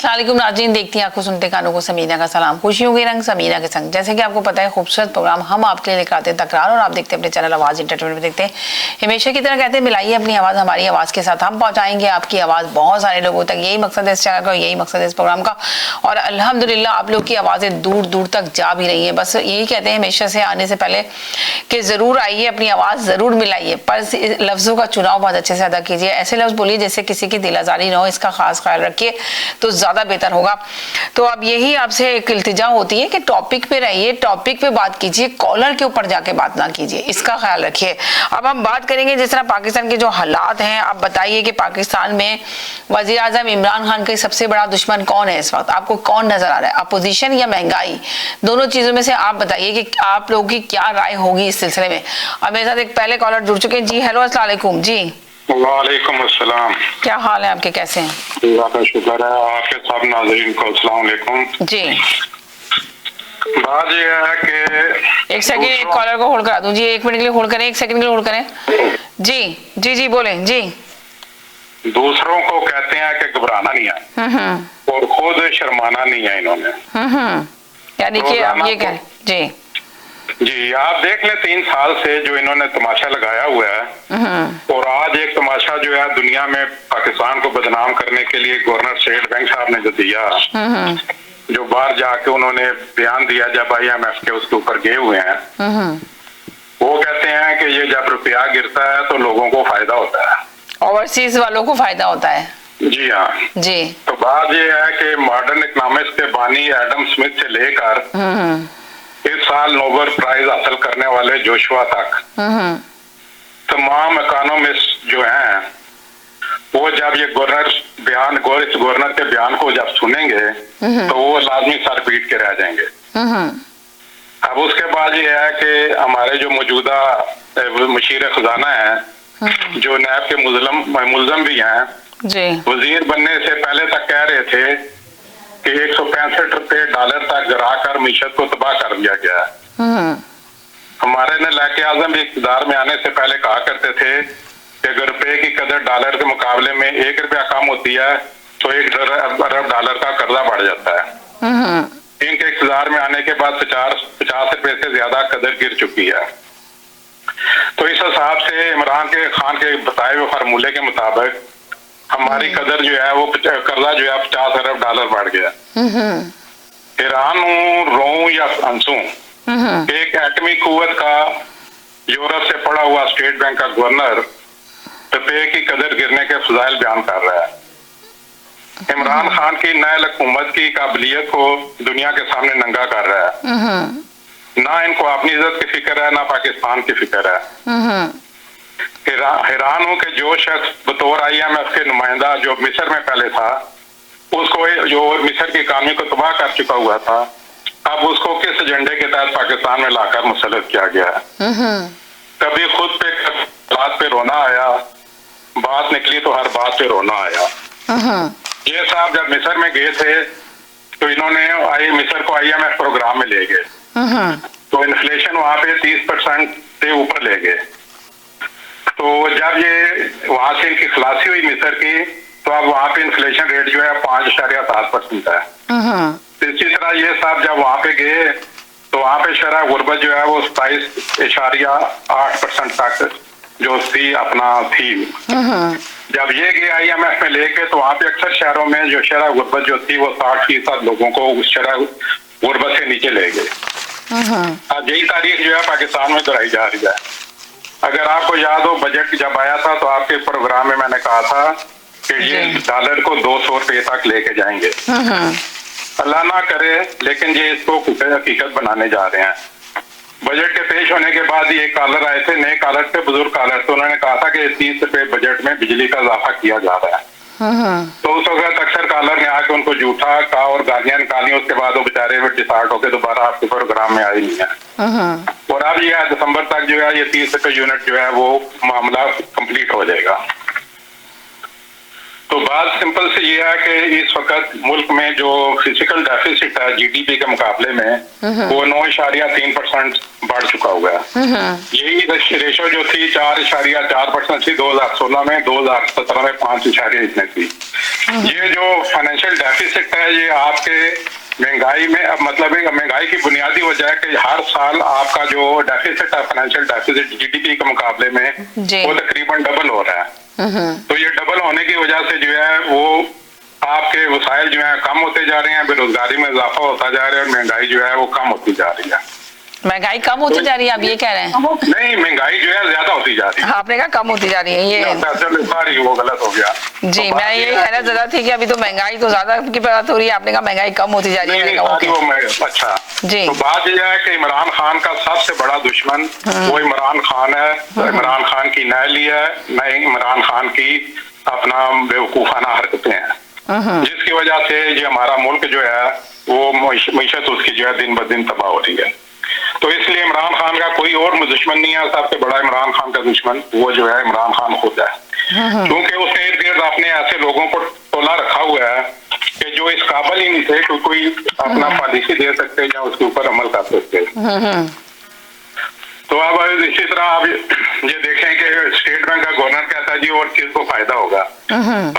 अस्सलाम वालेकुम नाज़रीन, देखती हैं आंखों सुनते कानों को समीना का सलाम। खुशियों के रंग समीना के संग। जैसे कि आपको पता है खूबसूरत प्रोग्राम हम आपके लिए लेकर आते हैं तकरार, और आप देखते हैं अपने चैनल आवाज़ एंटरटेनमेंट में। देखते हैं हमेशा की तरह कहते हैं मिलाइए अपनी आवाज़ हमारी आवाज़ के साथ, हम पहुंचाएंगे आपकी आवाज़ बहुत सारे लोगों तक। यही मकसद है इस चैनल का, यही मकसद है इस प्रोग्राम का, और अल्हम्दुलिल्लाह आप लोग की आवाज़ें दूर दूर तक जा भी रही हैं। बस यही कहते हैं हमेशा से आने से पहले कि ज़रूर आइए, अपनी आवाज़ ज़रूर मिलाइए, पर लफ्ज़ों का चुनाव बहुत अच्छे से अदा कीजिए। ऐसे लफ्ज़ बोलिए जिससे किसी की दिल आज़ारी ना हो, इसका खास ख्याल रखिए तो ज़्यादा बेहतर होगा। तो अब यही आपसे एक इल्तिजा होती है कि टॉपिक पे रहिए, टॉपिक पे बात कीजिए, कॉलर के ऊपर जाके बात ना कीजिए, इसका ख्याल रखिए। अब हम बात करेंगे जिस तरह पाकिस्तान के जो हालात हैं। आप बताइए कि पाकिस्तान में वज़ीर आज़म इमरान खान का सबसे बड़ा दुश्मन कौन है इस वक्त? आपको कौन नजर आ रहा है, अपोजिशन या महंगाई? दोनों चीजों में से आप बताइए कि आप लोगों की क्या राय होगी इस सिलसिले में। अब मेरे साथ एक पहले कॉलर जुड़ चुके हैं। जी हेलो, अस्सलाम वालेकुम। जी वालेकुम अस्सलाम। क्या हाल है आपके, कैसे हैं? अल्लाह का शुक्र है। आपके सब नाज़रीन को अस्सलाम वालेकुम। जी बात यह है कि एक सेकंड कॉलर को होल्ड करा दूं। जी 1 मिनट के लिए होल्ड करें, 1 सेकंड के लिए होल्ड करें। जी जी जी बोलें। जी दूसरों को कहते हैं कि घबराना नहीं है और खुद शर्माना नहीं है इन्होंने। यानी कि आप ये कह जी जी आप देख ले 3 साल से जो इन्होंने तमाशा लगाया हुआ है, और आज एक तमाशा जो है दुनिया में पाकिस्तान को बदनाम करने के लिए गवर्नर स्टेट बैंक साहब ने जो दिया, जो बाहर जाके उन्होंने बयान दिया जब IMF के उसके ऊपर गए हुए हैं, वो कहते हैं कि ये जब रुपया गिरता है तो लोगों को फायदा होता है, ओवरसीज वालों को फायदा होता है। जी हाँ जी। तो बात ये है कि मॉडर्न इकोनॉमिक्स के बानी एडम स्मिथ से लेकर इस साल नोबेल प्राइज हासिल करने वाले जोशुआ तक तमाम इकोनॉमिस्ट जो हैं वो जब ये गवर्नर के बयान को जब सुनेंगे तो वो लाजमी सर पीट के रह जाएंगे। अब उसके बाद ये है कि हमारे जो मौजूदा मुशीर खजाना है जो नैब के मुल्जम भी हैं, वजीर बनने से पहले तक कह रहे थे कि 165 रुपए डॉलर तक गिरा कर मीशत को तबाह कर दिया गया है। हमारे ने लाके आजम भी इक़्तिदार में आने से पहले कहा करते थे कि अगर रुपए की कदर डॉलर के मुकाबले में 1 रुपया कम होती है तो 1 अरब डॉलर का कर्जा बढ़ जाता है। इनके इक़्तिदार में आने के बाद 50 रुपए से ज्यादा कदर गिर चुकी है। तो इस हिसाब से इमरान खान के बताए हुए फार्मूले के मुताबिक हमारी कदर जो है वो कर्जा जो है 50 अरब डॉलर बढ़ गया। ईरान हूँ रोहूं या अंसू, एक एटमी कुव्वत का यूरोप से पड़ा हुआ स्टेट बैंक का गवर्नर रुपये की कदर गिरने के फजाइल बयान कर रहा है। इमरान खान की नए हुकूमत की काबिलियत को दुनिया के सामने नंगा कर रहा है। ना इनको अपनी इज्जत की फिक्र है ना पाकिस्तान की फिक्र है। हैरान हूं कि जो शख्स बतौर IMF के नुमाइंदा जो मिस्र में पहले था, उसको जो मिस्र की इकानमी को तबाह कर चुका हुआ था, अब उसको किस एजेंडे के तहत पाकिस्तान में लाकर मुसल्लत किया गया है। कभी खुद पे बात पे रोना आया, बात निकली तो हर बात पे रोना आया। ये साहब जब मिस्र में गए थे तो इन्होंने मिस्र को IMF प्रोग्राम में ले गए, तो इन्फ्लेशन वहां पे 30% से ऊपर ले गए। तो जब ये वहां से इनकी खलासी हुई मिस्र की, तो अब वहां पे इन्फ्लेशन रेट जो है 5.7% है। इसी तरह ये साहब जब वहां पे गए तो वहां पे शरह गुर्बत जो है वो 27.8% तक जो थी अपना थी। जब ये गए IMF में लेके तो वहां पे अक्सर शहरों में जो शरह गुर्बत जो थी वो 60% लोगों को उस शरह गुर्बत से नीचे ले गए। अब यही तारीख जो है पाकिस्तान में दोहराई जा रही है। अगर आपको याद हो बजट जब आया था तो आपके प्रोग्राम में मैंने कहा था कि ये डॉलर को 200 रुपए तक लेके जाएंगे। अल्लाह ना करे, लेकिन ये इसको हकीकत बनाने जा रहे हैं। बजट के पेश होने के बाद ये कॉलर आए थे, नए कॉलर थे, बुजुर्ग कॉलर, तो उन्होंने कहा था कि 30 रुपए बजट में बिजली का इजाफा किया जा रहा है। तो उस वक्त अक्सर कॉलर ने आके उनको झूठा कहा और गालियां निकाली। उसके बाद वो बेचारे डिसार्ट होकर दोबारा आपके प्रोग्राम में आए नहीं है। और अब ये दिसंबर तक जो है ये 30 रुपए यूनिट जो है वो मामला कंप्लीट हो जाएगा। तो बात सिंपल से ये है कि इस वक्त मुल्क में जो फिजिकल डेफिसिट है GDP के मुकाबले में वो 9.3% बढ़ चुका हुआ है। यही रेशो जो थी 4.4% थी 2016 में, 2017 में 5 इतने थी। ये जो फाइनेंशियल डेफिसिट है ये आपके महंगाई में, अब मतलब महंगाई की बुनियादी वजह है कि हर साल आपका जो डेफिसिट है, फाइनेंशियल डेफिसिट जीडीपी के मुकाबले में वो तकरीबन डबल हो रहा है। तो ये डबल होने की वजह से जो है वो आपके वसाइल जो है कम होते जा रहे हैं, बेरोजगारी में इजाफा होता जा रहा है और महंगाई जो है वो कम होती जा रही है। महंगाई कम होती जा रही है, आप ये कह रहे हैं? नहीं, महंगाई जो है ज्यादा होती जा रही है। हाँ, आपने कहा कम होती जा रही है, ये सॉरी वो गलत हो गया जी। तो मैं ये कहना चाहता थी कि अभी तो महंगाई तो ज्यादा की बात हो रही है, आपने कहा महंगाई कम होती जा रही है। अच्छा जी, तो बात यह है कि इमरान खान का सबसे बड़ा दुश्मन वो इमरान खान है। इमरान खान की नैली है, नए इमरान खान की अपना बेवकूफाना हरकतें हैं, जिसकी वजह से ये हमारा मुल्क जो है वो मीशत उसकी जो है दिन ब दिन तबाह हो रही है। तो इसलिए इमरान खान का कोई और दुश्मन नहीं है, सबसे बड़ा इमरान खान का दुश्मन वो जो है इमरान खान खुद है। क्योंकि उसने इर्द गिर्द अपने ऐसे लोगों को टोला रखा हुआ है कि जो इस काबिल ही नहीं थे कि कोई अपना पॉलिसी दे सकते या उसके ऊपर अमल कर सकते। तो अब इसी तरह आप ये देखें कि स्टेट बैंक का गवर्नर कहता है जी ओवरसीज को फायदा होगा।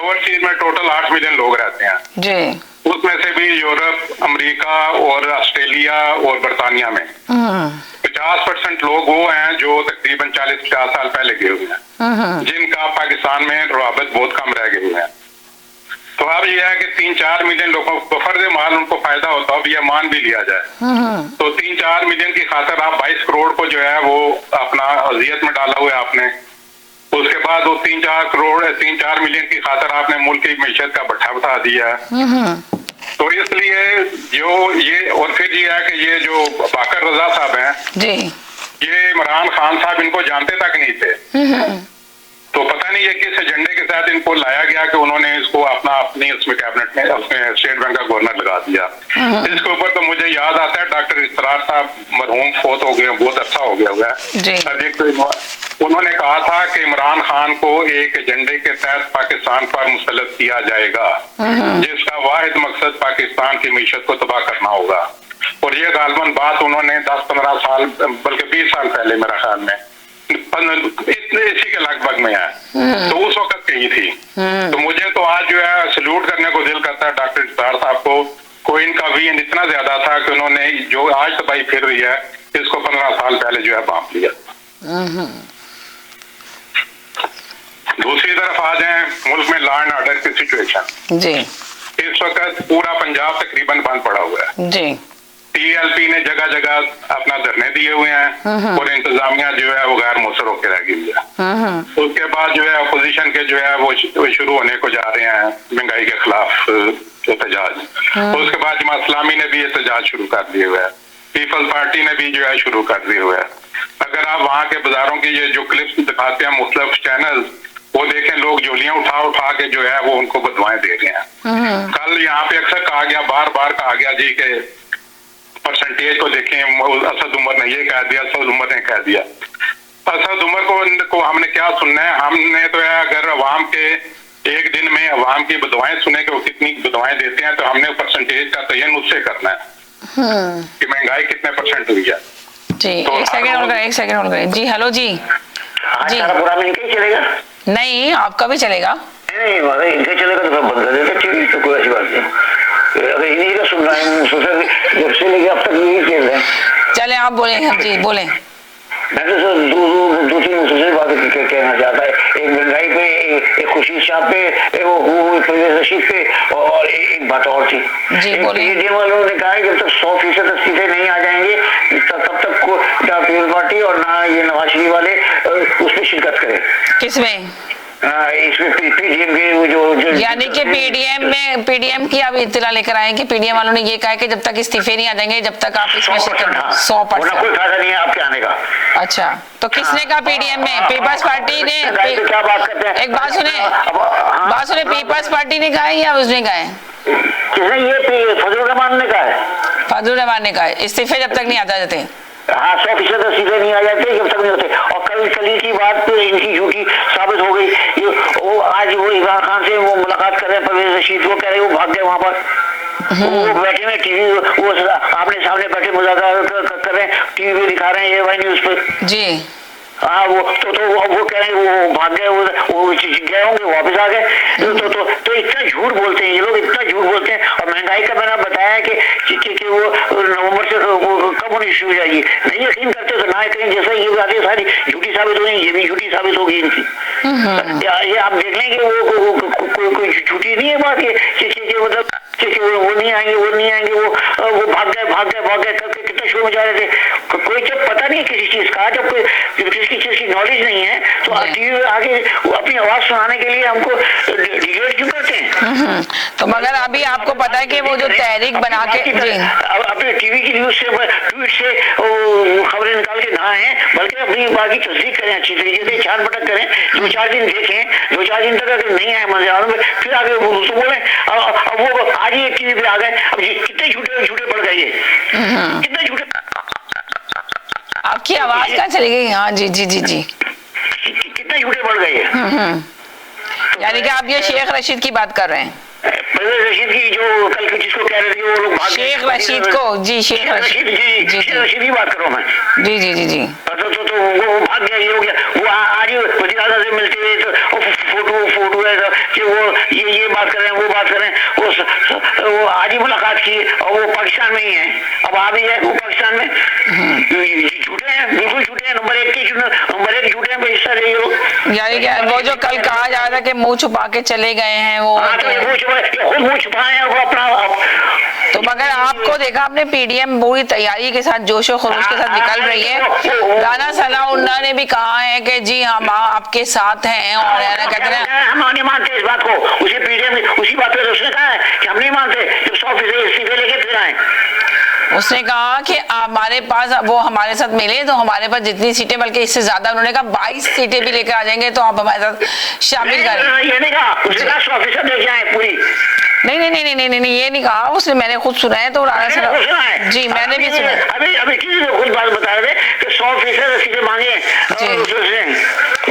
ओवरसीज में टोटल 8 मिलियन लोग रहते हैं जी। उसमें से भी यूरोप, अमेरिका और ऑस्ट्रेलिया और बरतानिया में 50% लोग वो हैं जो तकरीबन 40-50 साल पहले गए हुए हैं, जिनका पाकिस्तान में रवाबत बहुत कम रह गए हुए हैं। तो अब यह है कि 3-4 मिलियन लोगों को फर्ज माल उनको फायदा होता अब यह मान भी लिया जाए तो 3-4 मिलियन की खातर आप 22 करोड़ को जो है वो अपना अजियत में डाला हुआ है आपने। उसके बाद वो 3-4 मिलियन की खातर आपने मुल्क की मीशत का भट्ठा बता दिया है। तो इसलिए जो ये और फिर ये है कि ये जो बाकर रजा साहब हैं जी, ये इमरान खान साहब इनको जानते तक नहीं थे। तो पता नहीं ये किस एजेंडे के साथ इनको लाया गया कि उन्होंने इसको अपनी उसमें कैबिनेट में अपने स्टेट बैंक का गवर्नर लगा दिया। इसके ऊपर तो मुझे याद आता है डॉक्टर इस्तरार साहब मरहूम फोत हो गए, बहुत अच्छा हो गया हुआ है। उन्होंने कहा था कि इमरान खान को एक एजेंडे के तहत पाकिस्तान पर मुसल्लत किया जाएगा जिसका वाहिद मकसद पाकिस्तान की मीशत को तबाह करना होगा। और ये गालबन बात उन्होंने 10-15 साल बल्कि 20 साल पहले मेरा ख्याल में इतने इसी के लगभग में है तो उस वक्त कही थी। तो मुझे तो आज जो है सल्यूट करने को दिल करता है डॉक्टर इस्तरार साहब को इनका विजन इतना ज्यादा था कि उन्होंने जो आज तबाही फिर रही है इसको 15 साल पहले जो है बांट लिया। दूसरी तरफ आ जाए मुल्क में लॉ एंड ऑर्डर की सिचुएशन जी, इस वक्त पूरा पंजाब तकरीबन बंद पड़ा हुआ है जी। टीएलपी ने जगह जगह अपना धरने दिए हुए हैं और इंतजामिया जो है वो गैर मौसर होकर रह गई है। उसके बाद जो है अपोजिशन के जो है वो शुरू होने को जा रहे हैं महंगाई के खिलाफ एहतजाज। उसके बाद जमात इस्लामी ने भी एहतजाज शुरू कर दिए हुए है, पीपल्स पार्टी ने भी जो है शुरू कर दिए हुए है। अगर आप वहाँ के बाजारों की ये जो क्लिप्स दिखाते हैं मुख्तलिफ चैनल वो देखें, लोग जोलियां उठा के जो है वो उनको बदवाएं दे रहे हैं। कल यहाँ पे अक्सर कहा गया, बार बार कहा गया जी के परसेंटेज को देखें, असद उमर ने ये कह दिया, असद उमर ने कह दिया। असद उमर को हमने क्या सुनना है? हमने तो है अगर अवाम के एक दिन में अवाम की बदवाएं सुने कि वो कितनी बदवाएं देते हैं तो हमने परसेंटेज का तयन उससे करना है कि महंगाई कितने % हुई है जी। तो एक सेकंड होल्ड करें जी। हेलो जी जी, पूरा में नहीं चलेगा? नहीं, आपका भी चलेगा। नहीं इनके चलेगा तो बंद कर देते, ठीक है, तो कोई ऐसी बात नहीं। अगर इन्हीं का सुन रहा है जब से लेके अब तक यही खेल रहे हैं। चले आप बोले जी, बोले। मैं तो दो तीन दूसरी बात कहना चाहता है। एक महंगाई पे, एक खुशी शाह पे, वो रशीद पे, और एक बात और थी जी, पीडीएम वालों ने कहा जब तक 100% इस्तीफे नहीं आ जाएंगे तब तक ना पीपल्स पार्टी और ना ये नवाज शरीफ वाले उसमें शिरकत करें। किसमें? इसमें पीडीएम के जो यानी कि पीडीएम की आप इत्तला लेकर आए कि पीडीएम वालों ने ये कहा कि जब तक इस्तीफे नहीं आ जाएंगे जब तक आप इसमें 100% कोई फायदा नहीं है आपके आने का। अच्छा, तो किसने कहा पीडीएम में? पीपल्स पार्टी ने क्या बात करते हैं? एक बात सुने, पीपल्स पार्टी ने कहा है या उसने कहा है? किसने? ये फजलुर रहमान ने कहा है। फजलुर रहमान ने कहा है इस्तीफे जब तक नहीं आ जाते। हाँ, 100% इस्तीफे नहीं आ जाते जब तक नहीं होते। और कल की बात तो इनकी झूठी साबित हो गई। वो आज वो इमरान खान से वो मुलाकात कर रहे हैं, परवेज रशीद को कह रहे वो भाग गए वहाँ पर। वो बैठे हुए टीवी, वो आमने सामने बैठे मुज़ाकरा कर रहे हैं, टीवी पे दिखा रहे हैं AY न्यूज़ पे जी। हाँ वो वो कह रहे हैं वो भाग गए, वो गए होंगे वापस आ गए। तो इतना झूठ बोलते हैं ये लोग, इतना झूठ बोलते हैं। और महंगाई का मैंने बताया कि वो नवंबर से कब होनी शुरू हो जाएगी। नहीं यकीन करते तो ना करें, जैसा ये बातें सारी झूठी साबित हो गई, ये भी झूठी साबित होगी इनकी। ये आप देख लेंगे वो कोई झूठी नहीं है बात ये, मतलब वो नहीं आएंगे, वो नहीं आएंगे, वो भाग गए करके कितना शोर मचा रहे थे। कोई जब पता नहीं किसी चीज का, जब कोई किसी चीज की नॉलेज नहीं है तो टीवी आगे अपनी आवाज सुनाने के लिए हमको डिबेट क्यों करते हैं। तो मगर अभी आपको पता है कि वो जो तहरीक बना के अपने टीवी की न्यूज से ट्वीट से खबरें निकाल के ना है, बल्कि अपनी बाकी तस्दीक करें, अच्छी तरीके से छान पटक करें, 2-4 दिन देखें, 2-4 दिन तक अगर नहीं आए मजे में फिर आगे वो बोले। अब वो आज ही टीवी पे आ गए, अब कितने झूठे पड़ गए, कितने झूठे। आपकी आवाज कहाँ चली गई? हाँ जी जी जी जी, कितने झूठे पड़ गए। यानी कि आप ये शेख रशीद की बात कर रहे हैं? रशीद की जो कल जिसको कह रहे थे वो लोग शेख रशीद को, जी शेख रशीद, जी रशीद की बात करो मैं, जी जी जी जी। तो वो भाग गया, ये हो गया। वो आज वज़ीर आज़म से मिलते हुए तो फोटो है कि वो ये बात कर रहे हैं, वो बात कर रहे हैं। वो आज ही मुलाकात की और वो पाकिस्तान में ही है, अब आ भी है वो पाकिस्तान में। झूठे हैं, बिल्कुल झूठे हैं, नंबर 1 झूठे हैं हिस्सा रही हो। यानी कि वो जो कल कहा जा रहा है कि मुंह छुपा के चले गए हैं वो, खुद मुंह छुपाए हैं वो अपना। तो मगर आपको देखा आपने पीडीएम पूरी तैयारी के साथ जोश और खरोश के साथ निकल रही है। राना सनाउल्लाह ने भी कहा है कि जी हम आपके साथ हैं, और कहते हैं हम नहीं मानते इस बात को। उसी पीडीएम उसी बात पे उसने कहा है कि हम नहीं मानते, जब 100% इस्तीफे लेके फिर आए। उसने कहा कि हमारे पास वो हमारे साथ मिले तो हमारे पास जितनी सीटें, बल्कि इससे ज्यादा, उन्होंने कहा 22 सीटें भी लेकर आ जाएंगे तो आप हमारे साथ शामिल करें। ये नहीं कहा, उसने कहा 100% लेके आए पूरी। नहीं नहीं नहीं नहीं नहीं ये नहीं कहा उसने, मैंने खुद सुना है। तो राना सनाउल्लाह जी मैंने भी सुना। अभी खुद बात बता रहे थे कि 100% सीटें मांगे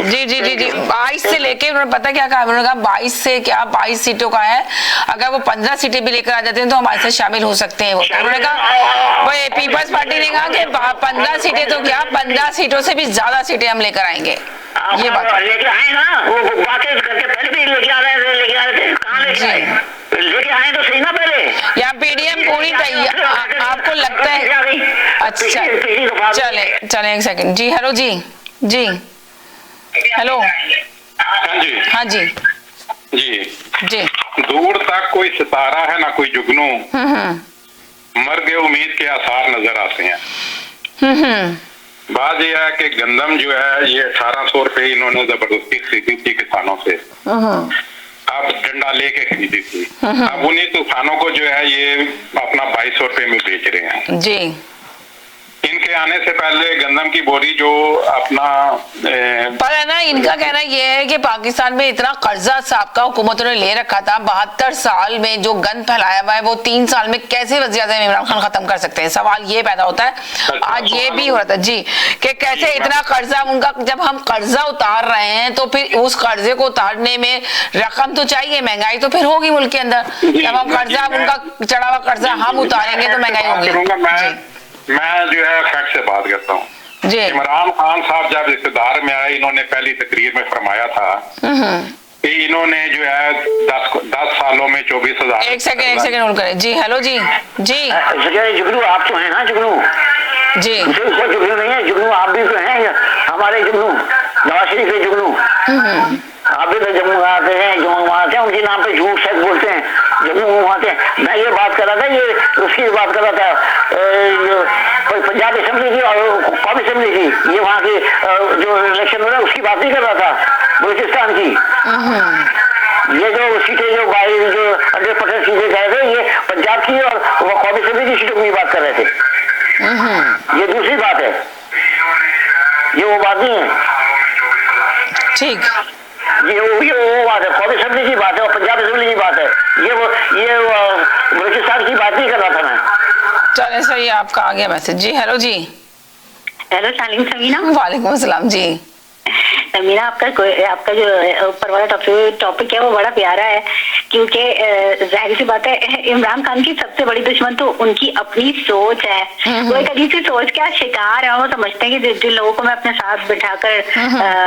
जी जी जी जी 22 से लेके उन्होंने पता क्या कहा, उन्होंने कहा 22 से क्या 22 सीटों का है, अगर वो 15 सीटें भी लेकर आ जाते हैं तो हमारे साथ शामिल हो सकते हैं। वो उन्होंने कहा, वो पीपल्स पार्टी ने कहा कि 15 सीटें तो क्या 15 सीटों से भी ज्यादा सीटें हम लेकर आएंगे। ये बात लेके आए ना, वो बातें करके पहले भी लेके आ रहे थे, कहाँ लेके आए? लेके आए तो सही ना पहले। यहाँ पीडीएम पूरी तैयार, आपको लगता है? अच्छा चले एक सेकंड जी। हेलो जी जी हेलो, हाँ जी जी जी। दूर तक कोई सितारा है ना कोई जुगनू, मर गए उम्मीद के आसार नजर आते हैं। बात यह है कि गंदम जो है ये 1800 रुपए इन्होंने जबरदस्ती खरीदी थी किसानों से, अब डंडा लेके खरीदी थी। अब उन्हीं किसानों को जो है ये अपना 2200 रुपए में बेच रहे हैं जी। इनके आने से पहले गंदम की बोरी जो अपना पर है ना, इनका कहना ये है कि पाकिस्तान में इतना कर्जा साहब का हुकूमतों ने ले रखा था 72 साल में, जो गंद फैलाया हुआ है वो 3 साल में कैसे वज़ीर-ए-आज़म इमरान खान खत्म कर सकते हैं। सवाल ये पैदा होता है। आज ये भी हो रहा था जी कि कैसे इतना कर्जा उनका, जब हम कर्जा उतार रहे हैं तो फिर उस कर्जे को उतारने में रकम तो चाहिए, महंगाई तो फिर होगी मुल्क के अंदर। जब हम कर्जा उनका चढ़ा हुआ कर्जा हम उतारेंगे तो महंगाई होगी। मैं जो है फैक्ट से बात करता हूँ जी। इमरान खान साहब जब इक़्तिदार में आए, इन्होंने पहली तकरीर में फरमाया था कि इन्होंने जो है 10 सालों में 24,000। एक सेकंड होल्ड करें जी। हेलो जी जी जुगनू आप तो हैं ना, जुगनू जी जुगनू नहीं है, जुगनू आप भी तो हैं हमारे जुगनू, नवाज शरीफ के जुगनू। आप भी तो जम्मू आते हैं, जम्मू आते हैं, उनके नाम पे झूठ सच बोलते हैं, जम्मू आते हैं। मैं ये बात कर रहा था, ये उसकी बात कर रहा था पंजाब असेंबली की और कौमी असेंबली की, ये वहाँ की जो इलेक्शन हो रहा है उसकी बात नहीं कर रहा था, बलूचिस्तान की। ये जो सीटें जो 100% सीटें कह रहे थे, ये पंजाब की और कौमी असेंबली की सीटों की बात कर रहे थे। ये दूसरी बात है, ये वो बात नहीं है। ठीक, ये वो बात है, कौमी असेंबली की बात है और पंजाब असेंबली की बात है। ये बलूचिस्तान की बात नहीं कर रहा था मैं। चले सही, आपका आ गया मैसेज जी। हेलो जी। हेलो सालिम समीना। वालेकुम अस्सलाम जी। मीना, आपका जो ऊपर वाला टॉपिक है वो बड़ा प्यारा है, क्योंकि जाहिर सी बात है इमरान खान की सबसे बड़ी दुश्मन तो उनकी अपनी सोच है। वो एक अजीब सी सोच का शिकार है। वो समझते हैं कि जिन लोगों को मैं अपने साथ बिठाकर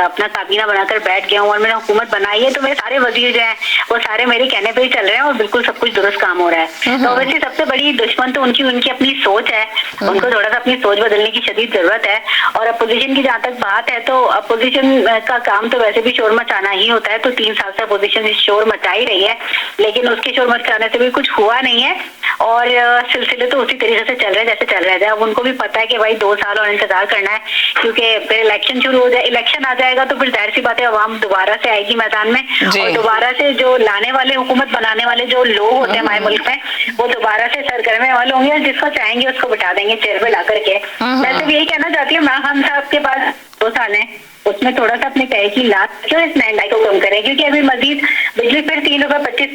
अपना काबीना बनाकर बैठ गया हूँ और मैंने हुकूमत बनाई है, तो मेरे सारे वजीर जो है वो सारे मेरे कहने पे ही चल रहे हैं और बिल्कुल सब कुछ दुरुस्त काम हो रहा है। तो वैसे सबसे बड़ी दुश्मन तो उनकी अपनी सोच है। उनको थोड़ा सा अपनी सोच बदलने की शदीद जरूरत है। और अपोजिशन की जहाँ तक बात है, तो अपोजिशन का काम तो वैसे भी शोर मचाना ही होता है। तो 3 साल से अपोजिशन शोर मचा ही रही है, लेकिन उसके शोर मचाने से भी कुछ हुआ नहीं है और सिलसिले तो उसी तरीके से चल रहे जैसे चल रहे थे। अब उनको भी पता है कि भाई 2 साल और इंतजार करना है, क्योंकि फिर इलेक्शन शुरू हो जाए, इलेक्शन आ जाएगा तो फिर जाहिर सी बात है अवाम दोबारा से आएगी मैदान में और दोबारा से जो लाने वाले, हुकूमत बनाने वाले जो लोग होते हैं हमारे मुल्क में, वो दोबारा से सरगर्मे वाले होंगे और जिसको चाहेंगे उसको बिठा देंगे चेयर पे ला करके। मैं तो यही कहना चाहती हूँ, इमरान खान साहब के पास 2 साल है, उसमें थोड़ा सा अपने पैसे की लात क्यों इस महंगाई को कम करें, क्योंकि अभी मजीद बिजली फिर 3 रुपए 25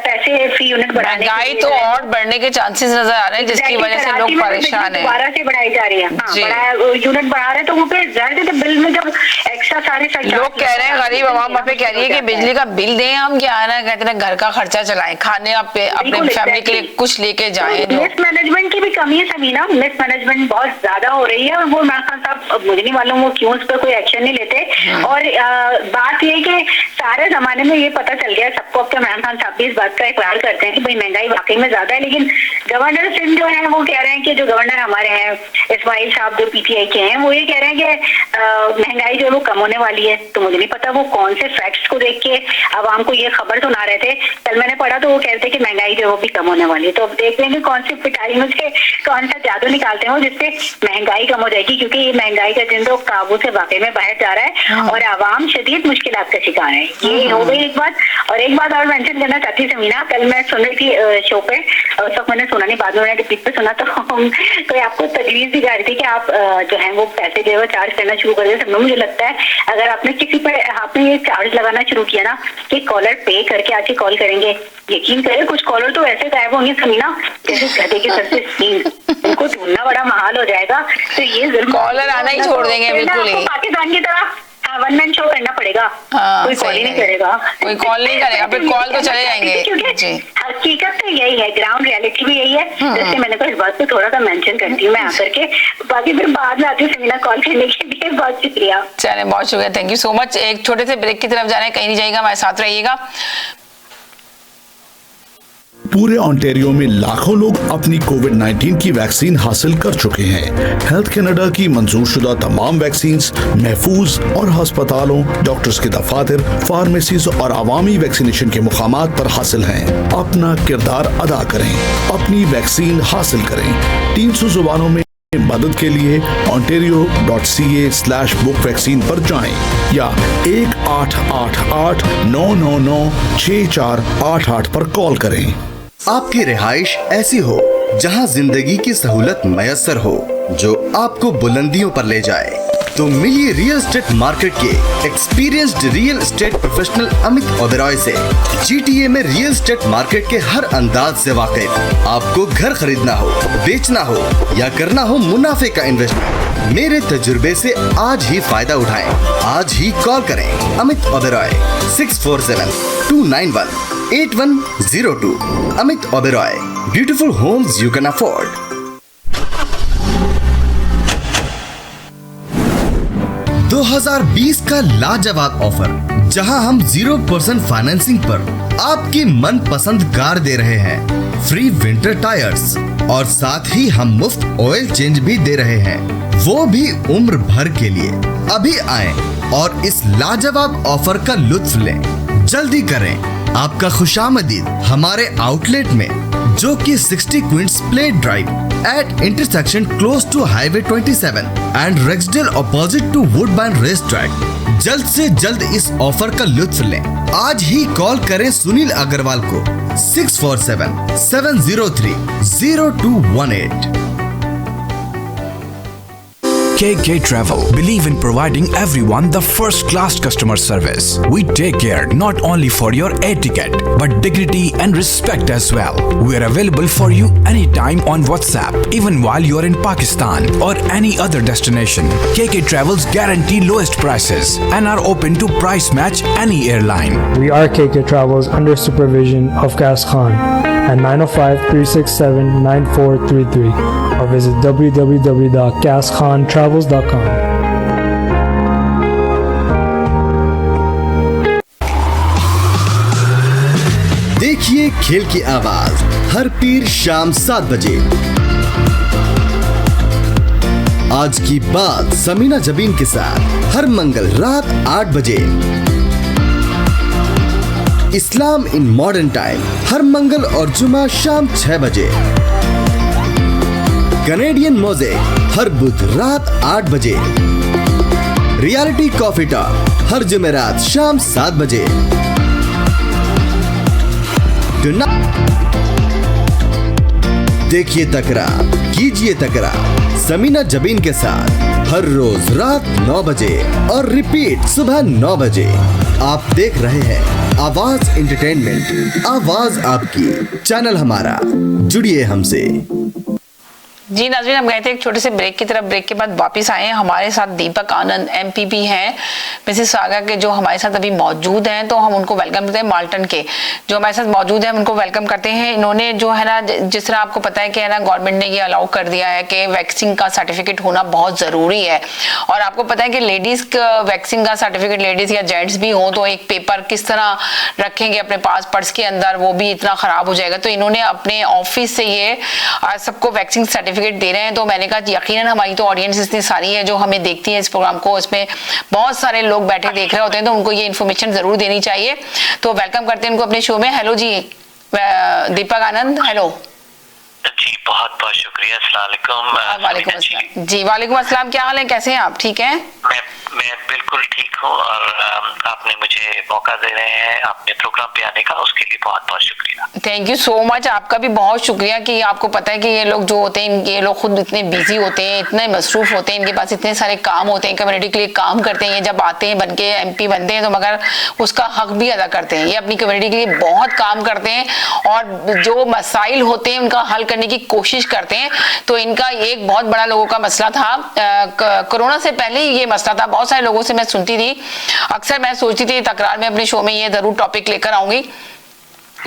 पैसे फी यूनिट बढ़ाने, महंगाई तो और बढ़ने के चांसेस नजर आ रहे हैं, जिसकी वजह से लोग परेशान हैं। दोबारा से बढ़ाई जा रही है, यूनिट बढ़ा रहे हैं, तो वो फिर जाहिर बिल में जब एक्स्ट्रा सारे लोग कह रहे हैं, गरीब आवाम पे कह रही है कि बिजली का बिल दें हम, क्या है ना, कहते हैं घर का खर्चा चलाएं, खाने अपने फैमिली के लिए कुछ लेके जाएं। मिस मैनेजमेंट की भी कमी है समीना, मिस मैनेजमेंट बहुत ज्यादा हो रही है और वो इमरान खान साहब मुझे नहीं मालूम वो क्यों उस पर कोई एक्शन नहीं लेते। और बात ये कि सारे जमाने में ये पता चल गया सबको, अब इमरान खान साहब भी इस बात का इकरार करते हैं कि भाई महंगाई वाकई में ज्यादा है, लेकिन गवर्नर सिंध जो है वो कह रहे हैं कि जो गवर्नर हमारे हैं इस्माइल साहब जो पीटीआई के हैं, वो ये कह रहे हैं कि महंगाई जो है वो कम होने वाली है। तो मुझे नहीं पता वो कौन से फैक्ट्स को देख के आवाम को ये खबर सुना रहे थे। कल मैंने पढ़ा तो वो कहते हैं कि महंगाई जो है वो भी कम होने वाली है। तो अब देख लेंगे कौन सी पिटारी में से कौन सा जादू निकालते हैं जिससे महंगाई कम हो जाएगी, क्योंकि ये महंगाई का जिन काबू से वाकई में बाहर जा रहा है और आवाम शदीद मुश्किलात का शिकार है। ये हो गई एक बात। और एक बात और मेंशन करना चाहती समीना, कल मैं सुन रही थी शो पे, उस वक्त मैंने सुना नहीं, बाद में मैंने रिपीट पे सुना, तो कोई आपको तजवीज दी जा रही थी कि आप जो है वो पैसे जो है वो चार्ज करना शुरू कर दे। मुझे लगता है अगर आपने किसी पर आपने ये चार्ज लगाना शुरू किया ना कि कॉलर पे करके आज कॉल करेंगे, यकीन करें कुछ कॉलर तो ऐसे गायब होंगे समीना जैसे गधे के सर से सींग, उनको ढूंढना बड़ा महाल हो जाएगा। तो ये जरूर कॉलर आना ही छोड़ देंगे बिल्कुल ही, पाकिस्तान की तरह 1 मैन शो करना पड़ेगा। कोई कॉल ही नहीं करेगा, कोई कॉल नहीं करेगा, फिर कॉल तो चले जाएंगे। क्योंकि हकीकत तो यही है, ग्राउंड रियलिटी भी यही है। जैसे मैंने कहा इस बात को थोड़ा सा मेंशन करती हूँ मैं आकर के, बाकी फिर बाद में आती हूँ सेमिनार कॉल करने के लिए। बहुत शुक्रिया। चले, बहुत शुक्रिया, थैंक यू सो मच। एक छोटे से ब्रेक की तरफ जाना है, कहीं नहीं जाइएगा, हमारे साथ रहिएगा। पूरे ओंटारियो में लाखों लोग अपनी कोविड-19 की वैक्सीन हासिल कर चुके हैं। हेल्थ कनाडा की मंजूरशुदा तमाम वैक्सीन महफूज और अस्पतालों, डॉक्टर्स के दफातर, फार्मेसीज और अवामी वैक्सीनेशन के मुकामात पर हासिल हैं। अपना किरदार अदा करें, अपनी वैक्सीन हासिल करें। 300 जुबानों में मदद के लिए ontario.ca/book वैक्सीन पर जाएं या 1-888-999-6488 पर कॉल करें। आपकी रिहाइश ऐसी हो जहां जिंदगी की सहूलत मयसर हो, जो आपको बुलंदियों पर ले जाए, तो मिलिए रियल एस्टेट मार्केट के experienced real estate professional Amit Oberoi से। GTA में रियल एस्टेट मार्केट के हर अंदाज से वाकिफ। आपको घर खरीदना हो, बेचना हो या करना हो मुनाफे का इन्वेस्टमेंट, मेरे तजुर्बे से आज ही फायदा उठाएं। आज ही कॉल करें Amit Oberoi 647-291-8102। Amit Oberoi, beautiful homes you can afford. 2020 का लाजवाब ऑफर, जहां हम 0% फाइनेंसिंग पर आपकी मन पसंद कार दे रहे हैं, फ्री विंटर टायर्स और साथ ही हम मुफ्त ऑयल चेंज भी दे रहे हैं, वो भी उम्र भर के लिए। अभी आएं और इस लाजवाब ऑफर का लुत्फ लें। जल्दी करें, आपका खुशामदीद हमारे आउटलेट में, जो कि 60 Queens Plate Drive at intersection close to Highway 27 and Rexdale opposite to Woodbine Racetrack। जल्द से जल्द इस ऑफर का लुत्फ लें। आज ही कॉल करें सुनील अग्रवाल को 647-703-0218। KK Travel believe in providing everyone the first-class customer service. We take care not only for your air ticket, but dignity and respect as well. We are available for you anytime on WhatsApp, even while you are in Pakistan or any other destination. KK Travels guarantee lowest prices and are open to price match any airline. We are KK Travels under supervision of Qais Khan at 905-367-9433 or visit www.qaiskhan.travels.com. देखिए खेल की आवाज हर पीर शाम 7 बजे। आज की बात समीना जबीन के साथ हर मंगल रात 8 बजे। इस्लाम इन मॉडर्न टाइम हर मंगल और जुमा शाम 6 बजे। कनेडियन मोज़ेक हर बुध रात 8 बजे। रियलिटी कॉफी टॉक हर जुमेरात शाम 7 बजे। देखिए तकरार, कीजिए तकरार समीना जबीन के साथ हर रोज रात 9 बजे और रिपीट सुबह 9 बजे। आप देख रहे हैं आवाज एंटरटेनमेंट, आवाज आपकी, चैनल हमारा, जुड़िए हमसे। जी नाज़रीन, हम गए थे एक छोटे से ब्रेक की तरफ। ब्रेक के बाद वापस आए हैं। हमारे साथ दीपक आनंद MPP हैं मिसिसागा के, जो हमारे साथ अभी मौजूद हैं, तो हम उनको वेलकम करते हैं। माल्टन के जो हमारे साथ मौजूद हैं, हम उनको वेलकम करते हैं। इन्होंने जो है ना, जिस तरह आपको पता है कि है ना, गवर्नमेंट ने ये अलाउ कर दिया है कि वैक्सीन का सर्टिफिकेट होना बहुत ज़रूरी है। और आपको पता है कि लेडीज़ वैक्सीन का सर्टिफिकेट, लेडीज़ या जेंट्स भी हो, तो एक पेपर किस तरह रखेंगे अपने पास पर्स के अंदर, वो भी इतना ख़राब हो जाएगा। तो इन्होंने अपने ऑफिस से ये सबको वैक्सीन सर्टिफिकेट दे रहे हैं। तो मैंने कहा यकीनन हमारी तो ऑडियंस इतनी सारी है जो हमें देखती है इस प्रोग्राम को, इसमें बहुत सारे लोग बैठे देख रहे होते हैं, तो उनको ये इन्फॉर्मेशन जरूर देनी चाहिए। तो वेलकम करते हैं उनको अपने शो में। हेलो जी दीपक आनंद। हेलो जी, बहुत बहुत शुक्रिया। अस्सलाम वालेकुम। वालेकुम अस्सलाम जी। वालेकुम अस्सलाम। क्या हाल है, कैसे हैं आप? ठीक हैं? मैं बिल्कुल ठीक हूँ और आपने मुझे मौका दे रहे हैं अपने प्रोग्राम पे आने का, उसके लिए बहुत बहुत शुक्रिया। Thank you so much. आपका भी बहुत शुक्रिया कि आपको पता है कि ये लोग जो होते हैं, ये लोग खुद इतने बिजी होते हैं, इतने मसरूफ होते हैं, इनके पास इतने सारे काम होते हैं, कम्युनिटी के लिए काम करते हैं। ये जब आते हैं बन के MP बनते हैं तो मगर उसका हक भी अदा करते हैं। ये अपनी कम्युनिटी के लिए बहुत काम करते हैं और जो मसाइल होते हैं उनका हल करने की कोशिश करते हैं। तो इनका एक बहुत बड़ा लोगों का मसला था, कोरोना से पहले ही ये मसला था। बहुत सारे लोगों से मैं सुनती थी, अक्सर मैं सोचती थी तकरार में अपने शो में ये जरूर टॉपिक लेकर आऊंगी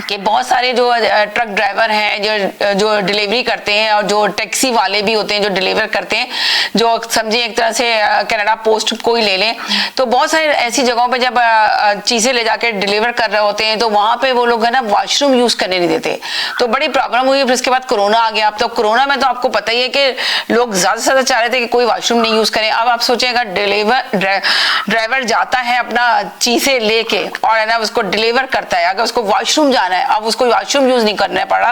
कि बहुत सारे जो ट्रक ड्राइवर हैं, जो डिलीवरी करते हैं, और जो टैक्सी वाले भी होते हैं जो डिलीवर करते हैं, जो समझिए एक तरह से कनाडा पोस्ट को ही ले लें, तो बहुत सारी ऐसी जगहों पे जब चीज़ें ले जाके डिलीवर कर रहे होते हैं तो वहाँ पे वो लोग है ना वॉशरूम यूज़ करने नहीं देते। तो बड़ी प्रॉब्लम हुई। फिर उसके बाद कोरोना आ गया। अब तो कोरोना में तो आपको पता ही है कि लोग ज़्यादा से ज़्यादा चाह रहे थे कि कोई वॉशरूम नहीं यूज़ करें। अब आप सोचेगा ड्राइवर जाता है अपना चीज़ें लेके और है ना उसको डिलीवर करता है, अगर उसको वॉशरूम है, अब उसको वॉशरूम यूज नहीं करना पड़ा,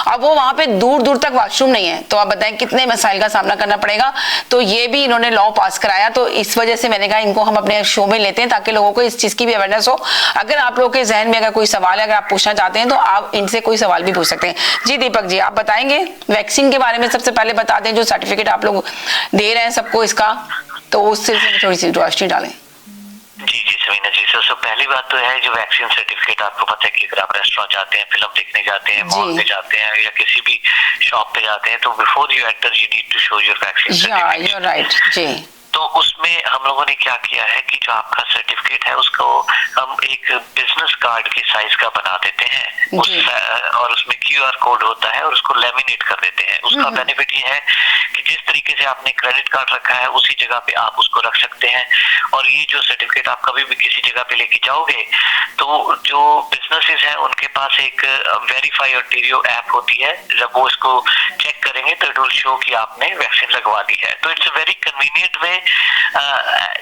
अब वो वहां पे दूर दूर तक वॉशरूम नहीं है, तो आप बताएं कितने मसाइल का सामना करना पड़ेगा। तो ये भी इन्होंने लॉ पास कराया। तो इस वजह से मैंने कहा इनको हम अपने शो में लेते हैं ताकि लोगों को इस चीज की भी अवेयरनेस हो। अगर आप लोगों के जहन में अगर कोई सवाल है, अगर आप पूछना चाहते हैं तो आप इनसे कोई सवाल भी पूछ सकते हैं। जी दीपक जी, आप बताएंगे वैक्सीन के बारे में। सबसे पहले बता दें जो सर्टिफिकेट आप लोग दे रहे हैं सबको इसका, तो उस सिलसिले में थोड़ी सी रोशनी डालें। जी समीना जी, सबसे पहली बात तो है जो वैक्सीन सर्टिफिकेट, आपको पता है कि अगर आप रेस्टोरेंट जाते हैं, फिल्म देखने जाते हैं, मॉल पे जाते हैं या किसी भी शॉप पे जाते हैं, तो before you enter you need to show your vaccine certificate. You are right जी। तो उसमें हम लोगों ने क्या किया है कि जो आपका सर्टिफिकेट है उसको हम एक बिजनेस कार्ड के साइज का बना देते हैं और उसमें QR कोड होता है और उसको लेमिनेट कर देते हैं। उसका बेनिफिट ये है कि जिस तरीके से आपने क्रेडिट कार्ड रखा है उसी जगह पे आप उसको रख सकते हैं। और ये जो सर्टिफिकेट आप कभी भी किसी जगह पे लेके जाओगे तो जो बिजनेसेस हैं उनके पास एक वेरीफाई ऑन्टारियो ऐप होती है, जब वो इसको चेक करेंगे तो इट विल शो कि आपने वैक्सीन लगवा ली है। तो it's a very convenient way.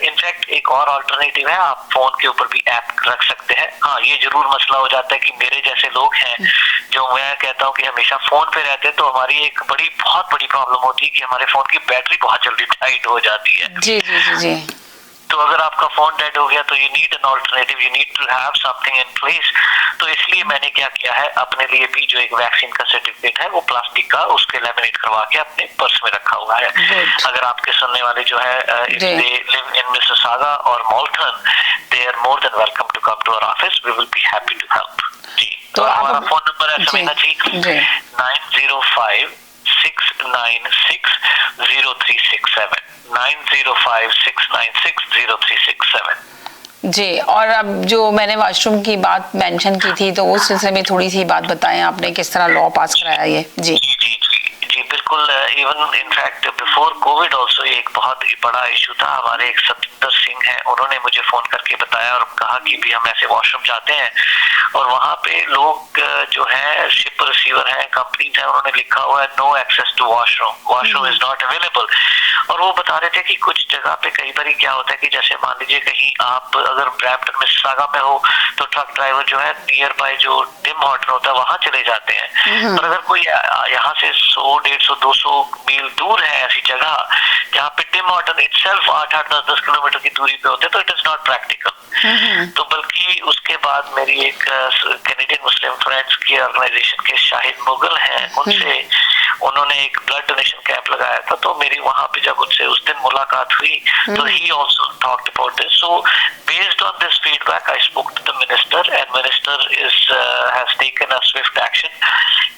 In fact एक और अल्टरनेटिव है, आप फोन के ऊपर भी ऐप रख सकते हैं। हाँ, ये जरूर मसला हो जाता है कि मेरे जैसे लोग हैं जो मैं कहता हूँ कि हमेशा फोन पे रहते हैं, तो हमारी एक बहुत बड़ी प्रॉब्लम होती है कि हमारे फोन की बैटरी बहुत जल्दी डाइट हो जाती है। जी जी जी जी। तो अगर आप आपका फोन डेड हो गया तो you need an alternative, you need to have something in place. तो इसलिए मैंने क्या किया है, अपने लिए भी जो एक वैक्सीन का सर्टिफिकेट है वो प्लास्टिक का उसके लैमिनेट करवा के अपने पर्स में रखा हुआ है। अगर आपके सुनने वाले जो है if they live in Mississauga और Malton, they are more than welcome to come to our office, we will be happy to help जी। तो हमारा फोन नंबर है समीना जी 905 6960367 905-696-0367 जी। और अब जो मैंने वॉशरूम की बात मेंशन की थी, तो उस सिलसिले में थोड़ी सी बात बताएं आपने, किस तरह लॉ पास कराया ये। जी जी बिल्कुल। Even in fact before Covid also एक बहुत बड़ा इशू था। हमारे एक सतविंदर सिंह हैं, उन्होंने मुझे फोन करके बताया और कहा कि भी हम ऐसे वॉशरूम जाते हैं और वहाँ पे लोग जो है शिप रिसीवर हैं, कंपनीज हैं, उन्होंने लिखा हुआ है no access to washroom, washroom is not available. और वो बता रहे थे कि कुछ जगह पे कई बार क्या होता है कि जैसे मान लीजिए कहीं आप अगर ब्रैम्पटन मिसिसागा में हो तो ट्रक ड्राइवर जो है नियर बाय जो टिम हॉर्टन होता है वहां चले जाते हैं। और अगर कोई यहाँ से 100-150-200 मील दूर है ऐसी जगह जहाँ पे टिम हॉर्टन इटसेल्फ 8-10 किलोमीटर की दूरी पे होते हैं, तो इट इज नॉट प्रैक्टिकल। तो बल्कि उसके बाद मेरी एक कैनेडियन मुस्लिम फ्रेंड्स की ऑर्गेनाइजेशन के शाहिद मुगल हैं, उनसे उन्होंने एक ब्लड डोनेशन कैंप लगाया था, तो मेरी वहां पे जब उनसे उस दिन मुलाकात हुई तो ही also talked about this. So based on this feedback I spoke to the minister and minister has taken a swift action.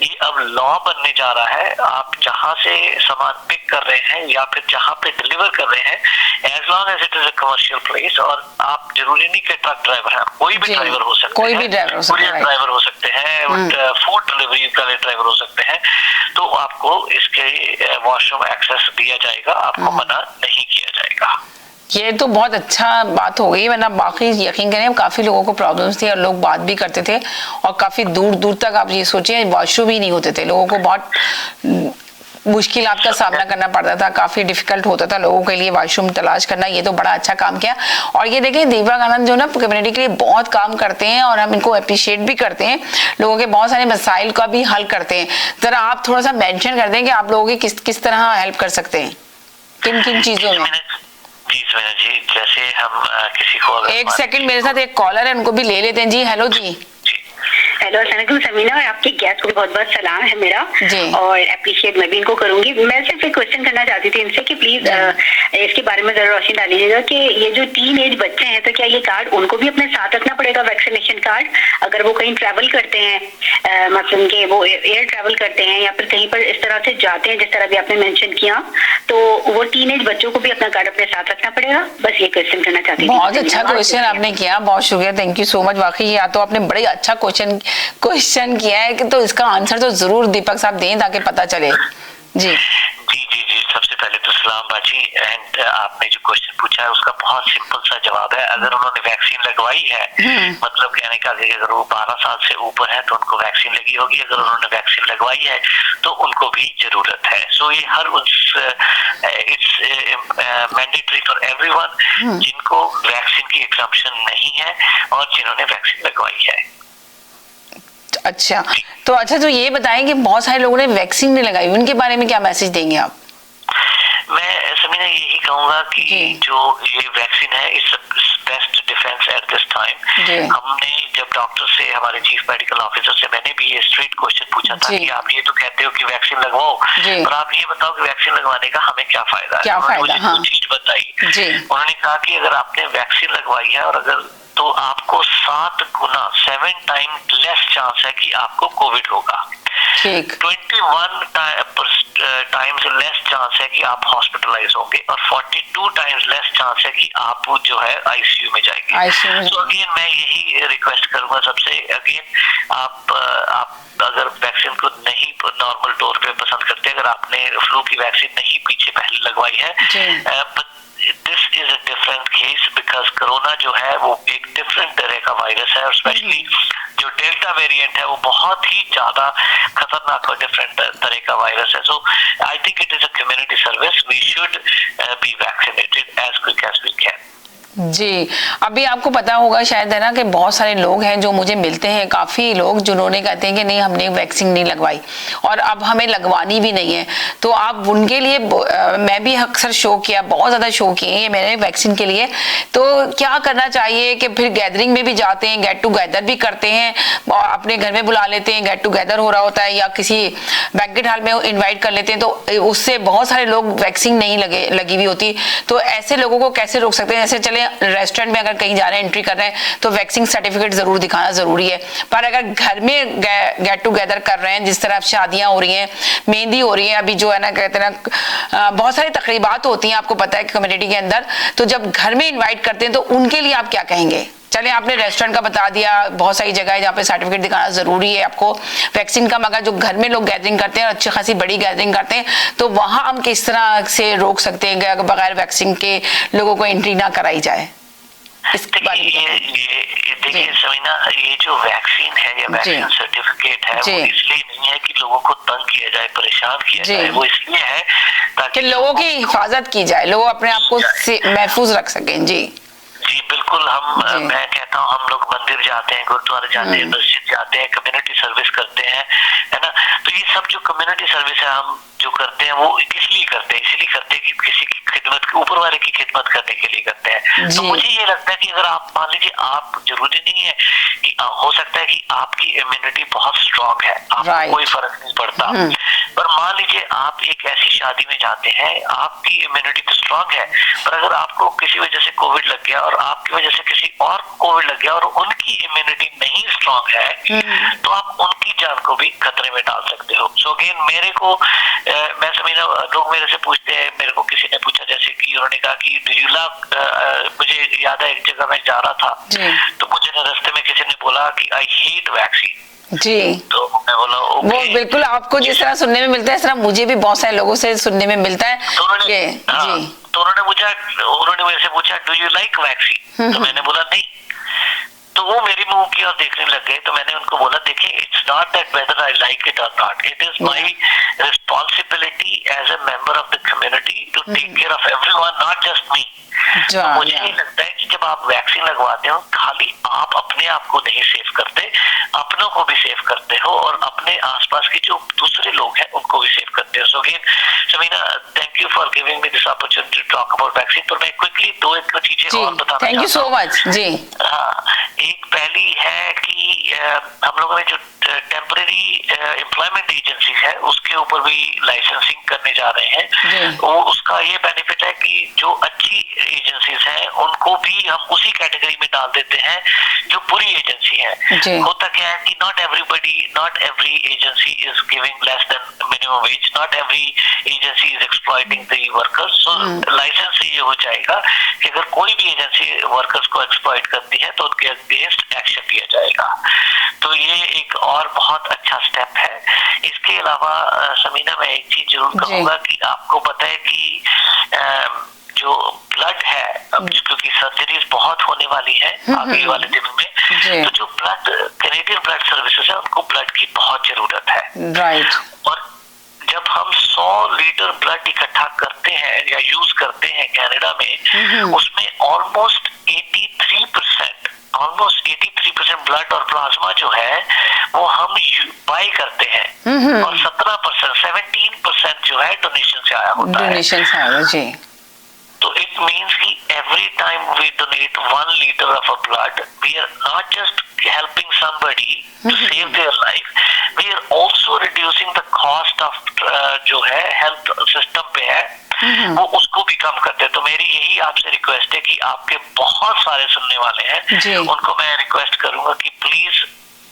ये अब लॉ बनने जा रहा है, आप जहां से सामान पिक कर रहे हैं या फिर जहां पे डिलीवर कर रहे हैं, as long as it is a commercial place, और आप जरूरी नहीं कि ट्रक ड्राइवर है, कोई भी ड्राइवर हो सकते हैं, कोई भी ड्राइवर हो सकता है, ड्राइवर हो सकते हैं, फूड डिलीवरी वाले ड्राइवर हो सकते हैं, तो आपको इसके वॉशरूम एक्सेस दिया जाएगा, आपको मना नहीं किया जाएगा। ये तो बहुत अच्छा बात हो गई, वरना बाकी यकीन करें काफी लोगों को प्रॉब्लम्स थी और लोग बात भी करते थे और काफी दूर दूर तक आप ये सोचिए वॉशरूम ही नहीं होते थे, लोगों को बहुत मुश्किलात का सामना करना पड़ता था, काफी डिफिकल्ट होता था लोगों के लिए वॉशरूम तलाश करना। ये तो बड़ा अच्छा काम किया। और ये देखिए दीपक आनंद जो ना कम्युनिटी के लिए बहुत काम करते हैं और हम इनको अप्रिशिएट भी करते हैं, लोगों के बहुत सारे मसाइल का भी हल करते हैं। जरा आप थोड़ा सा मेंशन कर दें कि आप लोगों की किस तरह हेल्प कर सकते हैं, किन किन चीजों में। जी समीना जी, जैसे हम किसी को एक सेकंड, मेरे साथ एक कॉलर है, उनको भी ले लेते हैं। जी हेलो जी। हेलो अस्सलाम समीना, और आपके गेस्ट को बहुत बहुत सलाम है मेरा, और अप्रिशिएट मैं भी इनको करूंगी। मैं सिर्फ एक क्वेश्चन करना चाहती थी इनसे कि प्लीज इसके बारे में जरा रोशनी डाल लीजिएगा कि ये जो टीन एज बच्चे हैं, तो क्या ये कार्ड उनको भी अपने साथ रखना पड़ेगा, वैक्सीनेशन कार्ड, अगर वो कहीं ट्रैवल करते हैं, मतलब कि वो एयर ट्रैवल करते हैं या फिर कहीं पर इस तरह से जाते हैं जिस तरह भी आपने मेंशन किया, तो वो टीन एज बच्चों को भी अपना कार्ड अपने साथ रखना पड़ेगा? बस ये क्वेश्चन करना चाहती थी। बहुत अच्छा क्वेश्चन आपने किया, बहुत शुक्रिया, थैंक यू सो मच। वाकई या तो आपने बड़े अच्छा क्वेश्चन किया है कि तो इसका आंसर तो जरूर दीपक साहब दें ताकि पता चले। जी जी सबसे पहले तो सलाम बाजी। एंड आपने जो क्वेश्चन पूछा है उसका बहुत सिंपल सा जवाब है, अगर उन्होंने वैक्सीन लगवाई है, मतलब कहने का अगर वो 12 साल से ऊपर है तो उनको वैक्सीन लगी होगी, अगर उन्होंने वैक्सीन लगवाई है तो उनको भी जरूरत है। सो ये हर इट्स मैंडेटरी फॉर एवरीवन जिनको वैक्सीन की एग्जम्पशन नहीं है और जिन्होंने वैक्सीन लगवाई है। अच्छा, तो ये बताएं कि बहुत सारे लोगों ने वैक्सीन नहीं लगाई, उनके बारे में क्या मैसेज देंगे आप? मैं समीना यही कहूंगा कि जो ये वैक्सीन है it's best defence at this time. हमने जब डॉक्टर से, हमारे चीफ मेडिकल ऑफिसर से मैंने भी ये स्ट्रेट क्वेश्चन पूछा था कि आप ये तो कहते हो कि वैक्सीन लगवाओ, और आप ये बताओ कि वैक्सीन लगवाने का हमें क्या फायदा है? उन्होंने चीज बताई, उन्होंने कहा कि अगर आपने वैक्सीन लगवाई है और अगर तो आपको 7 गुना 7 टाइम लेस चांस है कि आपको कोविड होगा, 21 टाइम्स लेस चांस है कि आप हॉस्पिटलाइज होंगे, और 42 टाइम्स लेस चांस है कि आप जो है आईसीयू में जाएंगे। तो अगेन मैं यही रिक्वेस्ट करूंगा सबसे, अगेन आप अगर वैक्सीन को नहीं नॉर्मल डोर पे पसंद करते, अगर आपने फ्लू की वैक्सीन नहीं पीछे पहले लगवाई है, this is a different case because corona जो है वो एक डिफरेंट तरह का वायरस है, और स्पेशली जो डेल्टा वेरिएंट है वो बहुत ही ज्यादा खतरनाक और डिफरेंट तरह का वायरस है। So I think it is a community service, we should be vaccinated as quick as we can. जी, अभी आपको पता होगा शायद है ना कि बहुत सारे लोग हैं जो मुझे मिलते हैं, काफ़ी लोग जिन्होंने कहते हैं कि नहीं हमने वैक्सीन नहीं लगवाई और अब हमें लगवानी भी नहीं है। तो आप उनके लिए मैं भी अक्सर शो किया, बहुत ज़्यादा शो किए हैं मैंने वैक्सीन के लिए। तो क्या करना चाहिए कि फिर गैदरिंग में भी जाते हैं, गेट टुगेदर भी करते हैं, अपने घर में बुला लेते हैं, गेट टुगेदर हो रहा होता है या किसी बैंक्वेट हॉल में इन्वाइट कर लेते हैं, तो उससे बहुत सारे लोग वैक्सीन नहीं लगी हुई होती। तो ऐसे लोगों को कैसे रोक सकते हैं? जैसे चले रेस्टोरेंट में अगर कहीं जा रहे हैं, एंट्री कर रहे हैं, तो वैक्सीन सर्टिफिकेट जरूर दिखाना जरूरी है। पर अगर घर में गेट टुगेदर कर रहे हैं, जिस तरह शादियां हो रही हैं, मेहंदी हो रही है, अभी जो है ना कहते हैं ना बहुत सारी तकरीबात होती हैं, आपको पता है कम्युनिटी के अंदर, तो जब घर में इन्वाइट करते हैं तो उनके लिए आप क्या कहेंगे? चले आपने रेस्टोरेंट का बता दिया, बहुत सारी जगह है जहाँ पे सर्टिफिकेट दिखाना जरूरी है आपको वैक्सीन का, मगर जो घर में लोग गैदरिंग करते हैं, अच्छी खासी बड़ी गैदरिंग करते हैं, तो वहां हम किस तरह से रोक सकते हैं कि बगैर वैक्सीन के लोगों को एंट्री ना कराई जाए? देखिए समीना, ये जो वैक्सीन है या वैक्सीन सर्टिफिकेट है वो इसलिए नहीं है कि लोगों को तंग किया जाए, परेशान किया जाए, वो इसलिए है ताकि लोगों की हिफाजत की जाए, लोग अपने आप को महफूज रख सकें। जी जी बिल्कुल। मैं कहता हूँ हम लोग मंदिर जाते हैं, गुरुद्वारा जाते हैं, मस्जिद जाते हैं, कम्युनिटी सर्विस करते हैं, है ना। तो ये सब जो कम्युनिटी सर्विस है हम जो करते हैं वो किस लिए करते हैं? इसलिए करते हैं कि किसी की खिदमत, ऊपर वाले की खिदमत करने के लिए करते हैं। तो मुझे ये लगता है कि अगर आप मान लीजिए, आप जरूरी नहीं है कि हो सकता है कि आपकी इम्यूनिटी बहुत स्ट्रांग है, आपको कोई फर्क नहीं पड़ता, पर मान लीजिए आप एक ऐसी शादी में जाते हैं, आपकी इम्यूनिटी तो स्ट्रांग है, पर अगर आपको किसी वजह से कोविड लग गया और आपकी वजह से किसी और कोविड लग गया और उनकी इम्यूनिटी नहीं स्ट्रांग है, तो आप उनकी जान को भी खतरे में डाल सकते हो। सो अगेन मेरे को मैं समझना, लोग मेरे से पूछते हैं, मेरे को किसी ने पूछा जैसे कि उन्होंने कहा कि मुझे याद है एक जगह मैं जा रहा था, तो मुझे रास्ते में किसी ने बोला कि आई हेट वैक्सीन। जी, तो मैं बोला वो बिल्कुल आपको जिस तरह सुनने में मिलता है, इस तरह मुझे भी बहुत सारे लोगों से सुनने में मिलता है। तो उन्होंने मेरे से पूछा डू यू लाइक वैक्सीन? तो मैंने बोला नहीं। तो वो मेरे मुंह की ओर देखने लग गए। तो मैंने उनको बोला देखिए, it's not that whether I like it और not, it is my responsibility as a member of the community to take care of everyone, not just me. तो मुझे नहीं लगता है कि जब आप वैक्सीन लगवाते हो खाली आप अपने आप को नहीं सेव करते, अपनों को भी सेव करते हो और अपने आसपास के जो दूसरे लोग हैं उनको भी सेव करते हो। So again Samina, thank you for giving me this opportunity to talk about vaccine. पर मैं क्विकली दो एक चीजें और बताना चाहता हूं। Thank you so much. जी हाँ, एक पहली है कि हम लोगों ने जो टेम्परेरी एम्प्लॉयमेंट एजेंसी है उसके ऊपर भी लाइसेंसिंग करने जा रहे हैं। वो उसका ये बेनिफिट है कि जो अच्छी एजेंसीज हैं उनको भी हम उसी कैटेगरी में डाल देते हैं जो बुरी एजेंसी है। होता क्या है कि not every agency is giving less than minimum wage, not every agency is exploiting the workers. So licence से ये हो जाएगा कि अगर कोई भी एजेंसी वर्कर्स को एक्सप्लॉइट करती है तो उनके अगेंस्ट एक्शन लिया जाएगा। तो ये एक और बहुत अच्छा स्टेप है। इसके अलावा समीना, मैं एक चीज जरूर कहूंगा कि आपको पता है कि जो ब्लड है, अब क्योंकि सर्जरीज बहुत होने वाली है आगे वाले दिनों में, तो जो ब्लड कैनेडियन ब्लड सर्विसेज है उनको ब्लड की बहुत जरूरत है। राइट। और जब हम 100 लीटर ब्लड इकट्ठा करते हैं या यूज करते हैं कनाडा में, उसमें ऑलमोस्ट 83% ब्लड और प्लाज्मा जो है वो हम बाय करते हैं और 17% जो है डोनेशन से आया होता है। जी। तो इट मीन्स कि every time we donate 1 liter of a blood, we are not just helping somebody to save their life, we are also reducing the cost of जो है हेल्थ सिस्टम पे है वो उसको भी कम करते हैं। तो मेरी यही आपसे रिक्वेस्ट है कि आपके बहुत सारे सुनने वाले हैं, उनको मैं रिक्वेस्ट करूंगा कि प्लीज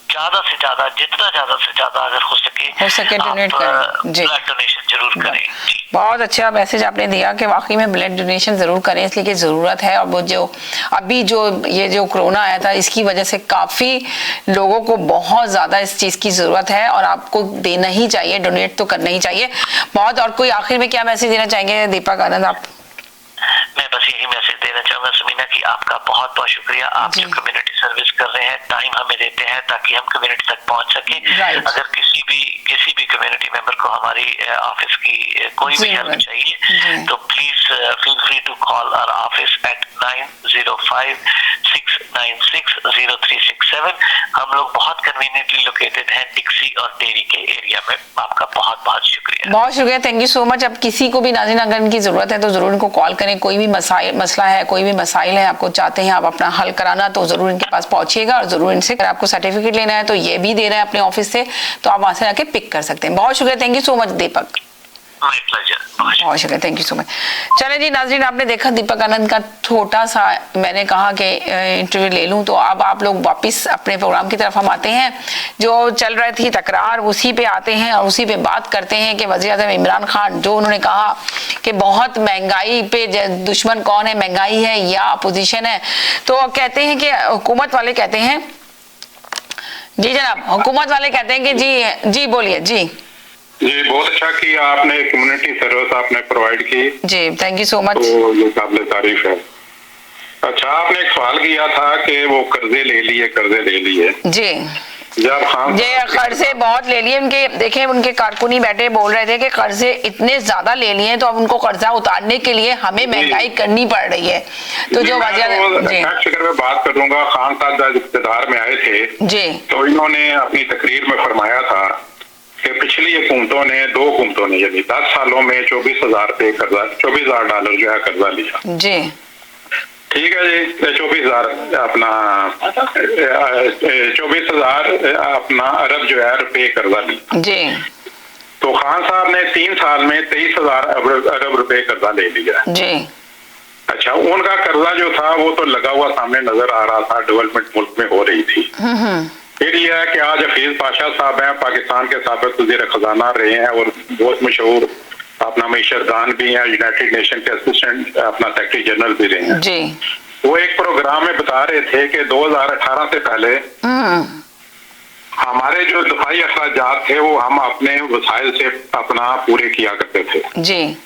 ज्यादा से ज्यादा, जितना ज्यादा से ज्यादा अगर हो सके डोनेट करें। जी, ब्लड डोनेशन जरूर करें। बहुत अच्छा मैसेज आपने दिया कि वाकई में ब्लड डोनेशन जरूर करें, इसलिए कि जरूरत है। और वो जो अभी ये जो कोरोना आया था इसकी वजह से काफी लोगों को बहुत ज्यादा इस चीज की जरूरत है और आपको देना ही चाहिए, डोनेट तो करना ही चाहिए बहुत। और कोई आखिर में क्या मैसेज देना चाहेंगे दीपक आनंद आप? मैं बस यही मैसेज देना चाहूंगा समीना कि आपका बहुत बहुत शुक्रिया। आप जो कम्युनिटी सर्विस कर रहे हैं, टाइम हमें देते हैं ताकि हम कम्युनिटी तक पहुंच सके। अगर किसी भी कम्युनिटी मेंबर को हमारी ऑफिस की कोई भी हेल्प चाहिए तो please feel free to call our office at 9056960367। हम लोग बहुत कन्वीनियंटली लोकेटेड हैं डिक्सी और डेरी के एरिया में। आपका बहुत बहुत शुक्रिया। बहुत शुक्रिया, थैंक यू सो मच। अब किसी को भी नाज़रीन अगर इनकी जरूरत है तो जरूर इनको कॉल करें। कोई भी मसला है, कोई भी मसाइल है, आपको चाहते हैं आप अपना हल कराना तो जरूर इनके पास पहुंचिएगा और जरूर इनसे, अगर आपको सर्टिफिकेट लेना है तो ये भी दे रहे हैं अपने ऑफिस से, तो आप वहां से आके पिक कर सकते हैं। बहुत शुक्रिया, थैंक यू सो मच दीपक। बहुत शुक्रिया, थैंक यू सो मच। चले जी नाज़रीन, आपने देखा दीपक आनंद का छोटा सा, मैंने कहा कि इंटरव्यू ले लूं, तो अब आप लोग वापस अपने प्रोग्राम की तरफ हम आते हैं। जो चल रही थी तकरार उसी पे आते हैं और उसी पे बात करते हैं कि वज़ीर-ए-आज़म इमरान खान जो उन्होंने कहा कि बहुत महंगाई पे दुश्मन कौन है, महंगाई है या अपोजिशन है, तो कहते हैं कि हुकूमत वाले कहते हैं, जी जनाब हुकूमत वाले कहते हैं कि जी बोलिए जी। जी बहुत अच्छा किया आपने, कम्युनिटी सर्विस आपने प्रोवाइड की जी, थैंक यू सो मच। तो ये काबिल तारीफ है। अच्छा, आपने एक सवाल किया था कि वो कर्जे ले लिए जी। जब ये कर्जे बहुत ले लिए उनके, देखें उनके कारकुनी बैठे बोल रहे थे कि कर्जे इतने ज्यादा ले लिए तो अब उनको कर्जा उतारने के लिए हमें महंगाई करनी पड़ रही है। तो जो वजह में बात करूंगा, खान साहब जब इक़्तिदार में आए थे जी तो इन्होंने अपनी तकरीर में फरमाया था कि पिछली हुकूमतों ने, 2 हुकूमतों ने यानी 10 सालों में 24,000 पे कर्जा, $24,000 जो है कर्जा लिया जी। ठीक है जी, 24,000 अपना 24,000 अपना अरब जो है रुपए कर्जा लिया जी। तो खान साहब ने 3 साल में 23,000 अरब रुपए कर्जा ले लिया जी। अच्छा, उनका कर्जा जो था वो तो लगा हुआ सामने नजर आ रहा था, डेवलपमेंट मुल्क में हो रही थी। फिर यह है कि आज हफीज पाशा साहब हैं, पाकिस्तान के साबिक वज़ीर खजाना रहे हैं और बहुत मशहूर अपना मईशतदान भी हैं, यूनाइटेड नेशन के असिस्टेंट अपना सेक्रेटरी जनरल भी रहे हैं जी। वो एक प्रोग्राम में बता रहे थे कि 2018 से पहले हमारे जो दफाई अखराजात थे वो हम अपने वसाइल से अपना पूरे किया करते थे जी।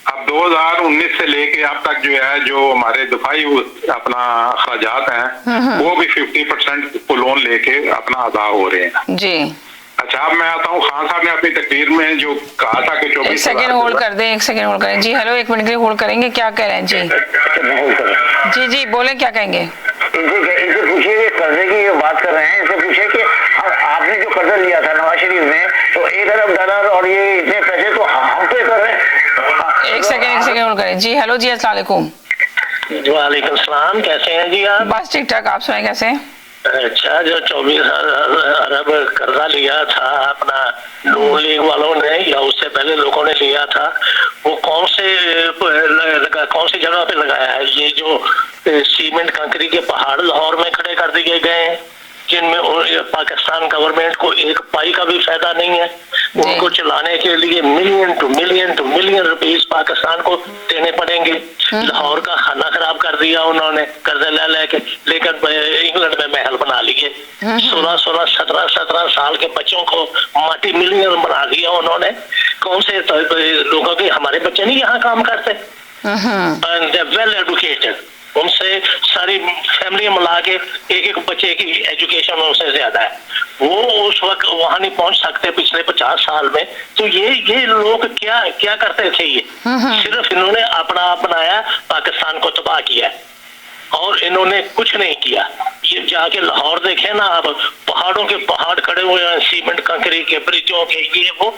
अब 2019 से लेके अब तक जो है जो हमारे दफाई अपना अखराजात हैं वो भी 50% को लोन लेके अपना अदा हो रहे हैं जी। अच्छा, अब मैं आता हूँ, खान साहब ने अपनी तकरीर में जो कहा था कि 24 एक सेकंड होल्ड कर दें, एक सेकंड होल्ड करें जी। हेलो, 1 मिनट के लिए होल्ड करेंगे, क्या कह रहे हैं जी? जी जी बोले, क्या कहेंगे? इनसे पूछिए, कर्जे की जो बात कर रहे हैं, इनसे पूछिए कि आपने जो कर्जा लिया था नवाज शरीफ में, तो $1 अरब और ये इतने पैसे तो हम पे कर रहे हैं। एक सेकंड होल्ड करें जी। हेलो जी, अस्सलाम वालेकुम। वालेकुम सलाम, कैसे हैं जी आप? बस ठीक ठाक, आप सुनाए कैसे? अच्छा, जो 24 अरब कर्जा लिया था अपना नून लीग वालों ने या उससे पहले लोगों ने लिया था, वो कौन सी जगह पे लगाया है? ये जो सीमेंट कंकरी के पहाड़ लाहौर में खड़े कर दिए गए हैं जिनमें पाकिस्तान गवर्नमेंट को एक पाई का भी फायदा नहीं है, उनको चलाने के लिए million two million rupees Pakistan को देने पड़ेंगे। लाहौर का खाना खराब कर दिया उन्होंने कर्जा लेके, लेकर इंग्लैंड में महल बना लिए। 16 17 साल के बच्चों को मल्टी मिलियन बना दिया उन्होंने। कौन से लोगों के, हमारे बच्चे नहीं यहाँ काम करते, वेल एजुकेटेड, उनसे सारी फैमिली मिला के एक बच्चे की एजुकेशन उनसे ज्यादा है, वो उस वक्त वहां नहीं पहुंच सकते पिछले 50 साल में। तो ये लोग क्या करते थे? ये सिर्फ इन्होंने अपना आप बनाया, पाकिस्तान को तबाह किया और इन्होंने कुछ नहीं किया। ये जाके लाहौर देखे ना आप, पहाड़ों के पहाड़ खड़े हुए हैं, सीमेंट कंकरी के ब्रिजों के, ये वो,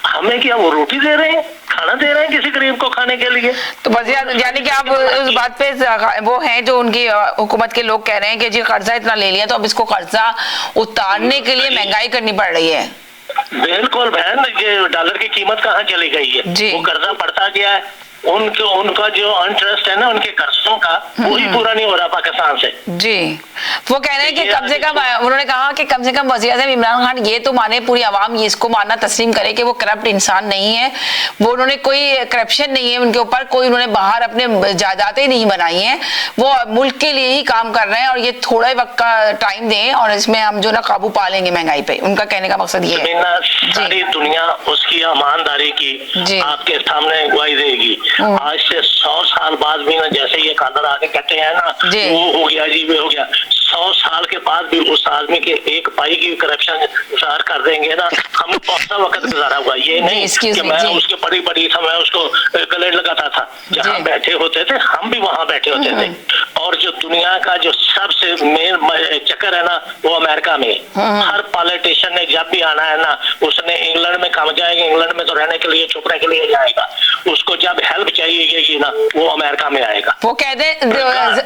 हमें क्या वो रोटी दे रहे हैं, खाना दे रहे हैं किसी गरीब को खाने के लिए? तो बस यानी कि आप उस बात पे वो हैं जो उनकी हुकूमत के लोग कह रहे हैं कि जी कर्जा इतना ले लिया तो अब इसको कर्जा उतारने के लिए महंगाई करनी पड़ रही है। बिल्कुल बहन, ये डॉलर की कीमत कहाँ चली गई है? वो कर्जा बढ़ता गया है, उनका जो इंटरेस्ट है ना उनके कर्जों का, वही पूरा नहीं हो रहा पाकिस्तान से। जी, वो कह रहे हैं कि कम से कम, उन्होंने कहा कि कम से कम वज़ीर-ए-आज़म इमरान खान ये तो माने, पूरी आवाम ये इसको मानना तस्लीम करे कि वो करप्ट इंसान नहीं है, वो उन्होंने कोई करप्शन नहीं है उनके ऊपर, कोई उन्होंने बाहर अपने जायदादें नहीं बनाई हैं, वो मुल्क के लिए ही काम कर रहे हैं और ये थोड़ा वक्त का टाइम दें और इसमें हम जो ना काबू पा लेंगे महंगाई पे। उनका कहने का मकसद ये है सारी दुनिया उसकी ईमानदारी की आपके सामने गवाही देगी। आज से 100 साल बाद भी ना, जैसे ये कादर आके कहते हैं ना वो हो गया जी, वो हो गया, 100 साल के बाद भी उस आदमी के एक पाई की करप्शन जार कर देंगे ना, हम कौन सा वक्त गुजारा हुआ। ये नहीं कि मैं उसके बड़ी बड़ी था, मैं उसको गले लगाता था। जहाँ बैठे होते थे हम भी वहां बैठे होते थे। और जो दुनिया का जो सबसे मेन चक्कर है ना, वो अमेरिका में हर पॉलिटिशियन ने जब भी आना है ना, उसने इंग्लैंड में काम जाएगा, इंग्लैंड में तो रहने के लिए छुपने के लिए जाएगा, उसको जब हेल्प चाहिए ना, वो अमेरिका में आएगा। वो कहते हैं,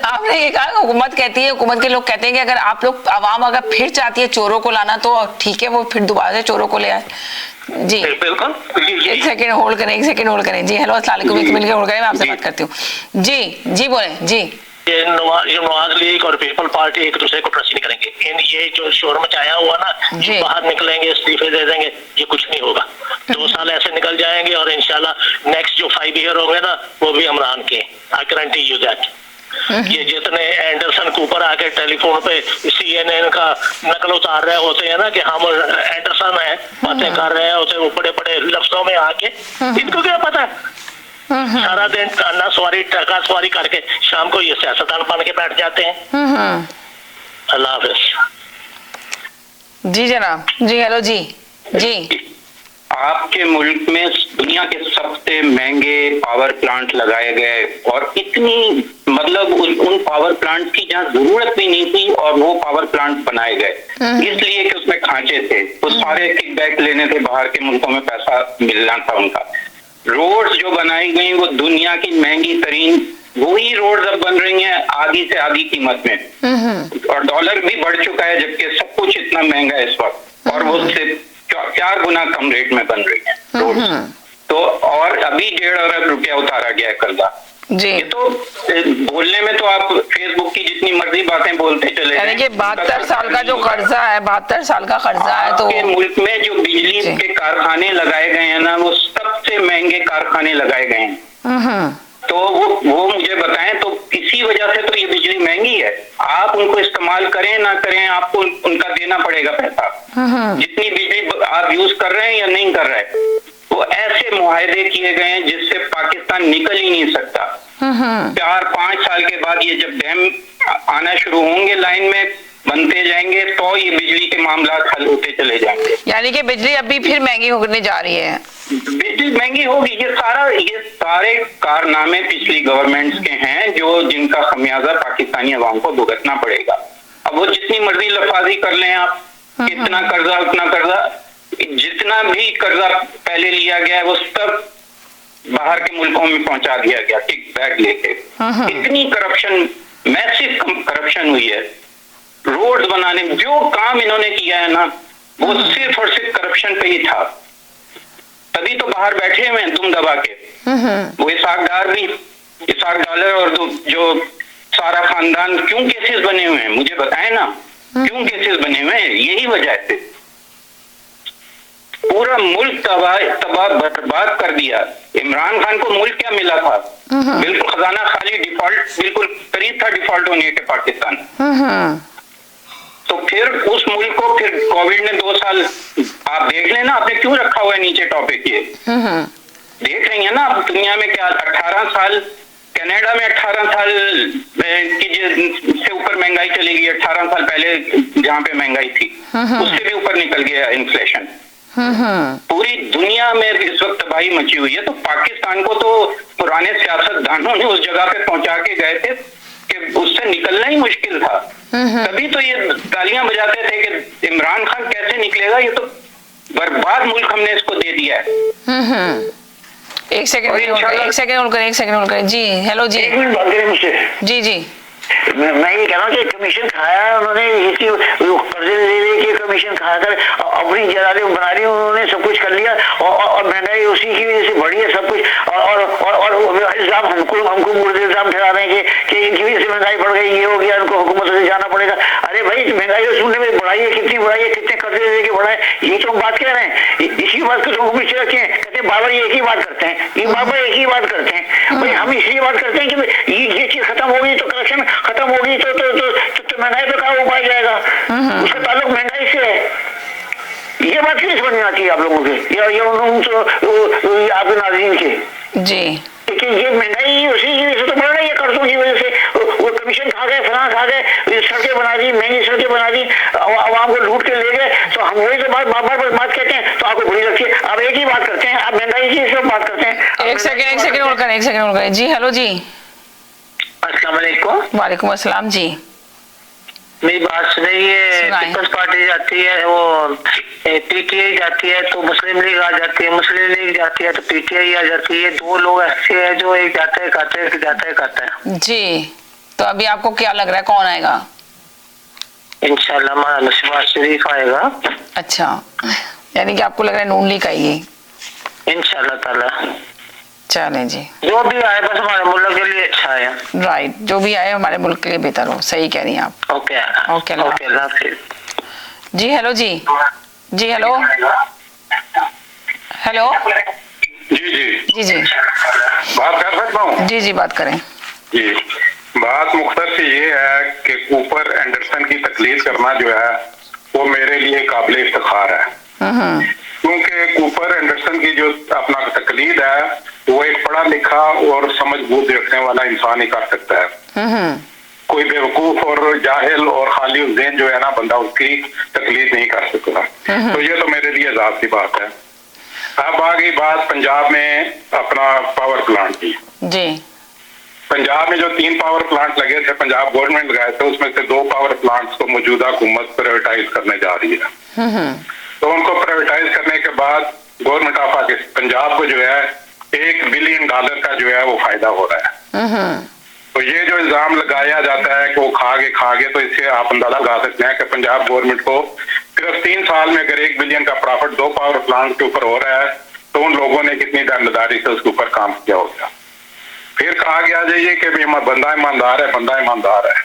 आपने ये कहा, हुकूमत कहती है, हुकूमत के लोग कहते हैं कि अगर आप लोग आवाम अगर फिर चाहती है चोरों को लाना तो ठीक है, वो फिर दोबारा से चोरों को ले आए। जी बिल्कुल। एक सेकंड होल्ड करें, एक सेकंड होल्ड करें। जी हेलो, अस्सलाम वालेकुम, एक मिनट होल्ड करें, मैं आपसे बात करती हूँ। जी बोले जी। ये नवाज लीग और पीपल पार्टी एक दूसरे को ट्रस्ट नहीं करेंगे। ये जो शोर मचाया हुआ ना, बाहर निकलेंगे, इस्तीफे दे देंगे, ये कुछ नहीं होगा। 2 साल ऐसे निकल जाएंगे और इंशाल्लाह नेक्स्ट जो 5 ईयर होंगे ना, वो भी इमरान के। I guarantee you that. ये जितने एंडरसन कूपर आके टेलीफोन पे CNN का नकल उतार रहे होते हैं ना कि हम एंडरसन है, बातें कर रहे होते हैं वो बड़े बड़े लफ्जों में आके, इनको क्या पता है? सारा दिन अन्ना सवारी टका सवारी करके शाम को ये सियासतदान बन के बैठ जाते हैं। अल्लाह हाफिज। जी जनाब। जी हेलो जी। आपके मुल्क में दुनिया के सबसे महंगे पावर प्लांट लगाए गए और इतनी मतलब उन पावर प्लांट की जहाँ जरूरत भी नहीं थी और वो पावर प्लांट बनाए गए इसलिए कि उसमें खांचे थे, वो सारे किकबैक लेने थे, बाहर के मुल्कों में पैसा मिलना था उनका। रोड्स जो बनाई गई वो दुनिया की महंगी तरीन वही रोड्स अब बन रही हैं आधी से आधी कीमत में, और डॉलर भी बढ़ चुका है जबकि सब कुछ इतना महंगा है इस वक्त, और वो उससे 4 गुना कम रेट में बन रही है रोड्स। तो और अभी 1.5 अरब रुपया उतारा गया है कर्जा। ये तो बोलने में तो आप फेसबुक की जितनी मर्जी बातें बोलते चले यानी कि 72 साल का जो कर्जा है, 72 साल का कर्जा है। तो मुल्क में जो बिजली के कारखाने लगाए गए हैं ना, वो सबसे महंगे कारखाने लगाए गए हैं। तो वो मुझे बताएं, तो इसी वजह से तो ये बिजली महंगी है। आप उनको इस्तेमाल करें ना करें, आपको उनका देना पड़ेगा पैसा। जितनी बिजली आप यूज कर रहे हैं या नहीं कर रहे, वो ऐसे मुआहदे किए गए हैं जिससे पाकिस्तान निकल ही नहीं सकता। 4-5 साल के बाद ये जब डैम आना शुरू होंगे, लाइन में बनते जाएंगे, तो ये बिजली के मामला हल होते चले जाएंगे। यानी कि बिजली अभी फिर महंगी होने जा रही है। बिजली महंगी होगी। ये सारे कारनामे पिछली गवर्नमेंट्स के हैं जो जिनका खमियाजा पाकिस्तानी अवाम को भुगतना पड़ेगा। अब वो जितनी मर्जी लफाजी कर लें आप, इतना कर्जा उतना कर्जा, जितना भी कर्जा पहले लिया गया है वो सब बाहर के मुल्कों में पहुंचा दिया गया किक बैक लेके। इतनी करप्शन, मैसिव करप्शन हुई है। रोड्स बनाने में जो काम इन्होंने किया है ना, वो सिर्फ और सिर्फ करप्शन पे ही था। तभी तो बाहर बैठे हुए हैं तुम दबा के। वो इसाक डालर और जो सारा खानदान, क्यों केसेस बने हुए हैं मुझे बताएं ना, क्यों केसेस बने हुए हैं? यही वजह से पूरा मुल्क तबाह बर्बाद कर दिया। इमरान खान को मुल्क क्या मिला था? बिल्कुल खजाना खाली, डिफॉल्ट बिल्कुल करीब था डिफॉल्ट होने के पाकिस्तान। तो फिर उस मुल्क को फिर कोविड ने 2 साल, आप देख लेना आपने क्यों रखा हुआ है नीचे टॉपिक ये, देख रही है ना आप दुनिया में क्या 18 साल, कनाडा में 18 साल की से ऊपर महंगाई चली गई। 18 साल पहले जहाँ पे महंगाई थी उससे भी ऊपर निकल गया इन्फ्लेशन। पूरी दुनिया में इस वक्त तबाही मची हुई है। तो पाकिस्तान को तो पुराने सियासतदानों ने उस जगह पे पहुंचा के गए थे कि उससे निकलना ही मुश्किल था। तभी तो ये तालियां बजाते थे कि इमरान खान कैसे निकलेगा, ये तो बर्बाद मुल्क हमने इसको दे दिया है। एक सेकंड होल्ड करें। जी हेलो जी। एक मिनट बात करें मुझसे। जी मैं ये कह रहा हूँ कि कमीशन खाया उन्होंने, इसकी कर्जे लेने की कमीशन खाकर अपनी जलाले बना रही, उन्होंने सब कुछ कर लिया और महंगाई उसी की वजह से बढ़ी है सब कुछ। और इल्जाम हमको मुर्दे इल्जाम ठहरा रहे हैं कि इनकी वजह से महंगाई बढ़ गई, ये हो गया, इनको हुकूमत से जाना पड़ेगा। अरे भाई महंगाई तो सुनने में बढ़ाई है, कितनी बढ़ाई है, कितने कर्जे लेके बढ़ाए, ये तो हम बात कर रहे हैं। इसी बात को तो पीछे रखे हैं, कहते बाबर एक ही बात करते हैं, ये बाबर एक ही बात करते हैं। भाई हम इसलिए बात करते हैं कि ये चीज खत्म होगी तो करप्शन खत्म होगी तो महंगाई पे कहाँ उपाय जाएगा, उसका ताल्लुक महंगाई से है। ये बात क्यों समझ में आती है आप लोगों के या आपके नाज़रीन के? जी कि ये महंगाई उसी की वजह से तो बढ़ रही है, कर्जों की वजह से। वो कमीशन खा गए, सड़कें बना दी, महंगी सड़कें बना दी, आवाम को लूट के ले गए। तो हम वही तो बात कहते हैं, तो आपको बुरी लगती है। आप एक ही बात करते हैं, आप महंगाई की सब बात करते हैं। एक सेकंड होल्ड करें। जी हेलो जी। अस्सलाम वालेकुम। वालेकुम अस्सलाम जी। मेरी बात सुनिए, पीपल्स पार्टी जाती है, वो पीटीआई जाती है तो मुस्लिम लीग आ जाती है, मुस्लिम लीग जाती है तो पीटीआई आ जाती है। दो लोग ऐसे हैं जो एक जाते हैं खाते हैं, जाते हैं खाते हैं। जी, तो अभी आपको क्या लग रहा है कौन आएगा? इंशाल्लाह मौलाना शहबाज शरीफ आएगा। अच्छा, यानी कि आपको लग रहा है नून लीग आएगी इंशाल्लाह ताला। चलें जी, जो भी आए बस हमारे मुल्क के लिए अच्छा है। राइट, जो भी आए हमारे मुल्क के लिए बेहतर हो। सही कह रही हैं आप। ओके अल्लाह हाफिज़। जी हेलो जी। जी हेलो जी बात कर सकता हूँ? जी बात करें जी। बात मुख्तर से ये है कि कूपर एंडरसन की तकलीद करना जो है वो मेरे लिए काबिल इफ्तिखार है, क्योंकि कूपर एंडरसन की जो अपना तकलीद है वो एक पढ़ा लिखा और समझ बूझ रखने वाला इंसान ही कर सकता है। कोई बेवकूफ और जाहिल और खाली ज़हन जो है ना बंदा उसकी तकलीद नहीं कर सकता। तो ये तो मेरे लिए ज़ाती बात है। अब आ गई बात पंजाब में अपना पावर प्लांट की। जी, पंजाब में जो 3 पावर प्लांट लगे थे, पंजाब गवर्नमेंट लगाए थे, उसमें से 2 पावर प्लांट्स को मौजूदा हुकूमत प्राइवेटाइज करने जा रही है। तो उनको प्राइवेटाइज करने के बाद गवर्नमेंट ऑफ पंजाब को जो है $1 बिलियन का जो है वो फायदा हो रहा है। तो ये जो इल्जाम लगाया जाता है कि वो खा गए, तो इससे आप अंदाजा लगा सकते हैं कि पंजाब गवर्नमेंट को सिर्फ 3 साल में अगर $1 बिलियन का प्रॉफिट 2 पावर प्लांट के ऊपर हो रहा है तो उन लोगों ने कितनी ईमानदारी से उसके ऊपर काम किया होगा। फिर कहा गया जाइए कि बंदा ईमानदार है।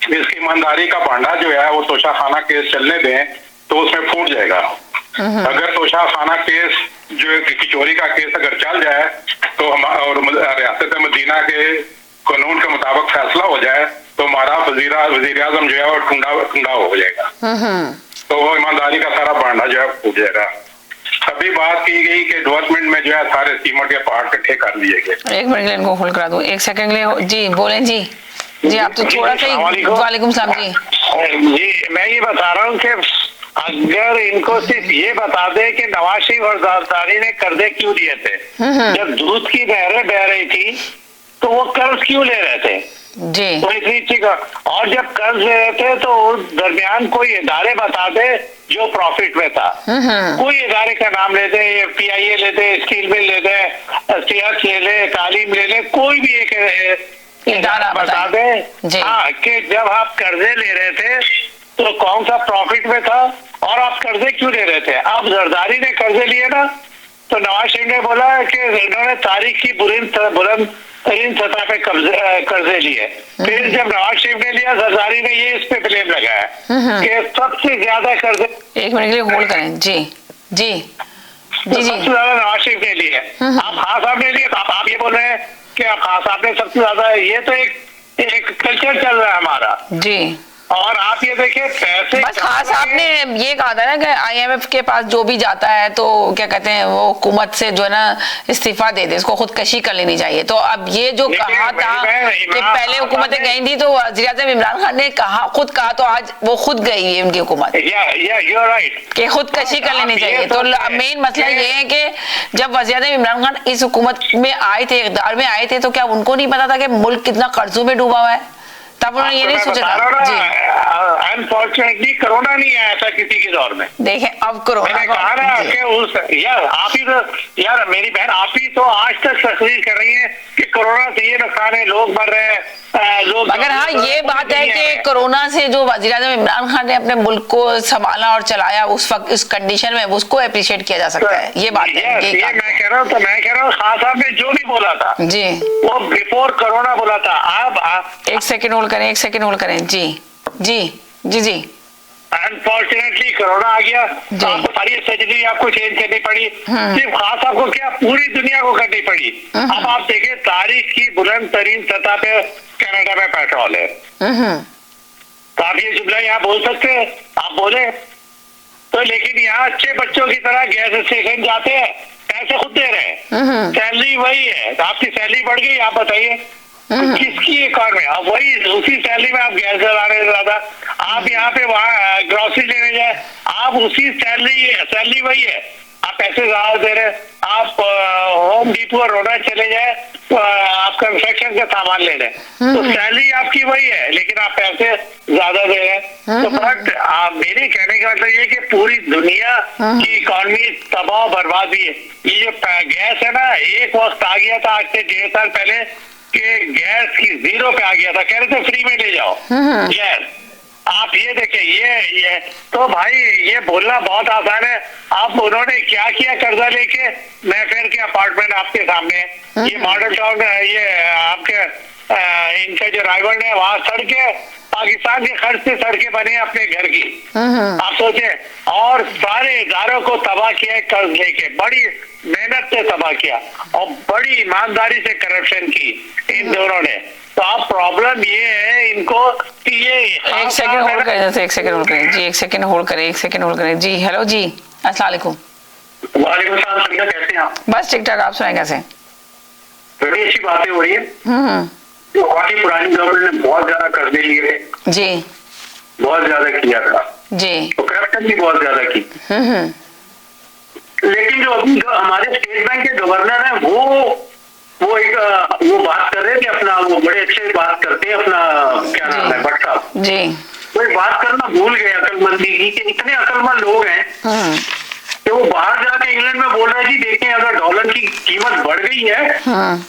इसकी ईमानदारी का भांडा जो है वो तोशा खाना केस चलने दें तो उसमें फूट जाएगा। अगर तोशा खाना केस जो चोरी का केस अगर चल जाए तो हम और रियासत मदीना के कानून के मुताबिक फैसला हो जाए तो हमारा वजीर आजम जो है वो ठुंडा हो जाएगा। तो वो ईमानदारी का सारा भांडा जो है फूट जाएगा। अभी बात की गई कि डेवलपमेंट में जो है सारे सीमेंट के पार्ट इकट्ठे कर लिए गए। एक मिनट इनको होल्ड करा दो, एक सेकंड ले। जी बोलें जी। आप तो थोड़ा सा। वालेकुम सलाम जी। जी मैं ये बता रहा हूँ कि अगर इनको सिर्फ ये बता दे कि नवाज शरीफ और जरदारी ने कर्जे क्यों लिए थे, जब दूध की नहरें बह रही थी तो वो कर्ज क्यों ले रहे थे जी, तो इसी चीज का। और जब कर्ज ले रहे थे तो दरमियान कोई इदारे बता दे जो प्रॉफिट में था। कोई इदारे का नाम ले दे, PIA ले दे, स्टील मिल ले दे, सेहत ले ले, तालीम ले ले, कोई भी एक इदारा बता दे हाँ कि जब आप कर्जे ले रहे थे तो कौन सा प्रॉफिट में था और आप कर्जे क्यों ले रहे थे। अब जरदारी ने कर्जे लिए ना तो नवाज शरीफ ने बोला कि इन्होंने तारीख की बुलंद तरीन सतह पे कर्जे लिए। फिर जब नवाज शरीफ ने लिया, जरदारी ने ये इस पे ब्लेम लगाया कि सबसे ज्यादा कर्जे। एक मिनट के लिए होल्ड करें। जी सबसे ज्यादा नवाज शरीफ ने लिए। आप खान साहब ने लिए, आप ये बोल रहे हैं कि आप खान साहब ने सबसे ज्यादा। ये तो एक कल्चर चल रहा है हमारा जी। और आप ये देखिए पैसे बस खास आपने ये कहा था ना कि IMF के पास जो भी जाता है तो क्या कहते हैं वो हुकूमत से जो है ना इस्तीफा दे दे, इसको खुदकशी कर लेनी चाहिए। तो अब ये जो कहा था कि पहले हुकूमतें गई थी तो वज़ीर-ए-आज़म इमरान खान ने खुद कहा तो आज वो खुद गई है उनकी हुकूमत कि खुदकशी कर लेनी चाहिए। तो मेन मसला ये है कि जब वज़ीर-ए-आज़म इमरान खान इस हुकूमत में आए थे, इक़्तिदार में आए थे, तो क्या उनको नहीं पता था कि मुल्क कितना कर्जों में डूबा हुआ है? तब उन्होंने ये नहीं सोचा था। अनफॉर्चुनेटली कोरोना नहीं आया था किसी के दौर में। देखें अब कोरोना मैंने कहा ना कि आप ही तो यार मेरी बहन आप ही तो आज तक तस्वीर कर रही है कि कोरोना से ये नुकसान है, लोग मर रहे हैं, लोग। मगर हाँ ये बात है कि कोरोना से जो वज़ीर-ए-आज़म इमरान खान ने अपने मुल्क को संभाला और चलाया उस वक्त इस कंडीशन में, उसको अप्रिशिएट किया जा सकता है। ये बात है। ये मैं कह रहा हूँ खान साहब ने जो भी बोला था जी वो बिफोर कोरोना बोला था। आप एक सेकंड होल्ड करें। जी अनफॉर्चुनेटली कोरोना आ गया, आपको सारी सर्जरी आपको चेंज करनी पड़ी। सिर्फ खास आपको क्या पूरी दुनिया को करनी पड़ी। अब आप देखें तारीख की बुलंद तरीन सतह पे कनाडा में पेट्रोल है। तो आप ये जुमला यहाँ बोल सकते हैं, आप बोले तो। लेकिन यहाँ अच्छे बच्चों की तरह गैस स्टेशन जाते हैं, पैसे खुद दे रहे हैं, सैलरी वही है। तो आपकी सैलरी बढ़ गई, आप बताइए तो किसकी इकॉनमी? आप वही उसी सैलरी में आप गैस जला रहे हैं ज्यादा, आप यहाँ पे वहाँ ग्रोसरी लेने जाए, आप उसी सैलरी वही है, आप पैसे ज्यादा दे रहे हैं। आप होम डिपो और रोडा चले जाए आप कंस्ट्रक्शन का सामान ले रहे हैं, तो सैलरी आपकी वही है, लेकिन आप पैसे ज्यादा दे रहे हैं। तो बट मेरे कहने का मतलब ये कि पूरी दुनिया की इकॉनमी तबाह बर्बाद हुई है। ये जो गैस है ना, एक वक्त आ गया था आज से 1.5 साल पहले कि गैस की 0 पे आ गया था, कह रहे थे फ्री में ले जाओ गैस। आप ये देखिए, ये तो भाई ये बोलना बहुत आसान है। आप उन्होंने क्या किया कर्जा लेके, मैफेयर के अपार्टमेंट आपके सामने, ये मॉडल टाउन है, ये आपके इनके जो राइवल है वहां सड़कें, पाकिस्तान के खर्च से सड़कें बने अपने घर की। आप सोचे, और सारे इदारों को तबाह किया कर्ज लेके, बड़ी मेहनत से तबाह किया और बड़ी ईमानदारी से करप्शन की इन दोनों ने। तो आप प्रॉब्लम ये है इनको कि ये एक सेकंड होल्ड करें, जैसे एक सेकंड होल्ड करें जी, एक सेकंड होल्ड करें जी। हेलो जी, अस्सलाम वालेकुम। वालेकुम सलाम, सरिया कैसे हैं आप? बस ठीक ठाक, आप सुनाएं कैसे? बड़ी अच्छी बातें हो रही है। बहुत ही पुरानी गवर्नमेंट ने बहुत ज्यादा कर्जे लिए जी, बहुत ज्यादा किया था जी, तो करप्शन भी बहुत ज्यादा की। लेकिन जो अभी हमारे स्टेट बैंक के गवर्नर हैं वो बात कर रहे थे अपना, वो बड़े अच्छे बात करते हैं अपना, क्या नाम है, भट्ट साहब जी, वो बात करना भूल गए अकलमंदी की, कि इतने अकलमंद लोग हैं कि वो बाहर जाके इंग्लैंड में बोल रहे हैं जी देखें अगर डॉलर की कीमत बढ़ गई है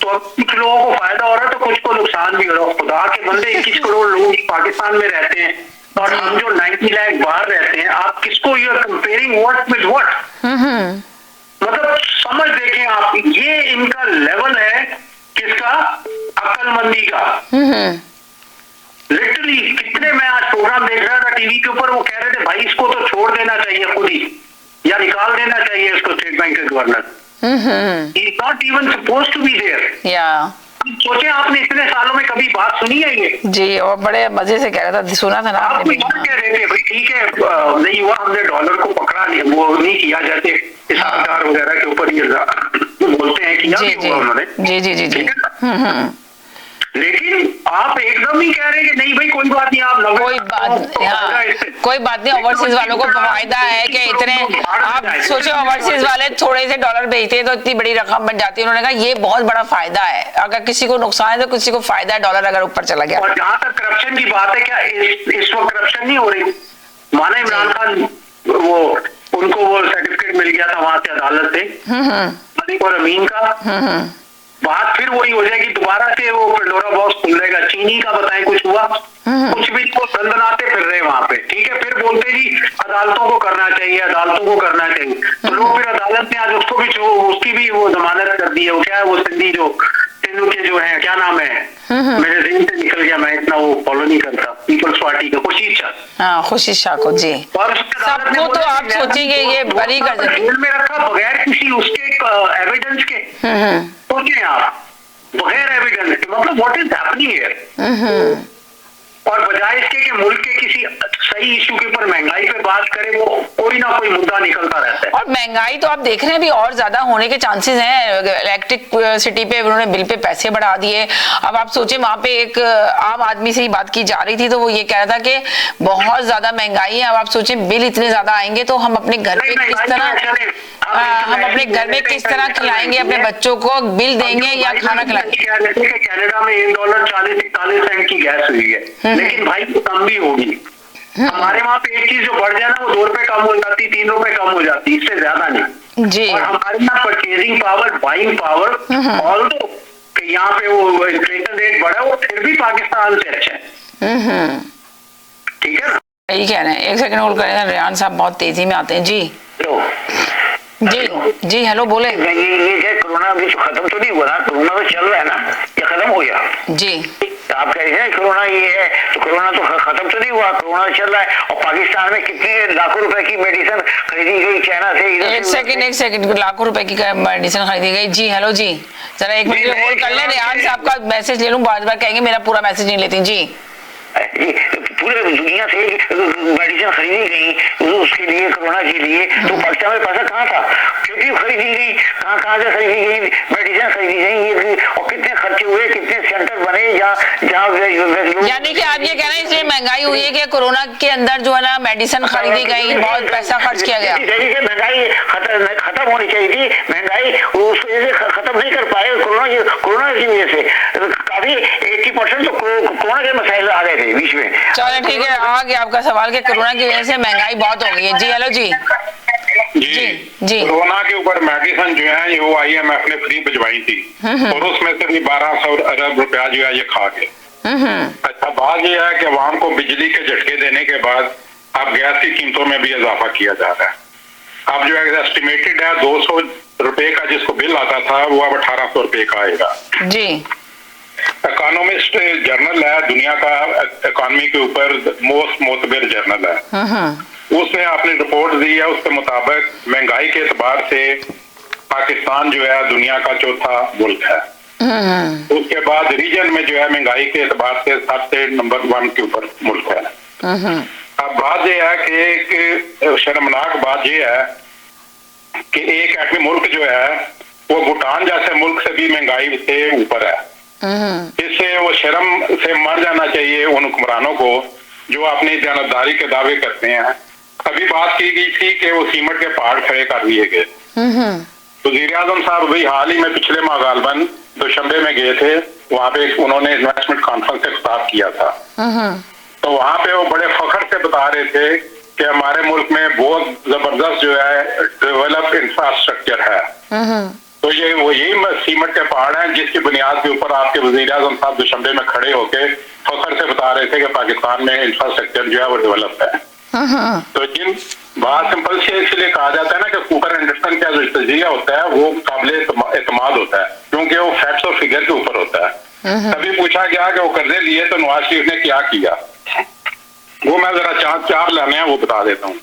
तो अब कुछ लोगों को फायदा हो रहा है तो कुछ को नुकसान भी हो रहा है। खुदा के बंदे 21 करोड़ लोग पाकिस्तान में रहते हैं और हम जो 90 लाख बाहर रहते हैं, आप किसको you are comparing what with what? मतलब समझ देखें आप, ये इनका लेवल है किसका? अकलमंदी का। लिटरली कितने, मैं आज प्रोग्राम देख रहा था टीवी के ऊपर, वो कह रहे थे भाई इसको तो छोड़ देना चाहिए खुद ही, या निकाल देना चाहिए इसको स्टेट बैंक के governor. He is not even supposed to be there. या सोचे आपने इतने सालों में कभी बात सुनी है ये? जी, और बड़े मजे से कह रहा था, सुना था ना आपने? कह रहे थे भाई ठीक है, नहीं हुआ, हमने डॉलर को पकड़ा नहीं, वो नहीं किया, जैसे हिसाबदार वगैरह के ऊपर ये बोलते हैं कि हुआ उन्होंने। जी जी जी जी, लेकिन आप एकदम ही कह रहे हैं कि नहीं भाई कोई बात नहीं, आप कोई बात नहीं, ओवरसीज वालों को फायदा है कि इतने, आप सोचो ओवरसीज वाले थोड़े से डॉलर भेजते हैं तो इतनी बड़ी रकम बन जाती है। उन्होंने कहा ये बहुत बड़ा फायदा है, अगर किसी को नुकसान है तो किसी को फायदा है डॉलर अगर ऊपर चला गया। और जहां तक करप्शन की बात है, क्या इस वक्त करप्शन नहीं हो रही? माना इमरान खान वो उनको वो सर्टिफिकेट मिल गया था वहां से अदालत से और अमीन का, बात फिर वही हो जाएगी दोबारा से, वो पेंडोरा बॉक्स खुलेगा। चीनी का बताएं कुछ हुआ? कुछ भी, वो गंदनाते फिर रहे वहां पे, ठीक है। फिर बोलते जी अदालतों को करना चाहिए, अदालतों को करना चाहिए, तो लोग फिर अदालत ने आज उसको भी उसकी भी वो जमानत कर दी है। वो क्या है, वो सिंधी जो तेलू के जो है, क्या नाम है, मेरे जहन से निकल गया, मैं इतना वो फॉलो नहीं करता, पीपल्स पार्टी का खुर्शीद शाह। हाँ, खुर्शीद शाह को जी, और सबको तो आप सोचेंगे ये बरी कर देते, जेल में रखा बगैर किसी उसके एविडेंस के। सोचिए आप, बगैर एविडेंस के, मतलब व्हाट इज हैपनिंग हियर? और बजाय इसके कि मुल्क के किसी सही इशू के ऊपर महंगाई पे बात करें, वो कोई ना कोई मुद्दा निकलता रहता है। और महंगाई तो आप देख रहे हैं अभी और ज्यादा होने के चांसेस हैं। इलेक्ट्रिक सिटी पे उन्होंने बिल पे पैसे बढ़ा दिए। अब आप सोचे, वहां पे एक आम आदमी से ही बात की जा रही थी तो वो ये कह रहा था कि बहुत ज्यादा महंगाई है। अब आप सोचे बिल इतने ज्यादा आएंगे तो हम अपने घर पे किस तरह खिलाएंगे अपने बच्चों को, बिल देंगे या खाना खिलाएंगे? कनाडा में $1.40-41 की गैस हुई है, लेकिन भाई कम भी होगी। हमारे वहाँ पे एक चीज जो बढ़ जाए ना, वो $2 कम हो जाती, ₹3 कम हो जाती, इससे ज्यादा नहीं जी। और हमारे यहाँ purchasing power, buying power, although कि यहाँ पे वो इन्फ्लेशन रेट बढ़ा, वो फिर भी पाकिस्तान से अच्छा है। ठीक है, यही कह रहे हैं। एक सेकंड होल्ड करें, रेहान साहब बहुत तेजी में आते हैं जी। जी जी, हेलो, बोले। ये क्या कोरोना अभी खत्म तो नहीं हुआ ना? कोरोना तो चल रहा है ना, ये खत्म हो गया? जी, आप कह रहे हैं कोरोना ये है, तो कोरोना तो खत्म तो नहीं हुआ, कोरोना चल रहा है। और पाकिस्तान में कितने लाखों रुपए की मेडिसिन खरीदी गई चाइना से? एक सेकंड, लाखों रुपए की मेडिसिन खरीदी गई जी। हेलो जी, जरा एक मिनट होल्ड कर ले, रेहान साहब का मैसेज ले लूं, बार बार कहेंगे मेरा पूरा मैसेज नहीं लेती जी। पूरे दुनिया से मेडिसिन खरीदी गई उसके लिए, कोरोना के लिए, तो पाकिस्तान में पैसा कहाँ था? क्योंकि खरीदी गई, कहाँ से खरीदी गई मेडिसिन, खरीदी गई, और कितने खर्चे हुए, कितने सेंटर बने जहाँ। यानी कि आप ये कह रहे हैं इसलिए महंगाई हुई है कि कोरोना के अंदर जो है ना मेडिसिन खरीदी गई, बहुत पैसा खर्च किया गया। महंगाई खत्म होनी चाहिए थी, महंगाई उस वजह से खत्म नहीं कर पाए कोरोना की वजह से। काफी 80% तो कोरोना के मसाइल आ गए थे बीच में। चलो ठीक है, आ गया आपका सवाल कि कोरोना की वजह से महंगाई बहुत हो गई है। जी हेलो जी जी कोरोना के ऊपर मेडिसिन जो है वो IMF ने फ्री भिजवाई थी और उसमें से भी 1200 अरब रुपया जो है ये खा गए। अच्छा, बात यह है कि आवाम को बिजली के झटके देने के बाद अब गैस की कीमतों में भी इजाफा किया जा रहा है। अब जो है एस्टिमेटेड है 200 रुपए का जिसको बिल आता था वो अब 1800 रुपए का आएगा जी। इकोनॉमिस्ट जर्नल है, दुनिया का इकोनॉमी के ऊपर मोस्ट मोतबर जर्नल है, उसने अपनी रिपोर्ट दी है। उसके मुताबिक महंगाई के एतबार से पाकिस्तान जो है दुनिया का चौथा मुल्क है। उसके बाद रीजन में जो है महंगाई के एतबार से सबसे नंबर 1 के ऊपर मुल्क है। अब बात यह है कि एक शर्मनाक बात यह है कि एक ऐसे मुल्क जो है वो भूटान जैसे मुल्क से भी महंगाई से ऊपर है। इससे वो शर्म से मर जाना चाहिए उन हुक्मरानों को जो अपनी जानबदारी के दावे करते हैं। अभी बात की गई थी कि वो सीमेंट के पहाड़ खड़े कर दिए गए। वज़ीर आज़म साहब अभी हाल ही में पिछले माह गालबन दोशंबे में गए थे, वहां पे उन्होंने इन्वेस्टमेंट कॉन्फ्रेंस से खिताब किया था। तो वहां पे वो बड़े फख्र से बता रहे थे कि हमारे मुल्क में बहुत जबरदस्त जो है डेवलप इंफ्रास्ट्रक्चर है। तो ये वो यही सीमेंट के पहाड़ हैं जिसकी बुनियाद के ऊपर आपके वज़ीर आज़म साहब दुशंबे में खड़े होके फख्र से बता रहे थे कि पाकिस्तान में इंफ्रास्ट्रक्चर जो है वो डेवलप है। तो जिन बात सिंपल से इसलिए कहा जाता है ना कि कुकर एंडरसन का जो तजिया होता है वो काबिल एतमाद होता है क्योंकि वो फैक्ट्स और फिगर के ऊपर होता है। तभी पूछा गया कि वो कर्जे लिए तो नवाज शरीफ ने क्या किया, वो मैं जरा चार लाने हैं वो बता देता हूँ।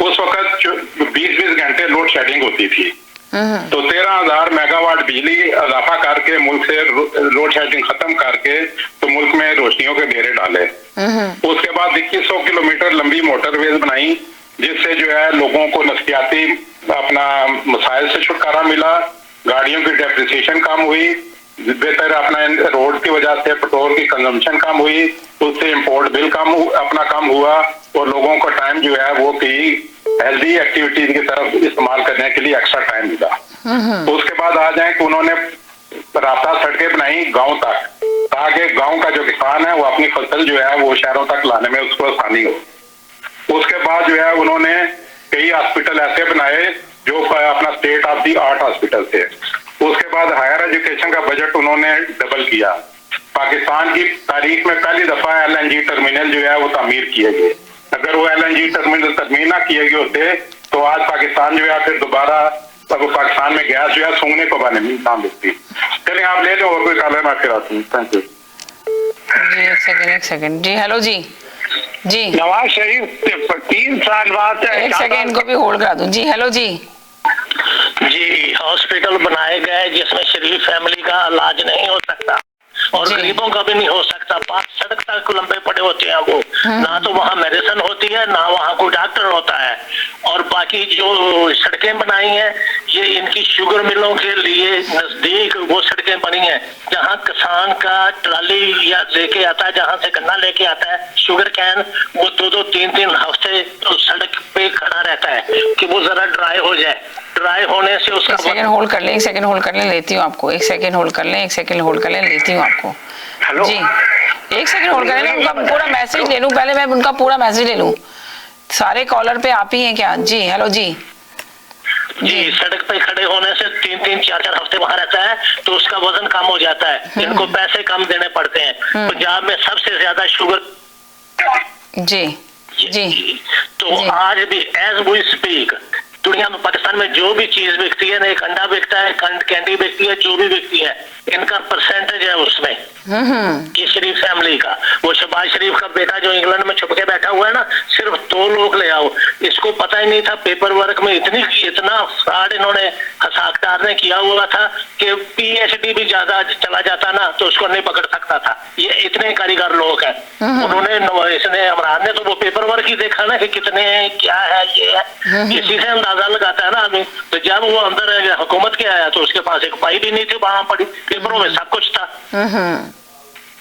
उस वक्त 20-20 घंटे लोड शेडिंग होती थी, तो 13,000 मेगावाट बिजली इजाफा करके मुल्क से लोड शेडिंग खत्म करके तो मुल्क में रोशनियों के घेरे डाले। उसके बाद 2100 किलोमीटर लंबी मोटरवेज बनाई जिससे जो है लोगों को नफसियाती अपना मसाइल से छुटकारा मिला, गाड़ियों की डेप्रिसिएशन कम हुई, बेहतर अपना रोड की वजह से पेट्रोल की कंजम्पशन कम हुई, उससे इंपोर्ट बिल कम हुआ और लोगों का टाइम जो है वो कई हेल्दी एक्टिविटीज की तरफ इस्तेमाल करने के लिए एक्स्ट्रा टाइम मिला। उसके बाद आ जाए कि उन्होंने रास्ता सड़कें बनाई गांव तक ताकि गांव का जो किसान है वो अपनी फसल जो है वो शहरों तक लाने में उसको आसानी हो। उसके बाद जो है उन्होंने कई हॉस्पिटल ऐसे बनाए जो अपना state of the art hospital थे। उसके बाद हायर एजुकेशन का बजट उन्होंने डबल किया। पाकिस्तान की तारीख में पहली दफा LNG टर्मिनल जो है वो तामीर किए गए। अगर वो LNG टर्मिनल तमीर ना किए गए होते तो आज पाकिस्तान जो है फिर दोबारा पाकिस्तान में गैस जो है सूंघने को बने ना मिलती। चलिए आप ले लो और कोई कॉल है मैं फिर आती हूँ। थैंक यू जी। एक सेकंड जी। हेलो जी नवाज शरीफ 3 साल बाद एक सेकंड को भी होल्ड करा दूं। जी हेलो जी हॉस्पिटल बनाए गए जिसमें शरीफ फैमिली का इलाज नहीं हो सकता और गरीबों का भी नहीं हो सकता। 5 सड़क तक लंबे पड़े होते हैं वो, ना तो वहाँ मेडिसिन होती है ना वहाँ कोई डॉक्टर होता है। और बाकी जो सड़कें बनाई हैं ये इनकी शुगर मिलों के लिए नजदीक वो सड़कें बनी हैं जहाँ किसान का ट्राली या लेके आता है, जहाँ से गन्ना लेके आता है शुगर कैन, वो 2-2 3-3 हफ्ते तो सड़क पे खड़ा रहता है कि वो जरा ड्राई हो जाए। ड्राई होने से उसका एक सेकंड होल्ड कर ले, लेती हूँ आपको। एक सेकंड होल्ड कर ले, लेती हूँ आपको। हेलो जी एक सेकंड होल्ड करें, उनका पूरा मैसेज ले लूं पहले, मैं उनका पूरा मैसेज ले लूं। सारे कॉलर पे आप ही हैं क्या? जी हेलो जी सड़क पे खड़े होने से 3-3 4-4 हफ्ते वहां रहता है तो उसका वजन कम हो जाता है। इनको पैसे कम देने पड़ते हैं। पंजाब में सबसे ज्यादा शुगर जी तो आज भी एज वी स्पीक दुनिया में पाकिस्तान में जो भी चीज बिकती है ना, एक अंडा बिकता है, कैंडी बिकती है, जो भी बिकती है इनका परसेंटेज है उसमें। ये शरीफ फैमिली का, वो शहबाज शरीफ का बेटा जो इंग्लैंड में छुप के बैठा हुआ है ना, सिर्फ 2 लोग ले आओ, इसको इनको पता ही नहीं था, पेपर वर्क में इतना फ्रॉड इन्होंने हसाकदार ने किया हुआ था कि पीएचडी भी ज्यादा चला जाता ना तो उसको नहीं पकड़ सकता था। ये इतने कारीगर लोग हैं। इसने इमरान ने तो वो पेपर वर्क ही देखा ना कि कितने क्या है, ये है, किसी से अंदाजा लगाता है ना आदमी। तो जब वो अंदर हुकूमत के आया तो उसके पास एक फाइल भी नहीं थी, वहां पड़ी पेपरों में सब कुछ था।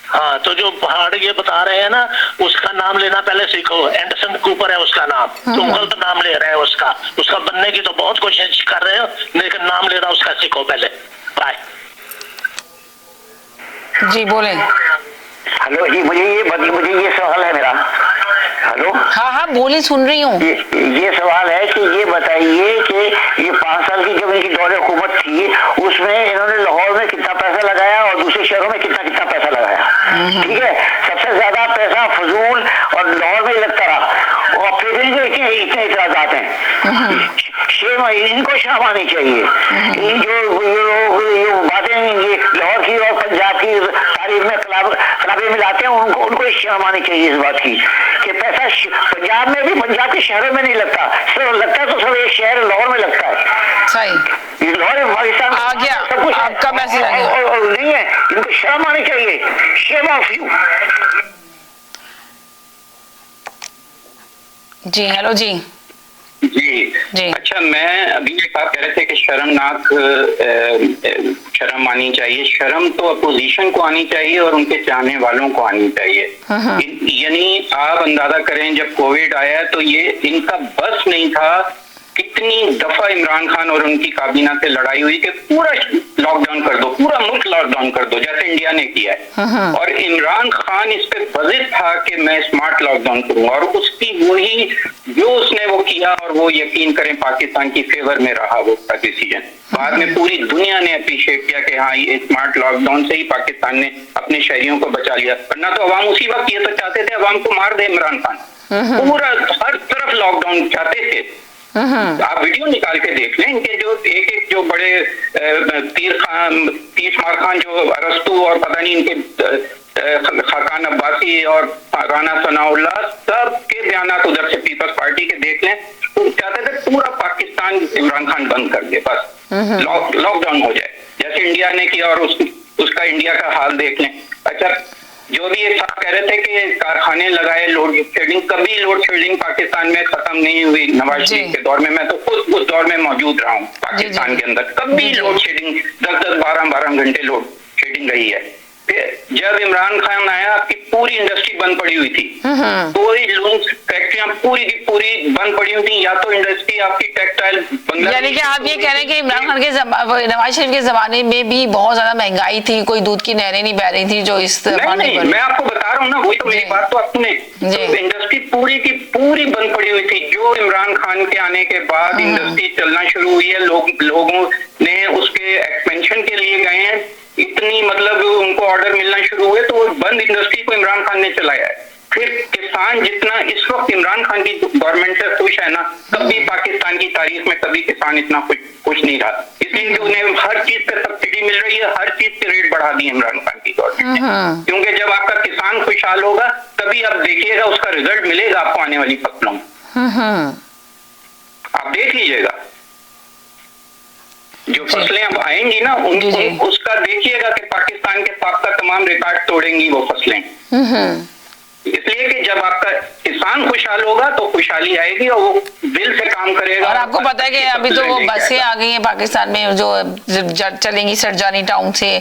हाँ, तो जो पहाड़ ये बता रहे हैं ना, उसका नाम लेना पहले सीखो। एंडरसन कूपर है उसका नाम, तुम गलत नाम ले रहे हो उसका बनने की तो बहुत कोशिश कर रहे हो, लेकिन नाम लेना उसका सीखो पहले। बाय जी बोले। हेलो जी, मुझे ये सवाल है मेरा। हेलो, हाँ बोली, सुन रही हूँ। ये सवाल है कि ये बताइए कि ये 5 साल की जब इनकी दौरे हुकूमत थी उसमें इन्होंने लाहौर में कितना पैसा लगाया और दूसरे शहरों में कितना पैसा लगाया? ठीक है, सबसे ज्यादा पैसा फजूल और लाहौर में लगता रहा और फिर इतने इतराजात हैं। इनको शर्म आनी चाहिए। जो बातें लाहौर की और पंजाब की तारीफ में कलाबे मिलाते हैं, उनको शर्म आनी चाहिए इस बात की कि पैसा पंजाब में भी, पंजाब के शहरों में नहीं लगता, सिर्फ लगता तो सब एक शहर लाहौर में लगता है। सही, लाहौर पाकिस्तान आ गया, सब कुछ आपका मैसेज आ गया। और नहीं है, इनको शर्म आनी चाहिए। Shame of you. जी हेलो जी। जी। अच्छा, मैं अभी ये बात कह रहे थे कि शर्मनाक शर्म आनी चाहिए। शर्म तो अपोजिशन को आनी चाहिए और उनके चाहने वालों को आनी चाहिए। यानी आप अंदाजा करें, जब कोविड आया तो ये इनका बस नहीं था। कितनी दफा इमरान खान और उनकी काबीना से लड़ाई हुई कि पूरा लॉकडाउन कर दो, पूरा मुल्क लॉकडाउन कर दो, जैसे इंडिया ने किया है। और इमरान खान इस पे बजिद था कि मैं स्मार्ट लॉकडाउन करूंगा, और उसकी वही जो उसने वो किया, और वो यकीन करें पाकिस्तान की फेवर में रहा वो उसका डिसीजन। बाद में पूरी दुनिया ने अप्रिशिएट किया कि हाँ, ये स्मार्ट लॉकडाउन से ही पाकिस्तान ने अपने शहरियों को बचा लिया। वरना तो अवाम उसी वक्त ये तो चाहते थे अवाम को मार दे इमरान खान, पूरा हर तरफ लॉकडाउन चाहते थे। आप वीडियो निकाल के देख लें इनके, जो एक जो बड़े तीर मार खान जो अरस्तु और पता नहीं इनके खाकान अब्बासी और राना सनाउल्लाह, सब के बयान उधर से पीपल्स पार्टी के देख लें। वो चाहते थे पूरा पाकिस्तान इमरान खान बंद कर दे, बस लॉकडाउन हो जाए, जैसे इंडिया ने किया। और उसका इंडिया का हाल देख लें। अच्छा, जो भी ये साहब कह रहे थे कि कारखाने लगाए, लोड शेडिंग, कभी लोड शेडिंग पाकिस्तान में खत्म नहीं हुई। नवाज शरीफ के दौर में, मैं तो खुद उस दौर में मौजूद रहा हूँ पाकिस्तान के अंदर, कभी लोड शेडिंग 10-10, 12-12 घंटे लोड शेडिंग रही है। जब इमरान खान आया, आपकी पूरी इंडस्ट्री बंद पड़ी हुई थी, पूरी फैक्ट्रियां पूरी की पूरी बंद पड़ी हुई थी। या तो इंडस्ट्री आपकी टेक्सटाइल, यानी कि आप ये कह रहे हैं कि इमरान खान के नवाज शरीफ के जमाने में भी बहुत ज्यादा महंगाई थी, कोई दूध की नहरें नहीं बह रही थी जो इस नहीं, मैं आपको बता रहा हूँ ना, वही तो मेरी बात तो आपने, इंडस्ट्री पूरी की पूरी बंद पड़ी हुई थी। जो इमरान खान के आने के बाद इंडस्ट्री चलना शुरू हुई है, लोगों ने उसके एक्सपेंशन के लिए गए हैं, इतनी मतलब उनको ऑर्डर मिलना शुरू हुए, तो वो बंद इंडस्ट्री को इमरान खान ने चलाया है। फिर किसान जितना इस वक्त इमरान खान की गवर्नमेंट से खुश है ना, कभी पाकिस्तान की तारीख में कभी किसान इतना खुश नहीं रहा। इसलिए कि उन्हें हर चीज पे सब्सिडी मिल रही है, हर चीज के रेट बढ़ा दिए इमरान खान की गवर्नमेंट ने। क्योंकि जब आपका किसान खुशहाल होगा तभी आप देखिएगा उसका रिजल्ट मिलेगा आपको आने वाली फसलों में। आप देख लीजिएगा, जो फसलें अब आएंगी ना, उसका देखिएगा कि पाकिस्तान के साथ का तमाम रिकॉर्ड तोड़ेंगी वो फसलें। इसलिए कि जब आपका किसान खुशहाल होगा तो खुशहाली आएगी और वो दिल से काम करेगा। और आपको पता है कि अभी तो वो बसें आ गई हैं पाकिस्तान में जो चलेंगी, सरजानी टाउन से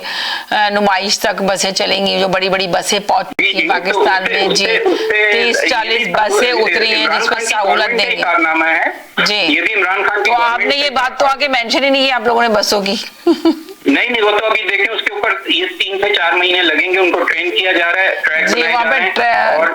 नुमाइश तक बसें चलेंगी, जो बड़ी बड़ी बसें पहुंची पाकिस्तान में। जी, 30-40 बसें उतरी हैं जिसमें सहूलत देंगे। कारनामा है जी, ये भी इमरान खान। तो आपने ये बात तो आके मेंशन ही नहीं की आप लोगों ने बसों की। नहीं, वो तो अभी देखें, उसके ऊपर ये 3 से 4 महीने लगेंगे, उनको ट्रेन किया जा रहा है, ट्रैक जी, वहाँ पे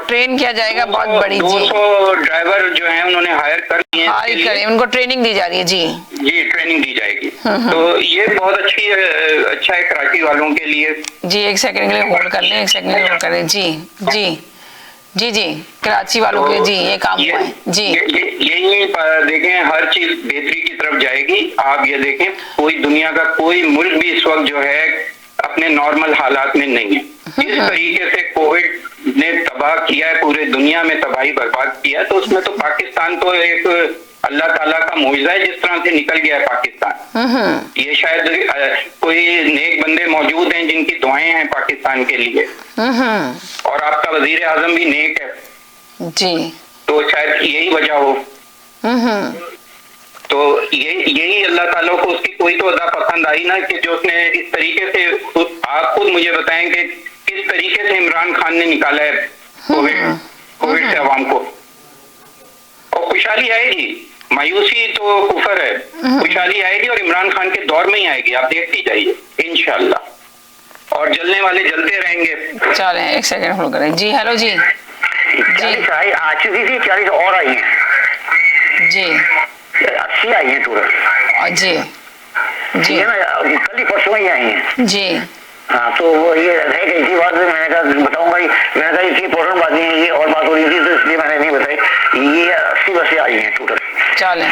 ट्रेन किया जाएगा, बहुत बड़ी। 200 ड्राइवर जो हैं उन्होंने हायर कर दिए हैं, उनको ट्रेनिंग दी जा रही है। जी, ट्रेनिंग दी जाएगी। तो ये बहुत अच्छा है कराची वालों के लिए। जी, एक सेकंड के लिए होल्ड कर लें, एक सेकंड के लिए होल्ड करें। जी, कराची वालों के जी ये काम हुआ है। जी, यही देखें, हर चीज बेहतरी की तरफ जाएगी। आप ये देखें, कोई दुनिया का कोई मुल्क भी इस वक्त जो है अपने नॉर्मल हालात में नहीं है। किस तरीके से कोविड ने तबाह किया है, पूरे दुनिया में तबाही बर्बाद किया है, तो उसमें तो पाकिस्तान तो एक अल्लाह ताला का मुआजिजा है जिस तरह से निकल गया है पाकिस्तान। ये शायद कोई नेक बंदे मौजूद हैं जिनकी दुआएं हैं पाकिस्तान के लिए, और आपका वजीर आजम भी नेक है जी, तो शायद यही वजह हो। तो यही अल्लाह ताला को उसकी कोई तो अदा पसंद आई ना, कि जो उसने इस तरीके से, आप खुद मुझे बताएं कि किस तरीके से इमरान खान ने निकाला है कोविड से अवाम को। और खुशहाली आएगी, मायूसी तो कुफर है, खुशहाली आएगी और इमरान खान के दौर में ही आएगी, आप देखती जाइए इंशाल्लाह, और जलने वाले जलते रहेंगे। चलें एक सेकंड होल्ड करें। जी हेलो जी 40 आ चुकी थी, 40 और आई हैं जी, 80 आई हैं टोटल जी जी है ना, कल ही परसों ही आई हैं जी। हाँ, तो वो ये रह गई थी बात, मैंने कहा बताऊंगा ही, मैंने कहा इतनी इंपॉर्टेंट बात नहीं है, ये और बात हो रही थी तो इसलिए मैंने नहीं बताई। ये 80 बसें आई हैं टोटल। चलें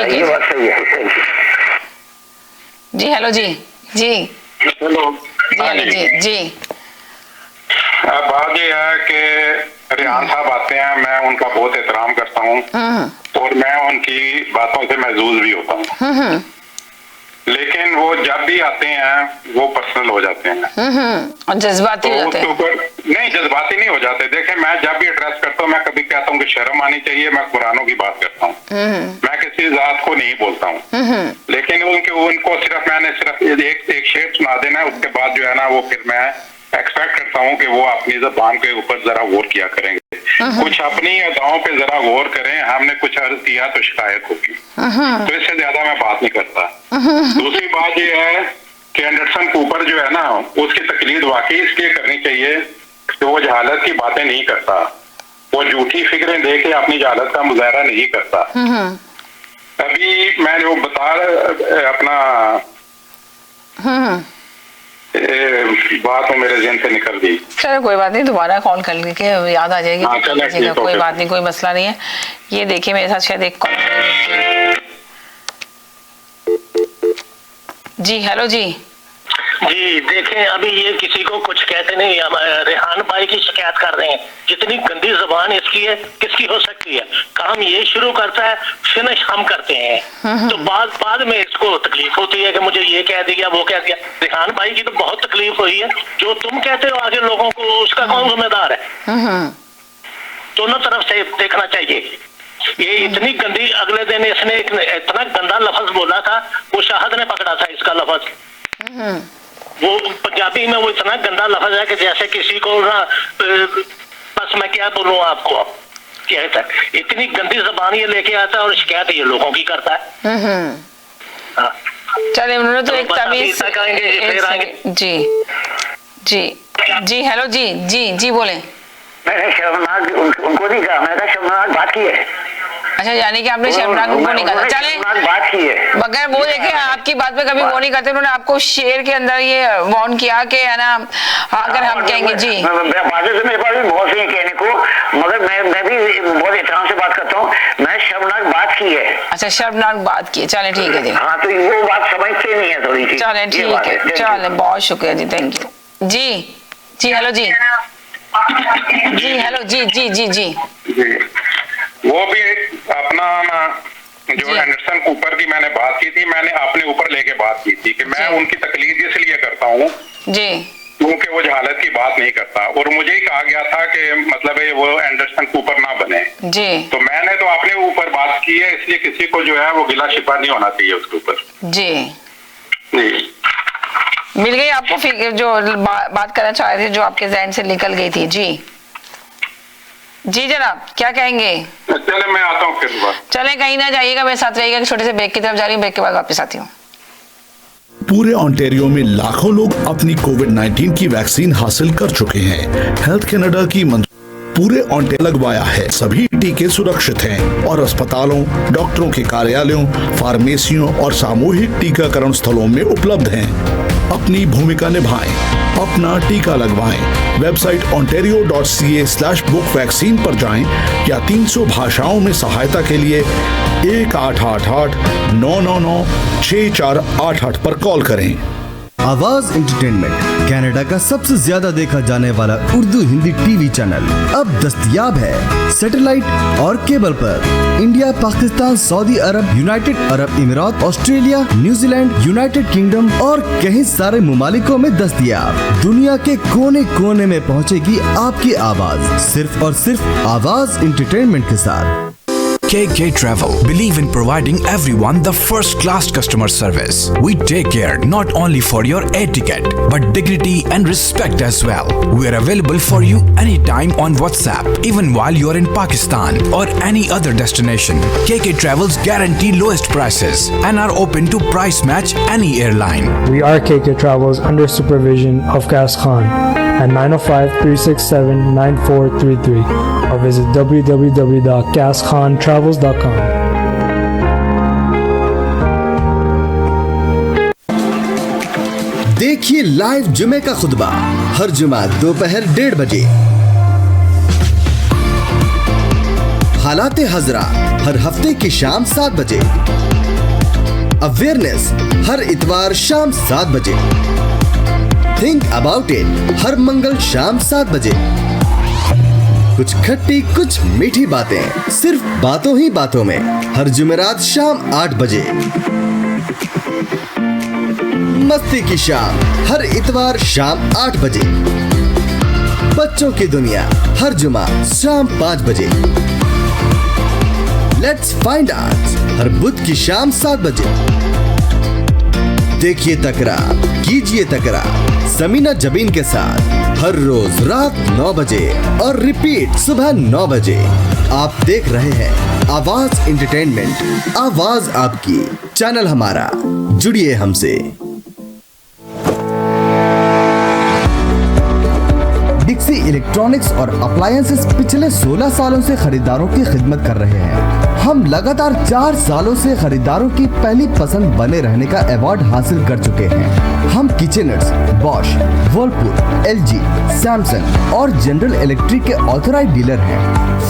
ये बात सही है, थैंक यू। जी हेलो जी जी हेलो जी जी। अब बात ये है कि रिहान साहब आते हैं, मैं उनका बहुत एहतराम करता हूँ और मैं उनकी बातों से महजूज भी होता हूँ, लेकिन वो जब भी आते हैं वो पर्सनल हो जाते हैं और जज्बाती हो जाते हैं। नहीं, जज्बाती नहीं हो जाते। देखें, मैं जब भी एड्रेस करता हूँ, मैं कभी कहता हूँ कि शर्म आनी चाहिए, मैं कुरानों की बात करता हूँ, मैं किसी जात को नहीं बोलता हूँ, लेकिन उनको सिर्फ एक शेर सुना देना है, उसके बाद जो है ना वो फिर मैं एक्सपेक्ट करता हूँ कि वो अपनी जबान के ऊपर जरा गौर किया करेंगे, कुछ अपनी अदाओं पे जरा गौर करें। हमने कुछ अर्ज किया तो शिकायत होगी, तो इससे ज्यादा मैं बात नहीं करता। दूसरी बात ये है कि एंडरसन कूपर जो है ना, उसकी तकलीद वाकई इसलिए करनी चाहिए कि वो जहालत की बातें नहीं करता, वो झूठी फिक्रें दे के अपनी जहालत का मुजाहरा नहीं करता। अभी मैंने वो बता अपना बात तो मेरे ज़हन से निकल गई। चलो कोई बात नहीं, दोबारा कॉल कर के याद आ जाएगी। कोई बात नहीं, कोई मसला नहीं है। ये देखिए मेरे साथ शायद एक कॉल। जी हेलो जी जी देखें, अभी ये किसी को कुछ कहते नहीं, रेहान भाई की शिकायत कर रहे हैं, जितनी गंदी जुबान इसकी है किसकी हो सकती है। काम ये शुरू करता है, फिनिश हम करते हैं, तो बाद में इसको तकलीफ होती है कि मुझे ये कह दिया वो कह दिया। रेहान भाई की तो बहुत तकलीफ हुई है, जो तुम कहते हो आगे लोगों को, उसका कौन जिम्मेदार है। दोनों तरफ से देखना चाहिए। ये इतनी गंदी, अगले दिन इसने इतना गंदा लफ्ज बोला था, वो शाहद ने पकड़ा था इसका लफ्ज, वो पंजाबी में वो इतना गंदा लफ्ज है कि जैसे किसी को ना, बस मैं क्या बोलूं आपको, अब कहता है इतनी गंदी जबान ये लेके आता है और शिकायत ये लोगों की करता है। चलिए, उन्होंने तो एक तमीज जी जी जी हेलो जी जी जी बोले। मैंने शर्मनाक उनको नहीं कहा, मैंने शर्मनाक बात की है। अच्छा, यानी कि आपने शर्मनाक उनको नहीं कहा। चले, बात की है मगर वो देखे आपकी बात पे कभी वो नहीं करते, उन्होंने आपको शेर के अंदर ये वार्न किया कि है ना, अगर हम कहेंगे जी बातें से मेरे पास भी बहुत सी कहने को, मगर मैं भी बहुत एहतराम से बात करता हूँ। मैं शर्मनाक बात की है। अच्छा, शर्मनाक बात की है। चले ठीक है जी। हाँ, तो वो बात समझते नहीं है थोड़ी सी। चले ठीक है, चले बहुत शुक्रिया जी, थैंक यू। जी जी हेलो जी जी हेलो जी जी जी जी वो भी अपना जो एंडरसन कूपर की मैंने बात की थी, मैंने अपने ऊपर लेके बात की थी कि मैं उनकी तकलीफ इसलिए करता हूँ जी क्योंकि वो जहालत की बात नहीं करता, और मुझे ही कहा गया था कि मतलब है वो एंडरसन कूपर ना बने जी, तो मैंने तो अपने ऊपर बात की है, इसलिए किसी को जो है वो गिला शिकवा नहीं होना चाहिए उसके ऊपर। जी जी मिल गई आपको जो बात करना चाह रहे थे, जो आपके जहन से निकल गई थी। जी जी जनाब, क्या कहेंगे? चले मैं आता हूँ फिर। चले, कहीं ना जाइएगा, मेरे साथ रहिएगा। छोटे से ब्रेक की तरफ जा रही हूँ, ब्रेक के बाद वापस आती हूँ। पूरे ओंटारियो में लाखों लोग अपनी कोविड-19 की वैक्सीन हासिल कर चुके हैं। हेल्थ कनाडा की पूरे ओंटारियो लगवाया है। सभी टीके सुरक्षित हैं और अस्पतालों, डॉक्टरों के कार्यालयों, फार्मेसियों और सामूहिक टीकाकरण स्थलों में उपलब्ध हैं। अपनी भूमिका निभाएं, अपना टीका लगवाएं। वेबसाइट ontario.ca/book वैक्सीन पर जाएं या 300 भाषाओं में सहायता के लिए 1888-999-6488 पर कॉल करें। आवाज एंटरटेनमेंट कनाडा का सबसे ज्यादा देखा जाने वाला उर्दू हिंदी टीवी चैनल अब दस्तयाब है सैटेलाइट और केबल पर। India, Pakistan, Saudi Arabia, United Arab Emirates, Australia, New Zealand, United Kingdom और कई सारे मुमालिकों में दस्तयाब। दुनिया के कोने कोने में पहुंचेगी आपकी आवाज, सिर्फ और सिर्फ आवाज एंटरटेनमेंट के साथ। KK Travel believe in providing everyone the first class customer service. We take care not only for your air ticket but dignity and respect as well. We are available for you anytime on WhatsApp, even while you are in Pakistan or any other destination. KK Travels guarantee lowest prices and are open to price match any airline. We are KK Travels under supervision of Gas Khan at 905-367-9433 or visit www.gaskhanTravels.com. देखिए live जुमे का खुतबा हर जुमा दोपहर 1:30 बजे। हालाते हजरा हर हफ्ते की शाम 7 बजे। अवेयरनेस हर इतवार शाम 7 बजे। थिंक अबाउट इट हर मंगल शाम 7 बजे। कुछ खट्टी कुछ मीठी बातें सिर्फ बातों ही बातों में हर जुमेरात शाम 8 बजे। मस्ती की शाम हर इतवार शाम 8 बजे। बच्चों की दुनिया हर जुमा शाम 5 बजे। लेट्स फाइंड आउट हर बुध की शाम 7 बजे। देखिए तकरार कीजिए तकरार समीना जबीन के साथ हर रोज रात 9 बजे और रिपीट सुबह 9 बजे। आप देख रहे हैं आवाज एंटरटेनमेंट, आवाज आपकी, चैनल हमारा, जुड़िए हमसे। डिक्सी इलेक्ट्रॉनिक्स और अप्लायंसेस पिछले 16 सालों से खरीदारों की खिदमत कर रहे हैं। हम लगातार 4 सालों से खरीदारों की पहली पसंद बने रहने का अवार्ड हासिल कर चुके हैं। हम किचनर्स, बॉश, वर्लपूल, एलजी, सैमसंग और जनरल इलेक्ट्रिक के ऑथराइज्ड डीलर हैं।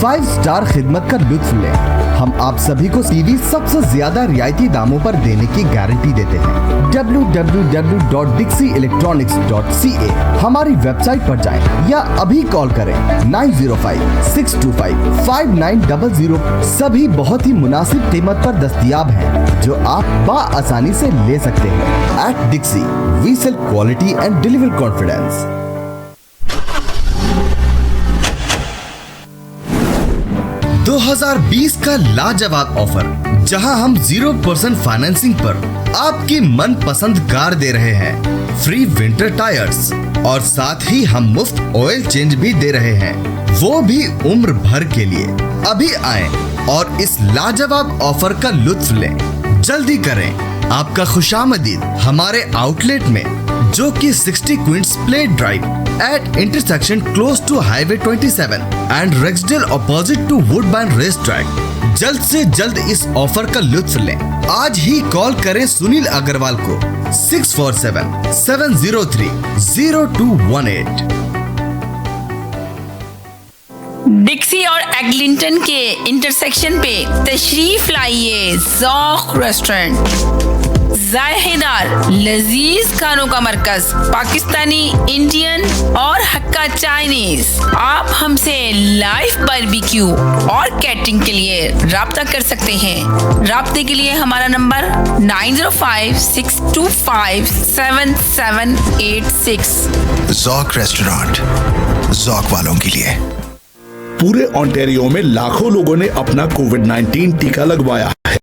5 स्टार खिदमत का लुत्फ लें। हम आप सभी को टीवी सबसे ज्यादा रियायती दामों पर देने की गारंटी देते हैं। www.dixieelectronics.ca हमारी वेबसाइट पर जाएं या अभी कॉल करें 905-625-5900। सभी बहुत ही मुनासिब कीमत पर दस्तयाब हैं जो आप बआसानी से ले सकते हैं। At Dixie we sell quality and deliver confidence. दो 2020 का लाजवाब ऑफर जहां हम 0% फाइनेंसिंग पर आपकी मन पसंद कार दे रहे हैं। फ्री विंटर टायर्स और साथ ही हम मुफ्त ऑयल चेंज भी दे रहे हैं, वो भी उम्र भर के लिए। अभी आएं और इस लाजवाब ऑफर का लुत्फ लें। जल्दी करें, आपका खुशामदीद हमारे आउटलेट में जो कि 60 Queens Plate Drive at intersection close to highway 27 and Rexdale opposite to Woodbine Race Track. जल्द से जल्द इस ऑफर का लुत्फ लें। आज ही कॉल करें सुनील अग्रवाल को 647-703-0218। डिक्सी और एग्लिंटन के इंटरसेक्शन पे तशरीफ लाइए ज़ौक़ रेस्टोरेंट। जायकेदार लजीज खानों का मरकज, पाकिस्तानी, इंडियन और हक्का चाइनीज। आप हमसे लाइव बारबेक्यू और कैटरिंग के लिए राब्ता कर सकते हैं। राब्ते के लिए हमारा नंबर 905-625-7786। ज़ौक़ रेस्टोरेंट, ज़ौक़ वालों के लिए। पूरे ओंटारियो में लाखों लोगों ने अपना कोविड-19 टीका लगवाया है।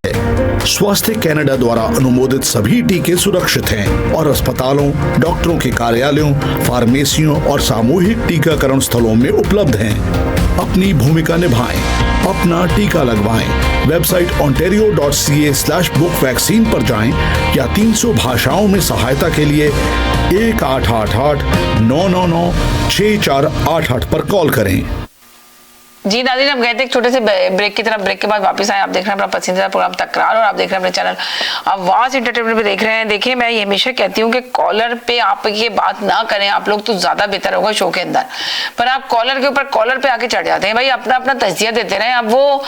स्वास्थ्य कनाडा द्वारा अनुमोदित सभी टीके सुरक्षित हैं और अस्पतालों, डॉक्टरों के कार्यालयों, फार्मेसियों और सामूहिक टीकाकरण स्थलों में उपलब्ध हैं। अपनी भूमिका निभाएं, अपना टीका लगवाएं। वेबसाइट ontario.ca/book वैक्सीन पर जाएं या 300 भाषाओं में सहायता के लिए 1888-999-6488 पर कॉल करें। जी नाज़रीन, हम गए थे एक छोटे से ब्रेक की तरफ। ब्रेक के बाद वापस आए। आप देख रहे हैं अपना पसंदीदा प्रोग्राम तकरार और आप देख रहे हैं अपने चैनल आवाज एंटरटेनमेंट पे देख रहे हैं। देखिए, मैं ये हमेशा कहती हूँ कि कॉलर पे आप ये बात ना करें, आप लोग तो ज्यादा बेहतर होगा शो के अंदर। पर आप कॉलर के ऊपर कॉलर पे आके चढ़ जाते हैं। भाई अपना अपना तजिया देते रहे। अब वो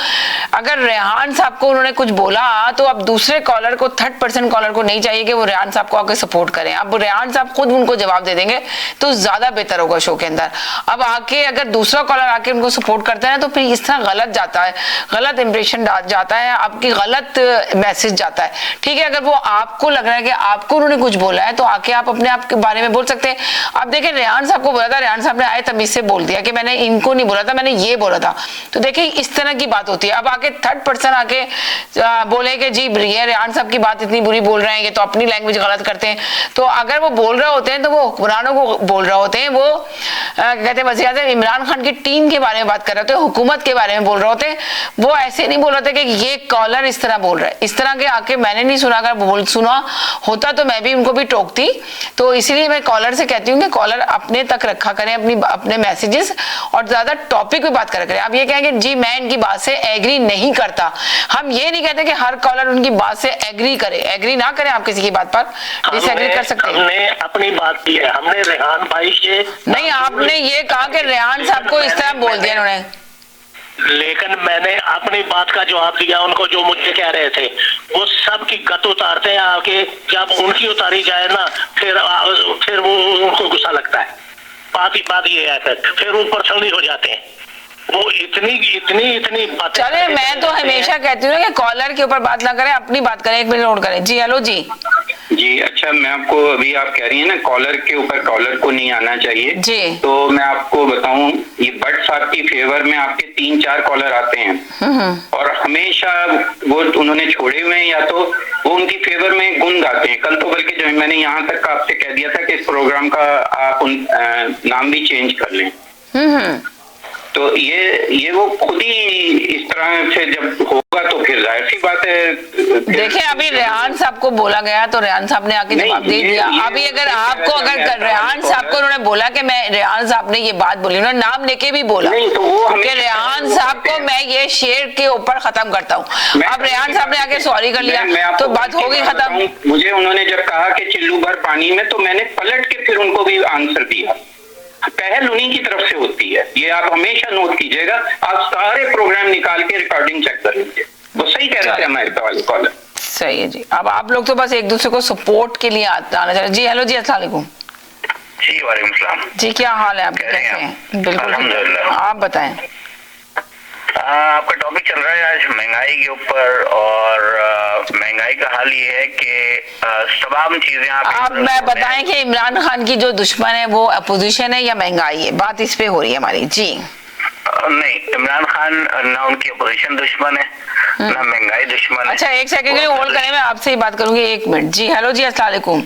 अगर रेहान साहब को उन्होंने कुछ बोला तो अब दूसरे कॉलर को, 3rd कॉलर को नहीं चाहिए कि वो रेहान साहब को आके सपोर्ट करें। अब रेहान साहब खुद उनको जवाब दे देंगे तो ज्यादा बेहतर होगा शो के अंदर। अब आके अगर दूसरा कॉलर आके उनको सपोर्ट करता है तो फिर इस तरह गलत जाता है, गलत इंप्रेशन जाता है, आपकी गलत मैसेज जाता है। ठीक है, अगर वो आपको लग रहा है कि आपको उन्होंने कुछ बोला है तो आके आप अपने आप के बारे में बोल सकते हैं। आप देखें, रेहान साहब को बोला था, रेहान साहब ने आए तमीज से बोल दिया कि मैंने इनको नहीं बोला था, मैंने ये बोला था। तो देखिए इस तरह की बात होती है। अब आके 3rd पर्सन आके बोले कि जी ये रेहान साहब की बात इतनी बुरी बोल रहे हैं, ये तो अपनी लैंग्वेज गलत करते हैं। तो अगर वो बोल रहे होते हैं तो वो हुक्मरानों को बोल रहे होते हैं, वो कहते हैं वज़ीर आज़म इमरान खान की टीम के बारे में बात कर रहे होते हैं, हुकूमत के बारे में बोल रहे होते हैं। वो ऐसे नहीं बोल रहे थे कि ये कॉलर इस तरह बोल रहा है। इस तरह के आके मैंने नहीं सुना, अगर सुना होता तो मैं भी उनको भी टोकती। तो इसीलिए मैं कॉलर से कहती हूँ कि कॉलर अपने तक रखा करें अपने मैसेजेस, और ज्यादा टॉपिक पे बात करें। आप ये कहेंगे जी मैं इनकी बात से एग्री नहीं करता, हम ये नहीं कहते कि हर कॉलर उनकी बात से एग्री करे। एग्री ना करें आप किसी की बात पर, डिसएग्री कर सकते हैं। हमने अपनी बात की है, हमने रेहान भाई से नहीं, आपने ये कहा कि रेहान साहब को इस तरह बोल दिया उन्होंने, लेकिन मैंने अपनी बात का जवाब दिया उनको। जो मुझे कह रहे थे वो सब की गत उतारते हैं आके, जब उनकी उतारी जाए ना फिर वो उनको गुस्सा लगता है। बात ये है, फिर वो पर्सनली हो जाते हैं। वो इतनी बातें। चले, मैं तो हमेशा कहती हूँ कि कॉलर के ऊपर बात ना करें, अपनी बात करें। 1 मिनट नोट करें। जी हेलो जी। जी अच्छा, मैं आपको अभी आप कह रही हैं ना कॉलर के ऊपर कॉलर को नहीं आना चाहिए जी, तो मैं आपको बताऊं, ये भट्ट साहब की फेवर में आपके 3-4 कॉलर आते हैं और हमेशा वो उन्होंने छोड़े हुए हैं या तो वो उनकी फेवर में गुण गाते हैं। कल तो बल्कि जो मैंने यहाँ तक आपसे कह दिया था कि इस प्रोग्राम का आप नाम भी चेंज कर लें। तो ये वो खुद ही इस तरह से जब होगा तो फिर जाहिर सी बात है। देखिए अभी रेहान साहब को बोला गया तो रेहान साहब ने आके जवाब दे दिया। अभी अगर आपको अगर रेहान साहब को उन्होंने बोला कि मैं रेहान साहब ने ये बात बोली, उन्होंने नाम लेके भी बोला कि रेहान साहब को मैं ये शेर के ऊपर खत्म करता हूँ। अब रेहान साहब ने आके सॉरी कर लिया तो बात होगी खत्म। मुझे उन्होंने जब कहा कि चिल्लू भर पानी में, तो मैंने पलट के फिर उनको भी आंसर दिया। पहल उन्हीं की तरफ से होती है, ये आप हमेशा नोट कीजिएगा। आप सारे प्रोग्राम निकाल के रिकॉर्डिंग चेक कर लीजिए, वो सही कह रहे थे अमेरिका वाले कॉलर। सही है जी। अब आप लोग तो बस एक दूसरे को सपोर्ट के लिए आना चाहिए। जी हेलो जी, अस्सलाम वालेकुम। जी वालेकुम सलाम। जी क्या हाल है आपके, कैसे हैं? बिल्कुल आप बताएं। आपका टॉपिक चल रहा है आज महंगाई के ऊपर, और महंगाई का हाल ये है कि तमाम चीजें आप मैं बताएं कि इमरान खान की जो दुश्मन है वो अपोजिशन है या महंगाई है, बात इस पे हो रही है हमारी। जी नहीं, इमरान खान ना उनकी अपोजिशन दुश्मन है ना महंगाई दुश्मन है। अच्छा 1 सेकंड के लिए होल्ड करें, मैं आपसे ही बात करूंगी 1 मिनट। जी हेलो जी, अस्सलाम वालेकुम।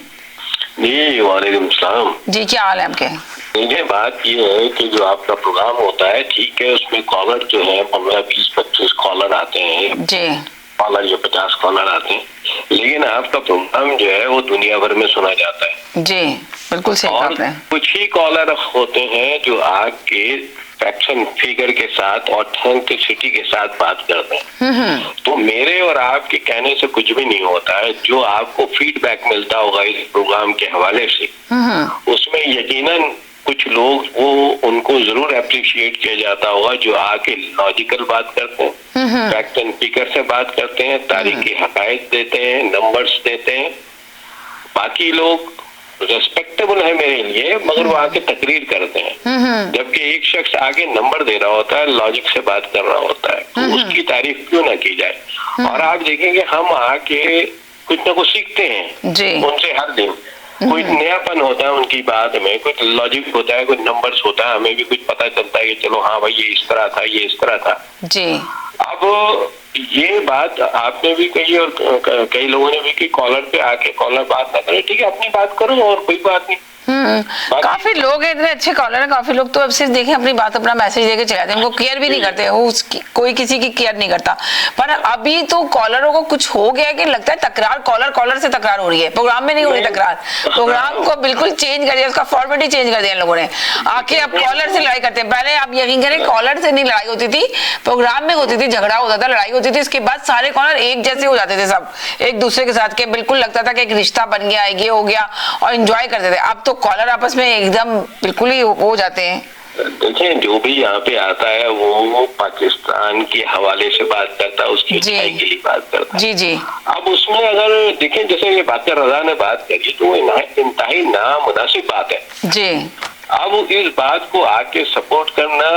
जी वालेकुम सलाम। जी क्या हाल है आपके? देखिए बात ये है कि जो आपका प्रोग्राम होता है ठीक है, उसमें कॉलर जो है 15, 20, 25 कॉलर आते हैं जी, कॉलर जो 50 कॉलर आते हैं, लेकिन आपका प्रोग्राम जो है वो दुनिया भर में सुना जाता है। जी बिल्कुल सही बात है। कुछ ही कॉलर होते हैं जो आपके फैक्शन फिगर के साथ ऑथेंटिसिटी के साथ बात करते हैं। तो मेरे और आपके कहने से कुछ भी नहीं होता है। जो आपको फीडबैक मिलता होगा इस प्रोग्राम के हवाले से, उसमें यकीनन कुछ लोग वो उनको जरूर अप्रिशिएट किया जाता होगा जो आके लॉजिकल बात करते हैं, फैक्ट एंड फिगर से बात करते हैं, तारीखी हकायत देते हैं, नंबर्स देते हैं। बाकी लोग रेस्पेक्टेबल है मेरे लिए, मगर वो आके तकरीर करते हैं, जबकि एक शख्स आगे नंबर दे रहा होता है, लॉजिक से बात कर रहा होता है, तो उसकी तारीफ क्यों ना की जाए। और आप देखेंगे हम आके कुछ ना कुछ सीखते हैं उनसे हर दिन। कोई नयापन होता है उनकी बात में, कुछ लॉजिक होता है, कुछ नंबर्स होता है, हमें भी कुछ पता चलता है कि चलो हाँ भाई ये इस तरह था, ये इस तरह था जी। अब ये बात आपने भी कही और कई लोगों ने भी कि कॉलर पे आके कॉलर बात ना करे, ठीक है अपनी बात करो और कोई बात नहीं, काफी लोग हैं, इतने अच्छे कॉलर हैं, काफी लोग तो अब सिर्फ देखें अपनी बात, अपना मैसेज देके चले जाते हैं, उनको केयर भी नहीं करते, कोई किसी की केयर नहीं करता। पर अभी तो कॉलरों को कुछ हो गया कि लगता है तकरार, कॉलर से तकरार हो रही है, प्रोग्राम में नहीं हो रही तकरार, प्रोग्राम को बिल्कुल चेंज कर दिया, उसका फॉर्मेट ही चेंज कर दिया इन लोगों ने, आके अब कॉलर से लड़ाई करते हैं। पहले आप यकीन करें कॉलर से नहीं लड़ाई होती थी, प्रोग्राम में होती थी, झगड़ा होता था, लड़ाई होती थी, इसके बाद सारे कॉलर एक जैसे हो जाते थे, सब एक दूसरे के साथ के, बिल्कुल लगता था कि एक रिश्ता बन गया, ये हो गया और एंजॉय करते थे। अब तो कॉलर आपस में एकदम बिल्कुल ही हो जाते हैं। देखिए जो भी यहाँ पे आता है वो पाकिस्तान के हवाले से बात करता है, उसकी अच्छाई के लिए बात करता है। जी जी। अब उसमें अगर देखें जैसे ये बाकर रजा ने बात करी तो इंतहाई नामुनासिब बात है जी। अब इस बात को आके सपोर्ट करना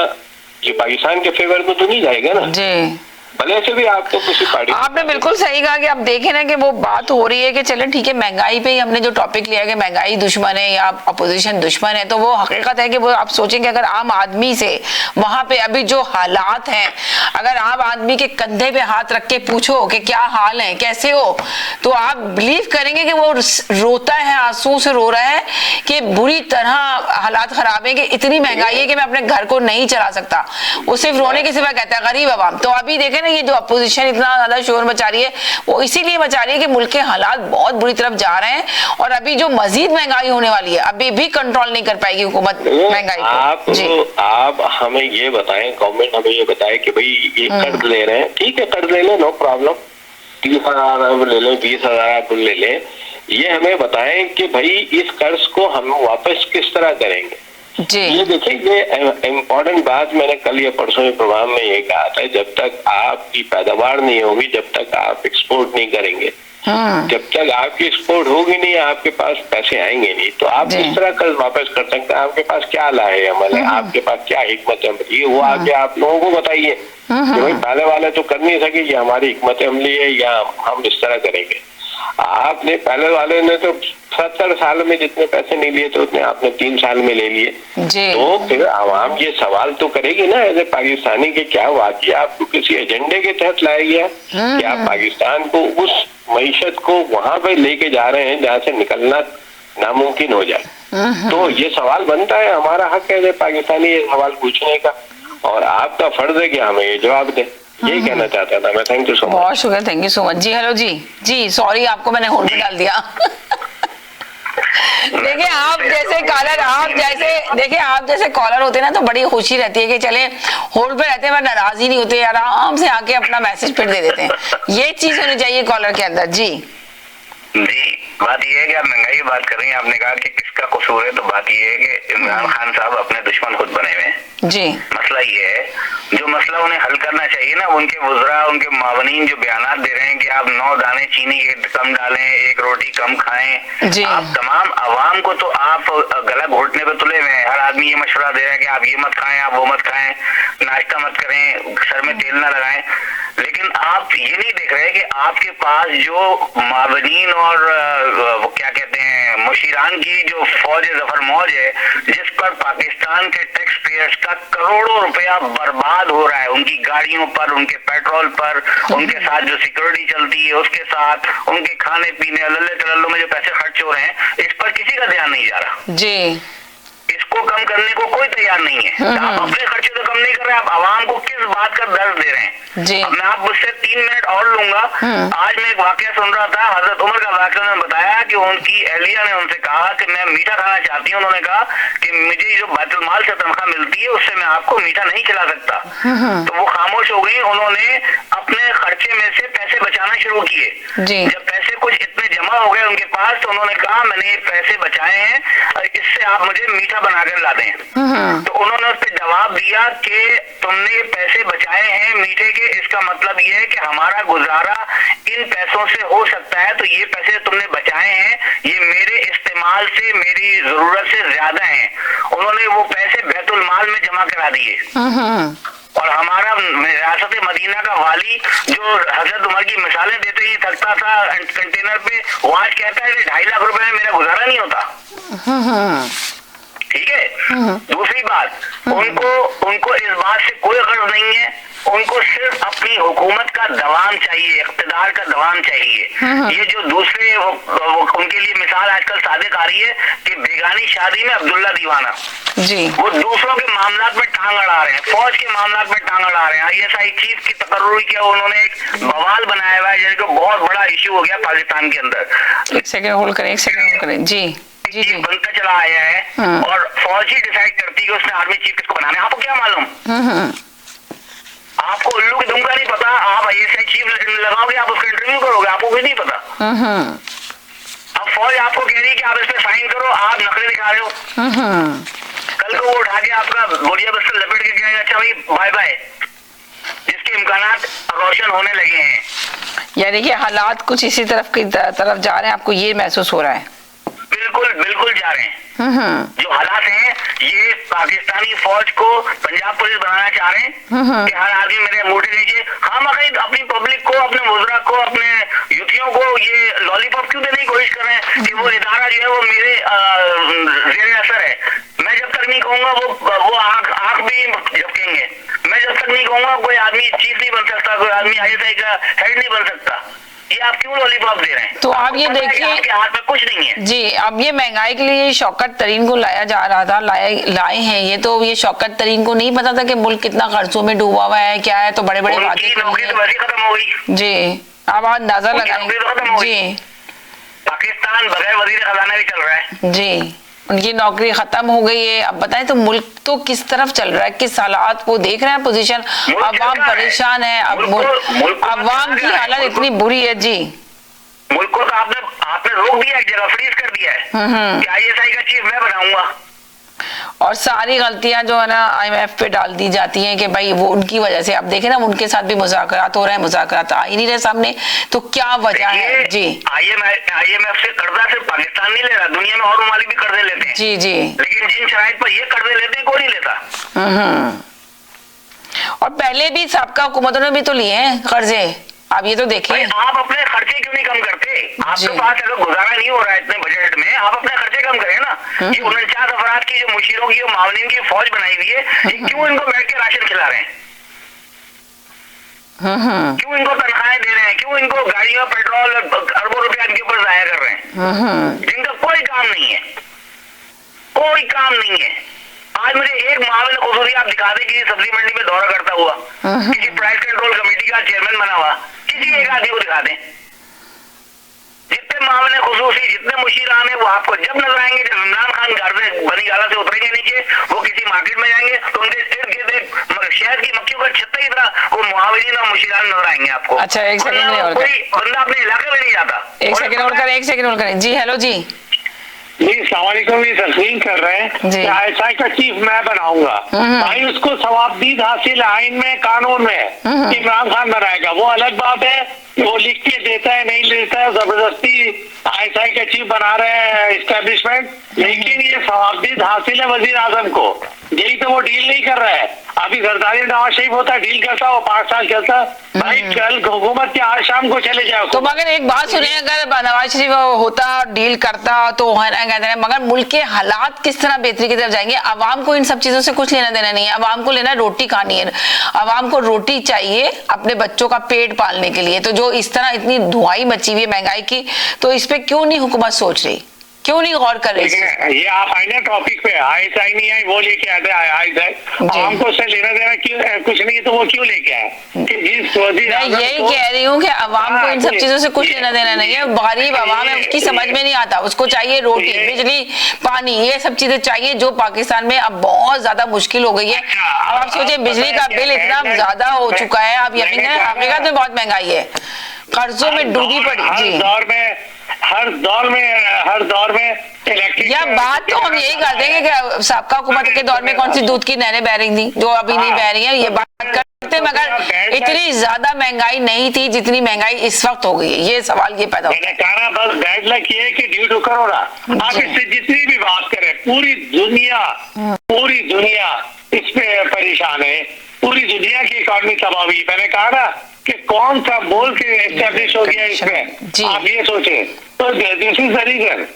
ये पाकिस्तान के फेवर में तो नहीं जाएगा ना जी। भले से भी आपको किसी पार्टी, आपने बिल्कुल सही कहा कि आप देखें ना कि वो बात हो रही है कि चलें ठीक है, महंगाई पे ही हमने जो टॉपिक लिया है कि महंगाई दुश्मन है या अपोजिशन दुश्मन है, तो वो हकीकत है कि वो आप सोचेंगे अगर आम आदमी से वहां पे अभी जो हालात हैं, अगर आम आदमी के कंधे पे हाथ रख के पूछो कि क्या हाल है, कैसे हो, तो आप बिलीव करेंगे कि वो रोता है, आंसू से रो रहा है कि बुरी तरह हालात खराब है, कि इतनी महंगाई है कि मैं अपने घर को नहीं चला सकता। वो सिर्फ रोने के सिवा कहता है गरीब आवाम। तो अभी देखे ये जो अपोजिशन इतना ज्यादा शोर मचा रही है वो इसीलिए मचा रही है कि मुल्क के हालात बहुत बुरी तरफ जा रहे हैं और अभी जो मजीद महंगाई होने वाली है अभी भी कंट्रोल नहीं कर पाएगी हुकूमत महंगाई को। आप हमें ये बताएं, गवर्नमेंट हमें ये बताए कि भाई ये कर्ज ले रहे हैं, ठीक है कर्ज ले लें, नो प्रॉब्लम, 30,000 आप ले लें, 20,000 आप ले लें, ये हमें बताएं कि भाई इस कर्ज को हम वापस किस तरह करेंगे। ये देखिए ये इम्पोर्टेंट बात मैंने कल या परसों के प्रोग्राम में ये कहा था, जब तक आपकी पैदावार नहीं होगी, जब तक आप एक्सपोर्ट नहीं करेंगे, जब तक आपकी एक्सपोर्ट होगी नहीं, आपके पास पैसे आएंगे नहीं, तो आप किस तरह कर्ज वापस कर सकते हैं। आपके पास क्या लाए अमल है, आपके पास क्या हिकमत अमली है, वो आगे आप लोगों को बताइए कि भाई पहले वाले तो कर नहीं सके, ये हमारी हिकमत अमली है या हम इस तरह करेंगे। आपने पहले वाले ने तो 70 साल में जितने पैसे नहीं लिए थे उतने आपने 3 साल में ले लिए, तो फिर आवाम ये सवाल तो करेगी ना एज ए पाकिस्तानी के क्या वाकई आपको किसी एजेंडे के तहत लाया गया कि आप पाकिस्तान को उस मईशत को वहां पे लेके जा रहे हैं जहाँ से निकलना नामुमकिन हो जाए। तो ये सवाल बनता है, हमारा हक है पाकिस्तानी ये सवाल पूछने का और आपका फर्ज है कि हमें ये जवाब दें। यही कहना चाहता था मैं। Thank you so much. बहुत शुक्रिया, थैंक यू सो मच जी। हेलो जी। जी सॉरी आपको मैंने होल्ड पे डाल दिया। देखिए आप जैसे कॉलर होते हैं ना तो बड़ी खुशी रहती है कि चले होल्ड पे रहते हैं पर नाराज ही नहीं होते, आराम से आके अपना मैसेज फिर दे देते हैं। ये चीज होनी चाहिए कॉलर के अंदर। जी बात ये है कि आप महंगाई की बात कर रही हैं, आपने कहा कि किसका कसूर है, तो बात ये है कि इमरान खान साहब अपने दुश्मन खुद बने हुए हैं। जी मसला ये है, जो मसला उन्हें हल करना चाहिए ना, उनके वुज़रा उनके मावनीन जो बयान दे रहे हैं कि आप 9 दाने चीनी के कम डालें, 1 रोटी कम खाएं, आप तमाम आवाम को तो आप गला घोटने पे तुले हुए हैं। हर आदमी ये मशवरा दे रहा है कि आप ये मत खाएं, आप वो मत खाएं, नाश्ता मत करें, सर में तेल ना लगाएं, लेकिन आप ये नहीं देख रहे कि आपके पास जो मावनीन और वो क्या कहते हैं मुशीरान की जो फौज है, जफर मौज है, जिस पर पाकिस्तान के टैक्स पेयर्स का करोड़ों रुपया बर्बाद हो रहा है, उनकी गाड़ियों पर, उनके पेट्रोल पर, उनके साथ जो सिक्योरिटी चलती है उसके साथ, उनके खाने पीने अल्ले तल्लों में जो पैसे खर्च हो रहे हैं, इस पर किसी का ध्यान नहीं जा रहा। जी इसको कम करने को कोई तैयार नहीं है। आप अपने खर्चे तो कम नहीं कर रहे, आप आवाम को किस बात का दर्द दे रहे हैं। अब मैं आप मुझसे 3 मिनट और लूंगा। आज मैं एक वाकया सुन रहा था, हजरत उमर का वाकया, उन्होंने बताया कि उनकी एहलिया ने उनसे कहा कि मैं मीठा खाना चाहती हूँ। उन्होंने कहा कि मुझे जो बैतुल माल से तनख्वाह मिलती है उससे मैं आपको मीठा नहीं खिला सकता। तो वो खामोश हो गई। उन्होंने अपने खर्चे में से पैसे बचाना शुरू किए। जब पैसे कुछ इतने जमा हो गए उनके पास तो उन्होंने कहा मैंने ये पैसे बचाए हैं, इससे आप मुझे मीठा बनाकर ला दें। तो उन्होंने उस पर जवाब दिया कि तुमने पैसे बचाए हैं मीठे के, इसका मतलब ये है कि हमारा गुजारा इन पैसों से हो सकता है, तो ये पैसे तुमने बचाए हैं ये मेरे इस्तेमाल से, मेरी जरूरत से ज्यादा हैं। उन्होंने वो पैसे बैतुल माल में जमा करा दिए। और हमारा रियासत मदीना का वाली जो हजरत उमर की मिसालें देते ही थकता था कंटेनर पे, वो आज कहता है कि 2.5 लाख रुपए में मेरा गुजारा नहीं होता। ठीक है। दूसरी बात, उनको इस बात से कोई गर्ज नहीं है, उनको सिर्फ अपनी हुकूमत का दवाम चाहिए, इख्तिदार का दवाम चाहिए। ये जो दूसरे वो उनके लिए मिसाल आजकल सादिक आ रही है कि बेगानी शादी में अब्दुल्ला दीवाना जी, वो दूसरों के मामलात में टांग अड़ा रहे हैं, फौज के मामलात में टांग अड़ा रहे हैं। ISI चीफ की तकर्रुरी किया, उन्होंने एक बवाल बनाया हुआ है जिसको बहुत बड़ा इश्यू हो गया पाकिस्तान के अंदर। एक सेकंड होल्ड करें, एक सेकंड होल्ड करें। जी जी जी, बनता चला आया है और फौज ही डिसाइड करती है कि उसने आर्मी चीफ किसको बनाना है। आपको क्या मालूम? आपको उल्लू की दुमका नहीं पता, आप ISI चीफ लगाओगे, आप उसका इंटरव्यू करोगे, आपको कुछ नहीं पता। अब फौज आपको कह रही है कि आप इस पे साइन करो, आप नखरे दिखा रहे हो। कल को वो उठा के आपका बोरिया बस्तर लपेट के कहेंगे अच्छा भाई बाय बाय, जिसके इम्कानात रोशन होने लगे हैं। यानी कि हालात कुछ इसी तरफ की तरफ जा रहे हैं, आपको ये महसूस हो रहा है? बिल्कुल बिल्कुल जा रहे हैं। जो हालात हैं, ये पाकिस्तानी फौज को पंजाब पुलिस बनाना चाह रहे हैं कि हर आदमी मेरे अंगूठे नीचे। हम अगर अपनी पब्लिक को, अपने वज़रा को, अपने युतियों को ये लॉलीपॉप क्यों देने की कोशिश कर रहे हैं कि वो इदारा जो है वो मेरे ज़ेरे असर है। मैं जब तक नहीं कहूंगा वो आंख भी झपकेंगे। मैं जब तक नहीं कहूंगा कोई आदमी चीफ नहीं बन सकता, कोई आदमी ISI का हेड नहीं बन सकता। ये आप क्यों लॉलीपॉप दे रहे हैं? तो आप ये देखिए, आपके हाथ में कुछ नहीं है जी। अब ये महंगाई के लिए शौकत तरीन को लाया जा रहा था, लाए हैं ये, तो ये शौकत तरीन को नहीं पता था कि मुल्क कितना कर्जों में डूबा हुआ है, क्या है, तो बड़े बड़े वादे नौकरी तो वैसे खत्म हो गई जी। अब आप अंदाजा लगाएं जी, पाकिस्तान बगैर वजीर खजाना भी चल रहा है जी, उनकी नौकरी खत्म हो गई है। अब बताएं तो मुल्क तो किस तरफ चल रहा है, किस हालात को देख रहे हैं, पोजीशन, अवाम परेशान है, अब अवाम की हालत इतनी बुरी है जी। मुल्क को तो आपने रोक दिया, एक जगह फ्रीज कर दिया है कि ISI का चीफ मैं बनाऊंगा, और सारी गलतियां जो है ना IMF पे डाल दी जाती हैं कि भाई वो उनकी वजह से। आप देखें ना, उनके साथ भी मुज़ाकरात हो रहे हैं, मुज़ाकरात आ ही नहीं रहे सामने, तो क्या वजह है जी? IMF से कर्जा सिर्फ पाकिस्तान नहीं ले रहा, दुनिया में और ममालिक भी कर्जे लेते हैं जी जी, लेकिन जिन शराइत पर ये कर्जे लेते हैं कोई नहीं लेता। और पहले भी साबका हुकूमतों ने भी तो लिए हैं कर्जे। आप ये तो देखिए, आप अपने खर्चे क्यों नहीं कम करते? आपके पास अगर गुजारा नहीं हो रहा है इतने बजट में, आप अपने खर्चे कम करें ना। ये 49 अफराद की जो मुशीरों की, मावनीन की फौज बनाई हुई है, ये क्यों इनको बैठ के राशन खिला रहे हैं? क्यों इनको तनख्वाहें दे रहे हैं? क्यों इनको गाड़ियों पेट्रोल अरबों रुपया इनके ऊपर जाया कर रहे हैं जिनका कोई काम नहीं है, कोई काम नहीं है। आज मुझे एक मामले खुसूसी आप दिखा दें कि सब्जी मंडी में दौरा करता हुआ, किसी प्राइस कंट्रोल कमेटी का चेयरमैन बना हुआ, किसी एक आदमी को दिखा दें। जितने मामले खुसूसी, जितने मुशीर आने, वो आपको जब नजर आएंगे जब इमरान खान घर से बनी गाला से उतरेंगे नीचे, वो किसी मार्केट में जाएंगे तो उनके इर्द गिर्द शहर की मक्खियों का छत्ता की तरह वो मुआविरीन और मुशीरान नजर आएंगे आपको। अच्छा, एक सेकंड और कोई बंदा अपने इलाके में नहीं जाता। एक सेकंड और करें जी। हेलो जी जी, सलामकुम। ये तस्लीम कर रहे हैं कि ISI का चीफ मैं बनाऊंगा। भाई उसको सवाबदीद हासिल आइन में, कानून में इमरान खान बनाएगा, वो अलग बात है कि वो लिख के देता है नहीं देता है, जबरदस्ती ISI का चीफ बना रहे हैं एस्टेब्लिशमेंट। लेकिन ये सवाबदीद हासिल है वजीर आजम को, यही तो वो डील नहीं कर रहा है। अभी जरदारी नवाज शरीफ होता, डील करता, वो 5 साल चलता। भाई कल हुकूमत के आज शाम को चले जाओ। तो मगर एक बात सुनिए, अगर नवाज शरीफ होता, डील करता, तो है ना कहते हैं, मगर मुल्क के हालात किस तरह बेहतरी की तरफ जाएंगे? अवाम को इन सब चीजों से कुछ लेना देना नहीं है। अवाम को लेना रोटी खानी है, अवाम को रोटी चाहिए अपने बच्चों का पेट पालने के लिए। तो जो इस तरह इतनी धुआई मची हुई है महंगाई की, तो इस पे क्यों नहीं हुकूमत सोच रही, क्यों नहीं गौर कर रही? ये आप आई ना टॉपिक पे, ISI नहीं आई, वो लेके आते हैं। हमको उससे लेना देना क्यों कुछ नहीं है, तो वो क्यों लेके आए? मैं यही कह रही हूँ कि अवाम को इन सब चीजों से कुछ लेना देना नहीं है। गरीब अवाम है, उसकी समझ में नहीं आता, उसको चाहिए रोटी, बिजली, पानी, ये सब चीजें चाहिए, जो पाकिस्तान में अब बहुत ज्यादा मुश्किल हो गई है। अब आप सोचिए, बिजली का बिल इतना ज्यादा हो चुका है, आप यकीन करें अफ्रीका में बहुत महंगाई है, कर्जों में डूबी पड़ी जी। हर दौर में या बात तो हम यही कर देंगे कि साबका हुकूमत के दौर में कौन सी दूध की नहरें बह रही थी जो अभी नहीं बह रही है, ये बात करते, मगर इतनी ज्यादा महंगाई नहीं थी जितनी महंगाई इस वक्त हो गई है। ये सवाल ये पैदा होता है। बस बैड लक ये है कि ड्यू टू कोरोना आप इससे जितनी भी बात करें, पूरी दुनिया इस पे परेशान है, पूरी दुनिया की इकॉनमी तबाह हुई। मैंने कहा ना कि कौन सा बोल के एस्टेब्लिश हो गया इसमें, आप ये सोचे। तो दिस इज द रीजन।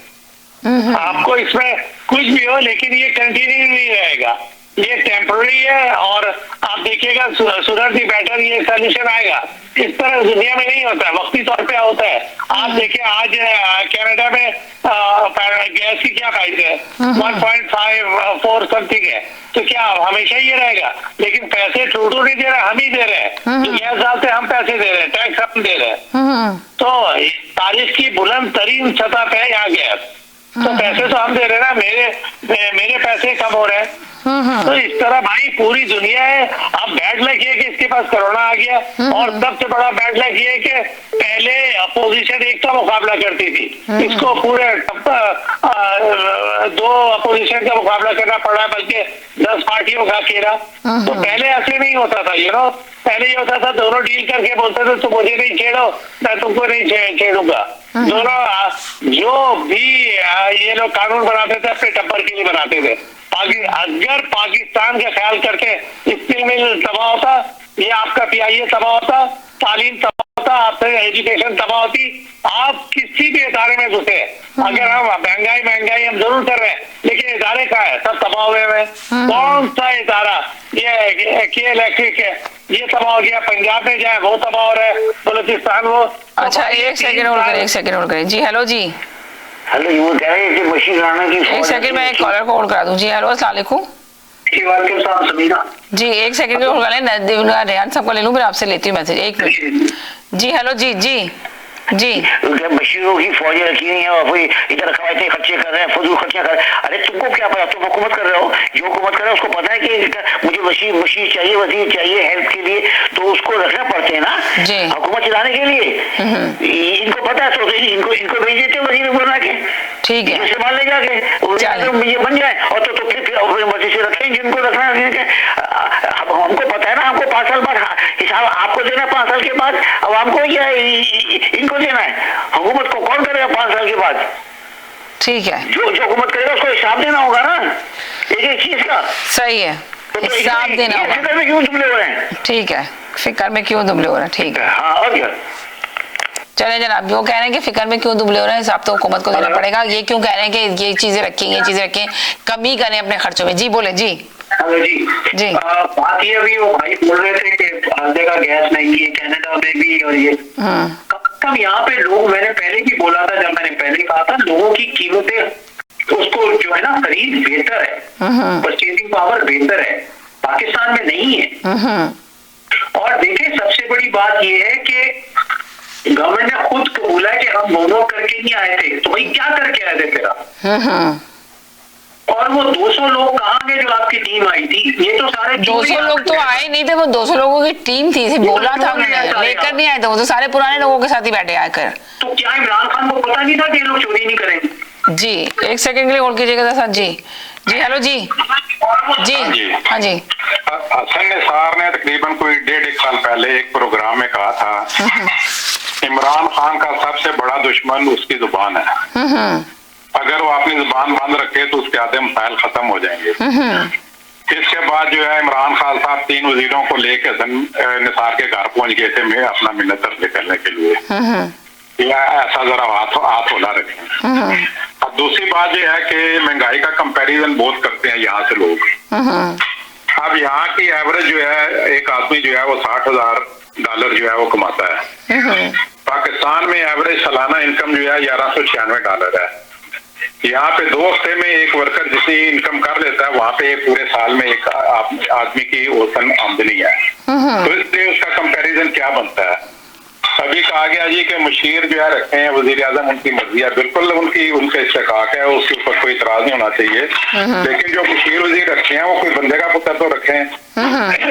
आपको इसमें कुछ भी हो, लेकिन ये कंटिन्यू नहीं रहेगा, ये टेम्पररी है और आप देखिएगा सूरत दी बेटर ये सोल्यूशन आएगा। इस तरह दुनिया में नहीं होता है, वक्ती तौर पे होता है। आप देखिए आज कनाडा में गैस की क्या प्राइस है, 1.54 समथिंग है, तो क्या हमेशा ये रहेगा? लेकिन पैसे टूटू नहीं दे रहे, हम ही दे रहे हैं, जो गैस डालते हैं हम पैसे दे रहे हैं, टैक्स हम दे रहे हैं। तो तारीख की बुलंद तरीन सतह पे है यहाँ गैस, तो पैसे तो हम दे रहे हैं ना, मेरे पैसे कम हो रहे हैं। तो इस तरह भाई पूरी दुनिया है। अब बैड लक ये कि इसके पास कोरोना आ गया, और सबसे बड़ा बैड लक ये कि पहले अपोजिशन एक का मुकाबला करती थी, इसको पूरे 2 अपोजिशन का मुकाबला करना पड़ा, बल्कि 10 पार्टियों का घेरा। तो पहले ऐसे नहीं होता था, पहले ये होता था दोनों डील करके बोलते थे तुम मुझे नहीं छेड़ो, मैं तुमको नहीं छेड़ूंगा। दोनों जो भी ये लोग कानून बनाते थे अपने टप्पर के लिए बनाते थे। अगर पाकिस्तान का ख्याल करके स्टील मिल तबाह होता, ये आपका PIA तबाह होता, तालीम तबाह होता, आपसे एजुकेशन तबाह होती, आप किसी भी इदारे में घुसे। अगर हम महंगाई हम जरूर कर रहे हैं, लेकिन इदारे का है सब तबाह हुए हैं। कौन सा इदारा? ये के इलेक्ट्रिक है, ये तबाह हो गया। पंजाब में जाए वो तबाह हो रहा है, बलूचिस्तान वो। अच्छा एक सेकंड होल्ड करें। जी हेलो जी। हेलो, वो कह रहे हैं कि मशीन राणा की एक सेकंड में एक कॉलर को होल्ड करा दूं। जी हेलो अस्सलाम वालेकुम। जी एक सेकंड होल्ड कर लें, रेहान साहब को ले लूं, फिर आपसे लेती हूँ मैसेज। 1 मिनट। जी हेलो जी मशीनों की फौजें रखी हुई है और कोई इधर इतने खर्चे कर रहे हैं, फजूल खर्चे कर रहे हैं। अरे तुमको क्या पता, तुम हुकूमत कर रहे हो, जो हुकूमत कर रहे हो उसको पता है कि मुझे मशीन चाहिए, वजीर चाहिए हेल्थ के लिए, तो उसको रखना पड़ते हैं ना हुकूमत चलाने के लिए। इनको पता है, तो इनको भेज देते वजीर बना के, ठीक है, इस्तेमाल ले जाके ये बन जाए, और तो फिर मर्जी से रखें जिनको रखना है। हमको पता है ना, हमको 5 साल बाद हिसाब आपको देना, 5 साल के बाद अवाम को या इनको देना है। हुकूमत को कौन करेगा 5 साल के बाद? ठीक है, जो हुकूमत करेगा उसको हिसाब देना होगा ना एक चीज का। सही है, हिसाब देना होगा। फिक्र में क्यों दुबले हो रहे हैं? ठीक है, फिक्र में क्यों दुबले हो रहे हैं? ठीक है, हाँ और क्या। चले जनाब, वो कह रहे हैं कि फिक्र में क्यों दुबले हो रहे हैं, हिसाब तो हुकूमत को देना पड़ेगा। ये क्यों कह रहे हैं कि ये चीजें रखें, कमी करें अपने खर्चों में। जी बोले जी। हेलो जी बात ये अभी वो भाई बोल रहे थे कि हर जगह गैस महंगी है, कनाडा में भी, और ये कम यहाँ पे लोग, मैंने पहले भी बोला था, जब मैंने पहले कहा था, लोगों की कीमतें उसको जो है ना खरीद बेहतर है, परचेजिंग पावर बेहतर है, पाकिस्तान में नहीं है। और देखिए सबसे बड़ी बात ये है कि गवर्नमेंट ने खुद बोला कि हम दोनों करके नहीं आए थे, तो भाई क्या करके आए थे फिर आप? और वो 200 लोग कहाँ गए जो आपकी टीम आई थी? ये तो सारे 200 लोग तो आए नहीं थे, वो 200 लोगों की टीम थी, बोला था लेकर नहीं आए थे, वो तो सारे पुराने लोगों के साथ ही बैठे आकर। तो क्या इमरान खान को पता नहीं था कि ये लोग चोरी नहीं करेंगे? जी एक सेकंड के लिए होल्ड कीजिएगा सर। जी हेलो जी। हाँ जी हसन निसार ने तकरीबन कोई 1.5 साल पहले एक प्रोग्राम में कहा था इमरान खान का सबसे बड़ा दुश्मन उसकी जुबान है, अगर वो अपनी जुबान बंद रखे तो उसके आधे मसाइल खत्म हो जाएंगे। इसके बाद जो है इमरान खान साहब 3 वजीरों को लेकर हसन निसार के घर पहुंच गए थे मैं अपना मिन्नत दर्ज करने के लिए, या ऐसा जरा हाथ होला रखें। अब दूसरी बात यह है कि महंगाई का कंपैरिजन बहुत करते हैं यहाँ से लोग। अब यहाँ की एवरेज जो है, एक आदमी जो है वो $60,000 जो है वो कमाता है। पाकिस्तान में एवरेज सालाना इनकम जो है $1196 है। यहाँ पे 2 हफ्ते में एक वर्कर जितनी इनकम कर लेता है, वहाँ पे एक पूरे साल में एक आदमी की औसतन आमदनी है। तो इसलिए उसका कंपैरिजन क्या बनता है? अभी कहा गया जी कि मुशीर जो है रखे हैं वजीर आजम, उनकी मर्जी है, बिल्कुल उनका इस्तेकाक है, उसके ऊपर कोई इतराज नहीं होना चाहिए, लेकिन जो मुशीर वजीर रखे हैं वो कोई बंदे का पुत्र तो रखे हैं।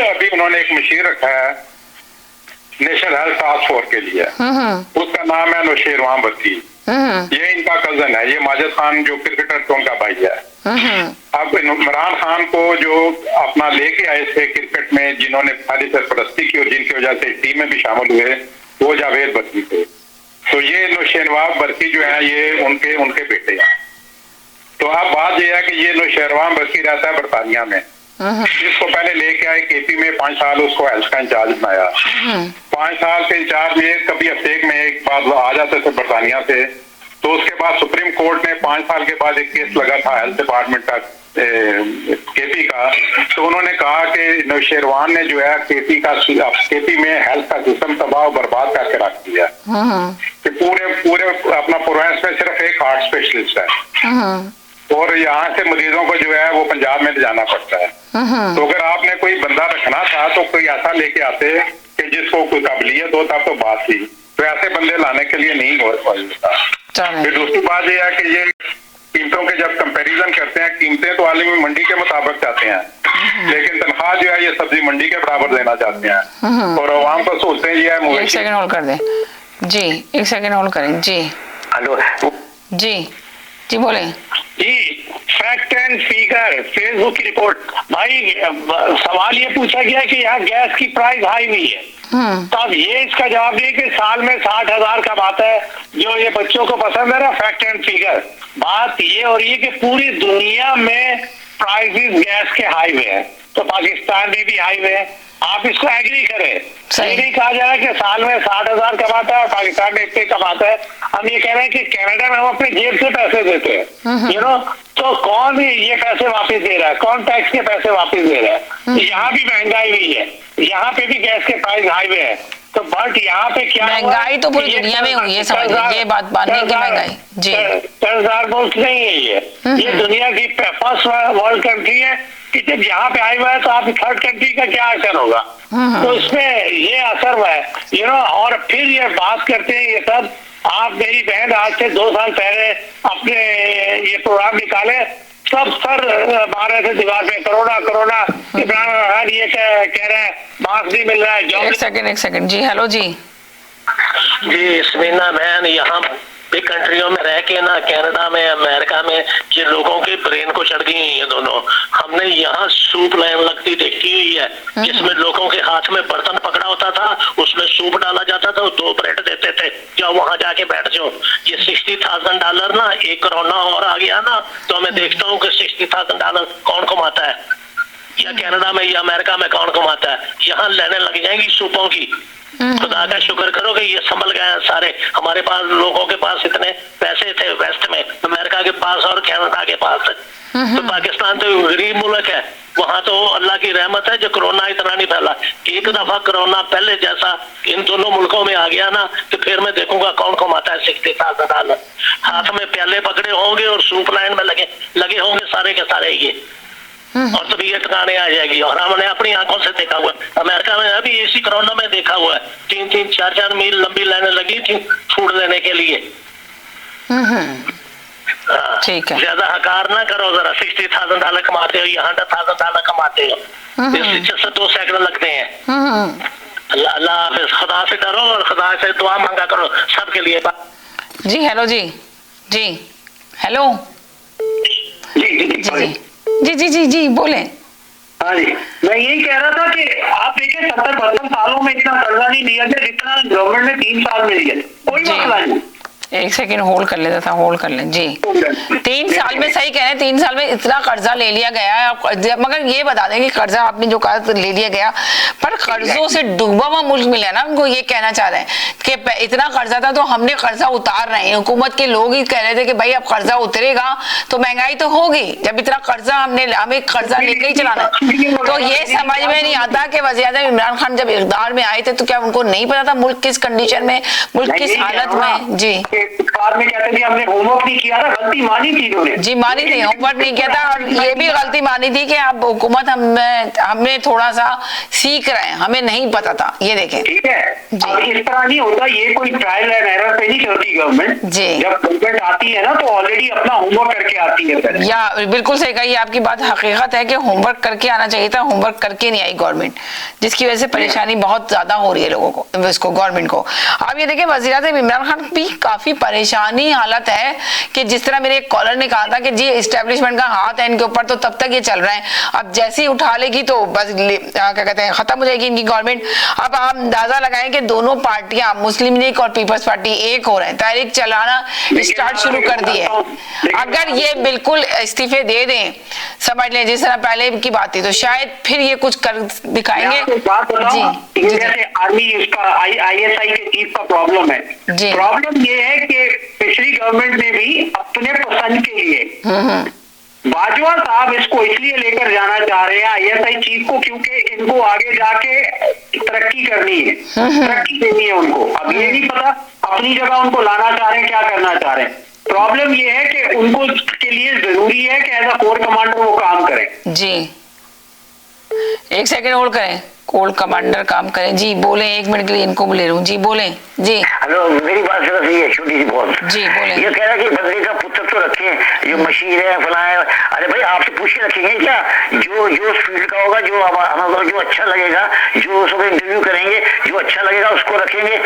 अभी उन्होंने एक मुशीर रखा है नेशनल हेल्थ टास्क फोर्स के लिए, उसका नाम है नौशेरवान बत्ती। ये इनका कजन है, ये माजिद खान जो क्रिकेटर तो उनका भाई है। अब इमरान खान को जो अपना लेके आए थे क्रिकेट में, जिन्होंने सारी सरपरस्ती की और जिनकी वजह से टीम में भी शामिल हुए, वो जावेद बर्की थे। तो ये नौशेरवान बर्की जो है ये उनके बेटे हैं। तो अब बात यह है कि ये नौशेरवान बर्की रहता है बरतानिया में, जिसको पहले लेके आए केपी में, 5 साल उसको हेल्थ का इंचार्ज बनाया। 5 साल के इंचार्ज में कभी हफ्ते में एक बार आ जाते थे बरतानिया से, तो उसके बाद सुप्रीम कोर्ट ने 5 साल के बाद एक केस लगा था हेल्थ डिपार्टमेंट का, केपी का, तो उन्होंने कहा कि नौशेरवान ने जो है केपी में हेल्थ का सिस्टम तबाह बर्बाद करके रख दिया कि पूरे अपना प्रोविंस में सिर्फ एक हार्ट स्पेशलिस्ट है और यहाँ से मरीजों को जो है वो पंजाब में ले जाना पड़ता है। तो अगर आपने कोई बंदा रखना था तो कोई ऐसा लेके आते कि जिसको कोई काबिलियत हो, तब तो बात थी, तो ऐसे बंदे लाने के लिए नहीं हो पाता। फिर दूसरी बात यह है कि ये कीमतों के जब कंपैरिजन करते हैं, कीमतें तो आलमी मंडी के मुताबिक चाहते हैं, लेकिन तनख्वाह जो है ये सब्जी मंडी के बराबर देना चाहते हैं और आवाम को सोचते हैं ये है। एक सेकंड होल्ड कर दें जी, एक सेकंड होल्ड करें जी। हेलो जी बोले जी। फैक्ट एंड फिगर, फेसबुक की रिपोर्ट। भाई सवाल ये पूछा गया कि यहाँ गैस की प्राइस हाई हुई है, तो अब ये इसका जवाब दिए कि साल में 60,000 कमाता है, जो ये बच्चों को पसंद है ना, फैक्ट एंड फिगर। बात ये हो रही है कि पूरी दुनिया में प्राइसेस गैस के हाई हुए हैं, तो पाकिस्तान में भी हाई हुए हैं। आप इसको एग्री करें, ये नहीं कहा जा रहा है कि साल में 60,000 कमाता है और पाकिस्तान में इतने कमाता है। हम ये कह रहे हैं कि कनाडा में हम अपने जेब से पैसे देते हैं, यू नो, तो कौन ये पैसे वापस दे रहा है, कौन टैक्स के पैसे वापस दे रहा है। यहाँ भी महंगाई हुई है, यहाँ पे भी गैस के प्राइस हाई हुए हैं, तो बट यहाँ पे क्या महंगाई तो पूरी दुनिया में हुई है, समझ ये बात मानने की महंगाई जी। कर्जदार मुल्क नहीं है ये दुनिया की फर्स्ट वर्ल्ड कंट्री है कि जब यहाँ पे आए हुआ है तो आप थर्ड कंट्री का क्या असर होगा, तो इसमें ये असर हुआ है, यू नो। और फिर ये बात करते हैं ये सब, आप मेरी बहन आज से 2 साल पहले अपने ये प्रोग्राम निकाले, सब सर मारे थे दीवार पे, कोरोना इमरान खान ये कह रहे हैं मास्क नहीं मिल रहा है। एक सेकंड जी। हेलो जी स्मीना बहन, यहाँ बिग कंट्रियों में रह के ना, कनाडा में, अमेरिका में, ये लोगों के ब्रेन को चढ़ गई ये दोनों। हमने यहाँ सूप लाइन लगती देखी हुई है, जिसमें लोगों के हाथ में बर्तन पकड़ा होता था, उसमें सूप डाला जाता था, 2 ब्रेड देते थे, जाओ वहां जाके बैठ जाओ। ये $60,000 ना, एक कोरोना और आ गया ना, तो मैं देखता हूँ कि $60,000 कौन कमाता है, या कनाडा में या अमेरिका में कौन कमाता है। यहाँ लेने लग जाएंगी सूपों की। खुदा का शुक्र करो कि ये संभल गए हैं सारे। हमारे पास लोगों के पास इतने पैसे थे वेस्ट में, अमेरिका के पास और कनाडा के पास। तो पाकिस्तान तो गरीब मुल्क है, वहां तो अल्लाह की रहमत है जो कोरोना इतना नहीं फैला। एक दफा कोरोना पहले जैसा इन दोनों मुल्कों में आ गया ना, तो फिर मैं देखूंगा कौन कमाता है $60,000। हाथ में प्याले पकड़े होंगे और सूप लाइन में लगे होंगे सारे के सारे ये, और तभी ये ठिकाने आ जाएगी। और हमने अपनी आंखों से देखा हुआ, अमेरिका में अभी इसी कोरोना में देखा हुआ है, 3-3, 4-4 मील लंबी लाइनें लगी थी फूड लेने के लिए। ठीक है, ज्यादा हकार ना करो जरा। $60,000 कमाते हो, यहाँ $100,000 कमाते हो, इससे 2 सेकंड लगते हैं। अल्लाह हाफिज, खुदा से डरो और खुदा से दुआ मांगा करो सबके लिए। जी हेलो जी हेलो जी बोले। हाँ जी, मैं यही कह रहा था कि आप देखिए 70-72 सालों में इतना कर्जा नहीं लिया गया जितना गवर्नमेंट ने 3 साल में लिया, कोई मसला नहीं। एक सेकंड होल्ड कर लेता था, होल्ड कर लें जी। 3 साल में, सही कह रहे हैं, 3 साल में इतना कर्जा ले लिया गया है। मगर ये बता दें कि कर्जा आपने जो कहा ले लिया गया, पर कर्जों से डूबा हुआ मुल्क मिला ना, उनको ये कहना चाह रहे हैं कि इतना कर्जा था तो हमने कर्जा उतार रहे हैं। हुकूमत के लोग ही कह रहे थे कि भाई अब कर्जा उतरेगा तो महंगाई तो होगी, जब इतना कर्जा हमें कर्जा लेकर ही चलाना। तो ये समझ में नहीं आता कि वज़ीर-ए-आज़म इमरान खान जब इक़्तिदार में आए थे तो क्या उनको नहीं पता था मुल्क किस कंडीशन में, मुल्क किस हालत में। जी बाद में कहते थे हमने होमवर्क नहीं किया था, गलती मानी थी उन्होंने। जी मानी थी, होमवर्क नहीं किया था, और ये भी गलती मानी थी कि अब हुकूमत हमने थोड़ा सा सीख रहे हैं, हमें नहीं पता था। ये देखें, ठीक है, और इस तरह नहीं होता, ये कोई ट्रायल एंड एरर पे नहीं चलती गवर्नमेंट। जी, जब गवर्नमेंट आती है ना तो ऑलरेडी अपना होमवर्क करके आती है। या बिल्कुल सही कही आपकी बात, हकीकत है कि होमवर्क करके आना चाहिए था, होमवर्क करके नहीं आई गवर्नमेंट, जिसकी वजह से परेशानी बहुत ज्यादा हो रही है लोगों को, इसको गवर्नमेंट को। अब ये देखिए, वज़ीर-ए-आज़म इमरान खान भी काफी परेशानी हालत है कि जिस तरह मेरे एक कॉलर ने कहा था कि जी एस्टेब्लिशमेंट का हाथ है इनके ऊपर, तो तब तक ये चल रहे हैं, अब जैसे ही उठा लेगी तो बस क्या कहते हैं खत्म हो जाएगी इनकी गवर्नमेंट। अब आप अंदाजा लगाएं कि दोनों पार्टियां, मुस्लिम लीग और पीपल्स पार्टी, एक हो रहे हैं, तहरीक चलाना स्टार्ट शुरू कर दी है। अगर ये बिल्कुल इस्तीफे दे दें, समझ लें जिस तरह पहले की बात थी, तो शायद फिर ये कुछ कर दिखाएंगे। जी, आर्मी इसका ISI के चीफ का प्रॉब्लम है। प्रॉब्लम ये है कि पिछली गवर्नमेंट ने भी अपने पसंद के लिए बाजवा साहब इसको इसलिए लेकर जाना चाह रहे हैं ISI चीफ को, क्योंकि इनको आगे जाके तरक्की करनी है, तरक्की देनी है उनको। अब ये नहीं पता अपनी जगह उनको लाना चाह रहे हैं, क्या करना चाह रहे हैं। प्रॉब्लम ये है कि उनको के लिए जरूरी है कि एज अ कोर कमांडर वो काम करें। जी, एक सेकंड होल्ड करें, कोर कमांडर काम करें। जी बोले, 1 मिनट के लिए इनको ले लूं। जी बोले। जी हेलो, मेरी बात सिर्फ ये है, छोटी सी बहुत। जी बोले। ये कह रहा है कि बंदे का पुत्र तो रखे, जो मशीर है फला है। अरे भाई आपसे पूछ के रखेंगे क्या? जो फील्ड का होगा, जो हमारा जो अच्छा लगेगा, जो सब इंटरव्यू करेंगे, जो अच्छा लगेगा उसको रखेंगे।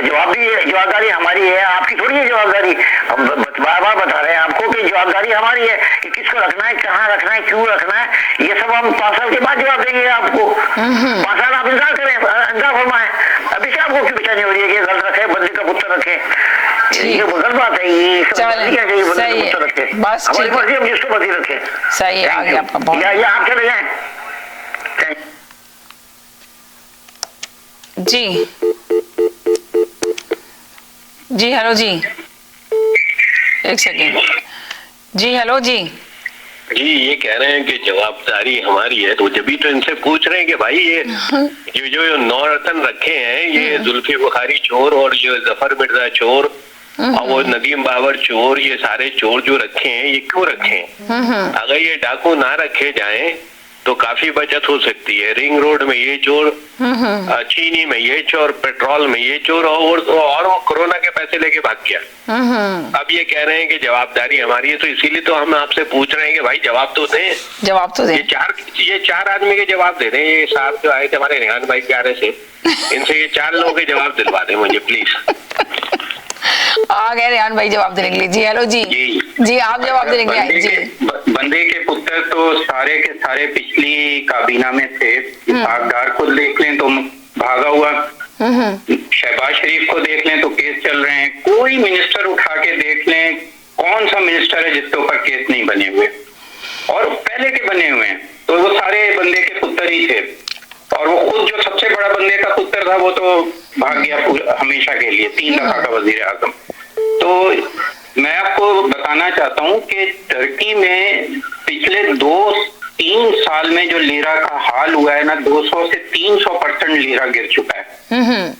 जवाबदारी हमारी है, आपकी थोड़ी है जवाबदारी। हम बार बार बता रहे हैं आपको कि जवाबदारी हमारी है कि किसको रखना है, कहाँ रखना है, क्यों रखना है। ये सब हम 5 साल के बाद जवाब देंगे आपको। 5 साल आप इंतजार करें, इंतजार फरमाएं। अभी से आपको क्यों बेचैनी हो रही है कि गलत रखे, बंदे का पुत्र रखे? ये गलत बात है, ये सब नहीं है कि बंदे का पुत्र रखे। बस हमारी मर्जी, हम जिसको मर्जी रखे। सही है, आगे आपका बहुत। या आप चले जाएं। जी जी हेलो जी, 1 सेकेंड। जी हेलो जी। जी ये कह रहे हैं कि जवाबदारी हमारी है, तो जब भी तो इनसे पूछ रहे हैं कि भाई ये जो 9 रतन रखे हैं, ये जुल्फी बुखारी चोर और जो जफर मिर्जा चोर और वो नदीम बाबर चोर, ये सारे चोर जो रखे हैं, ये क्यों रखे हैं? अगर ये डाकू ना रखे जाएं तो काफी बचत हो सकती है। रिंग रोड में ये चोर, चीनी में ये चोर, पेट्रोल में ये चोर, और वो कोरोना के पैसे लेके भाग गया। अब ये कह रहे हैं कि जवाबदारी हमारी है, तो इसीलिए तो हम आपसे पूछ रहे हैं कि भाई जवाब तो दें, जवाब तो दें। ये चार आदमी के जवाब दे दें। ये साहब जो आए थे हमारे रेहान भाई प्यारे से, इनसे ये 4 लोगों के जवाब दिलवा दें मुझे प्लीज। आ गए रेहान भाई जवाब देने के लिए। जी हेलो जी। जी आप जवाब देने के लिए। जी बंदे के पुत्र तो सारे के सारे पिछली काबीना में थे। भागदार को देख लें तो भागा हुआ, शहबाज शरीफ को देख लें तो केस चल रहे हैं। कोई मिनिस्टर उठा के देख लें, कौन सा मिनिस्टर है जिसके ऊपर केस नहीं बने हुए, और पहले के बने हुए हैं, तो वो सारे बंदे के पुत्र ही थे। और वो खुद जो सबसे बड़ा बंदे का पुत्र था वो तो भाग गया हमेशा के लिए, 3 दफा का वजीर आजम। तो मैं आपको बताना चाहता हूँ कि टर्की में पिछले 2-3 साल में जो लीरा का हाल हुआ है ना, 200 से 300% लीरा गिर चुका है।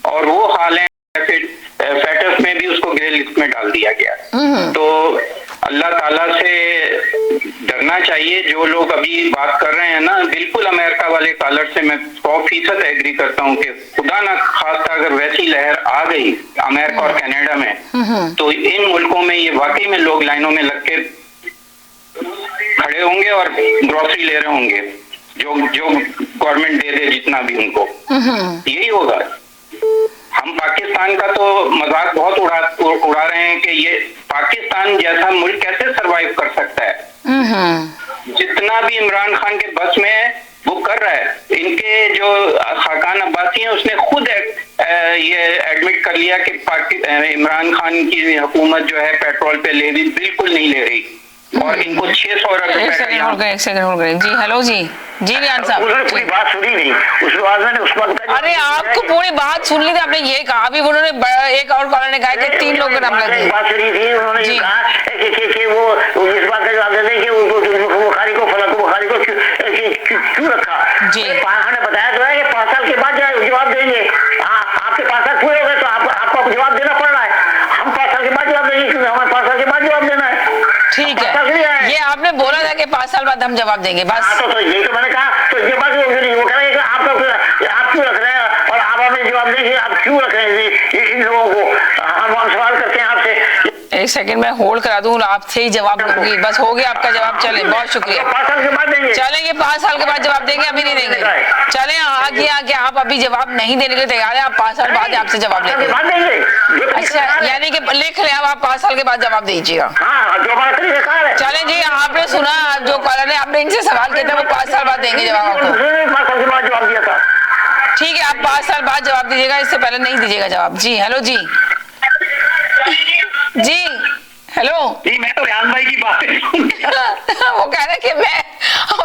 और वो हाल है फेटस में भी उसको ग्रे लिस्ट में डाल दिया गया। तो अल्लाह ताला से डरना चाहिए। जो लोग अभी बात कर रहे हैं ना, बिल्कुल अमेरिका वाले कॉलर से मैं 100% एग्री करता हूँ कि खुदा ना खास्ता अगर वैसी लहर आ गई अमेरिका और कनाडा में, तो इन मुल्कों में ये वाकई में लोग लाइनों में लग के खड़े होंगे और ग्रोसरी ले रहे होंगे, जो गवर्नमेंट दे दे जितना भी उनको, यही होगा। हम पाकिस्तान का तो मजाक बहुत उड़ा रहे हैं कि ये पाकिस्तान जैसा मुल्क कैसे सरवाइव कर सकता है। जितना भी इमरान खान के बस में है वो कर रहा है। इनके जो खाकान अब्बासी हैं उसने खुद ये एडमिट कर लिया कि इमरान खान की हुकूमत जो है पेट्रोल पे लेवी बिल्कुल नहीं ले रही, और इनको 600 रुपए। एक सेकंड हो गए। जी हेलो जी। जी रियान साहब, पूरी बात सुनी नहीं, उसके बाद मैंने उस वक्त। अरे आपको पूरी बात सुन ली थी, आपने ये कहा। अभी उन्होंने एक और कॉलर ने कहा कि 3 लोग का नाम लगे। बात सुनी थी, उन्होंने ये कहा कि वो इस बात का जवाब देते हैं कि बुखारी को फला को बुखारी को क्यों रखा। जी ने बताया तो है कि 5 साल के बाद जवाब देंगे। आपके 5 साल पूरे हो गए तो आपको जवाब देना पड़ रहा है। हम 5 साल के बाद जवाब देंगे क्योंकि हमें 5 साल के बाद जवाब देना है। ठीक है, ये आपने बोला था कि 5 साल बाद हम जवाब देंगे बस। तो यही तो मैंने कहा। तो ये बात वो कह रहे हैं कि आप क्यों रख रहे हैं और आप हमें जवाब देंगे, आप क्यों रख रहे हैं इन लोगों को। हम सवाल करते हैं आपसे। 1 सेकंड मैं होल्ड करा दूं, आपसे ही जवाब दूंगी। बस हो गया आपका जवाब। चले, बहुत शुक्रिया। 5 साल के बाद देंगे। चलेंगे 5 साल के बाद जवाब देंगे, अभी नहीं देंगे। चले आगे आप अभी जवाब नहीं देने के लिए तैयार है। आप 5 साल बाद आपसे जवाब लेंगे। अच्छा, यानी कि लिख लें आप 5 साल के बाद जवाब दीजिएगा। चले जी, आपने सुना जो कॉलर ने, आपने इनसे सवाल किया था, वो 5 साल बाद देंगे जवाब आपको। ठीक है, आप 5 साल बाद जवाब दीजिएगा, इससे पहले नहीं दीजिएगा जवाब। जी हेलो जी। जी हेलो जी, मैं तो रेहान भाई की बात वो कह रहे कि मैं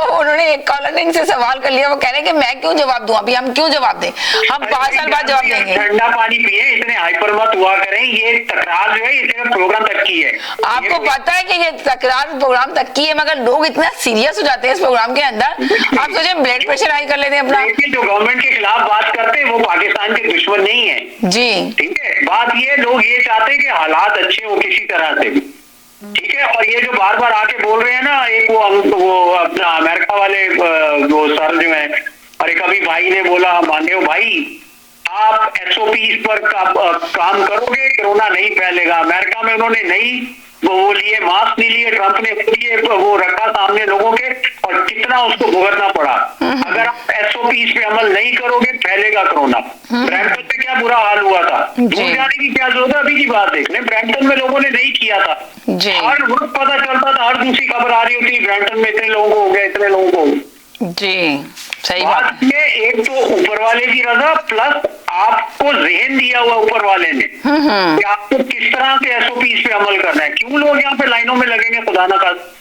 उन्होंने एक कॉलर ने इनसे सवाल कर लिया, वो कह रहे हैं कि मैं क्यों जवाब दूं, अभी हम क्यों जवाब दें, हम 5 साल बाद जवाब देंगे। ठंडा पानी पिए, इतने हाइपर मत हुआ करें, ये तकरार जो है इतने प्रोग्राम तक की है। आपको पता है कि ये तकरार प्रोग्राम तक की है, मगर लोग इतना सीरियस हो जाते हैं इस प्रोग्राम के अंदर। आप सोचे ब्लड प्रेशर हाई कर लेते हैं अपना। जो गवर्नमेंट के खिलाफ बात करते हैं वो पाकिस्तान के दुश्मन नहीं है जी, ठीक है। बात ये, लोग ये चाहते हैं कि हालात अच्छे हो किसी तरह से भी, ठीक है। और ये जो बार बार आके बोल रहे हैं ना, एक वो अपना अमेरिका वाले वो सर जो है, और एक अभी भाई ने बोला, माननीय भाई आप SOP पर काम करोगे कोरोना नहीं फैलेगा। अमेरिका में उन्होंने नहीं वो लिए, मास्क नहीं लिए, ट्रंप ने लिए, वो रखा सामने लोगों के, और कितना उसको भुगतना पड़ा। अगर आप SOP पे अमल नहीं करोगे फैलेगा कोरोना। ब्रैम्पटन में क्या बुरा हाल हुआ था, दूर जाने की क्या जरूरत है, अभी की बात देखने, ब्रैम्पटन में लोगों ने नहीं किया था, हर वक्त पता चलता था, हर दूसरी खबर आ रही होती, ब्रैम्पटन में इतने लोगों को हो गया, इतने लोगों को। जी सही बात ये, एक तो ऊपर वाले की रजा प्लस आपको ज़हन दिया हुआ ऊपर वाले ने कि आपको किस तरह से SOP पे अमल करना है। क्यों लोग यहाँ पे लाइनों में लगेंगे खुदा ना खास्ता,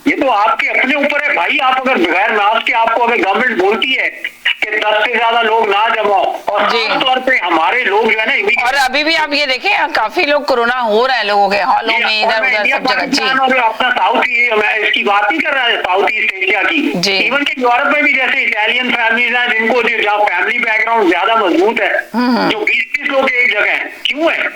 ये तो आपके अपने ऊपर है भाई। आप अगर बगैर मास्क के, आपको अगर गवर्नमेंट बोलती है कि 10 से ज्यादा लोग ना जमाओ, और आमतौर पे हमारे लोग जो है ना, और अभी भी आप ये देखें काफी लोग कोरोना हो रहा है लोगों के हॉलों में, इधर उधर सब जगह जी। और अपना साउथ, मैं इसकी बात नहीं कर रहा है साउथ ईस्ट एशिया की, इवन के यूरोप में भी जैसे इटालियन फैमिलीज हैं जिनको जहाँ फैमिली बैकग्राउंड ज्यादा मजबूत है, जो 20-20 लोग एक जगह है, क्यों है?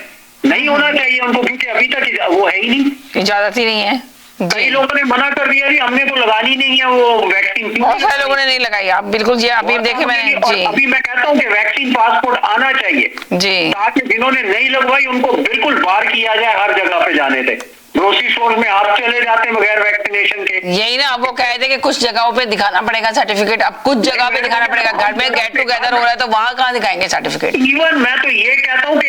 नहीं होना चाहिए उनको, क्योंकि अभी तक वो है ही नहीं, इजाजत ही नहीं है। कई लोगों ने मना कर दिया जी हमने तो लगानी नहीं है वो वैक्सीन। बहुत सारे लोगों ने नहीं लगाई, आप बिल्कुल जी, अभी देखे मैंने जी। अभी मैं कहता हूँ कि वैक्सीन पासपोर्ट आना चाहिए जी, ताकि जिन्होंने नहीं लगवाई उनको बिल्कुल बाहर किया जाए हर जगह पे जाने से। ग्रोसरी स्टोर में आप चले जाते हैं बगैर वैक्सीनेशन के। यही ना, अब वो कह रहे थे कि कुछ जगहों पे दिखाना पड़ेगा सर्टिफिकेट, अब कुछ जगह पे दिखाना पड़ेगा, घर में गेट टुगेदर हो रहा है तो वहाँ कहाँ दिखाएंगे सर्टिफिकेट। इवन मैं तो ये कहता हूँ कि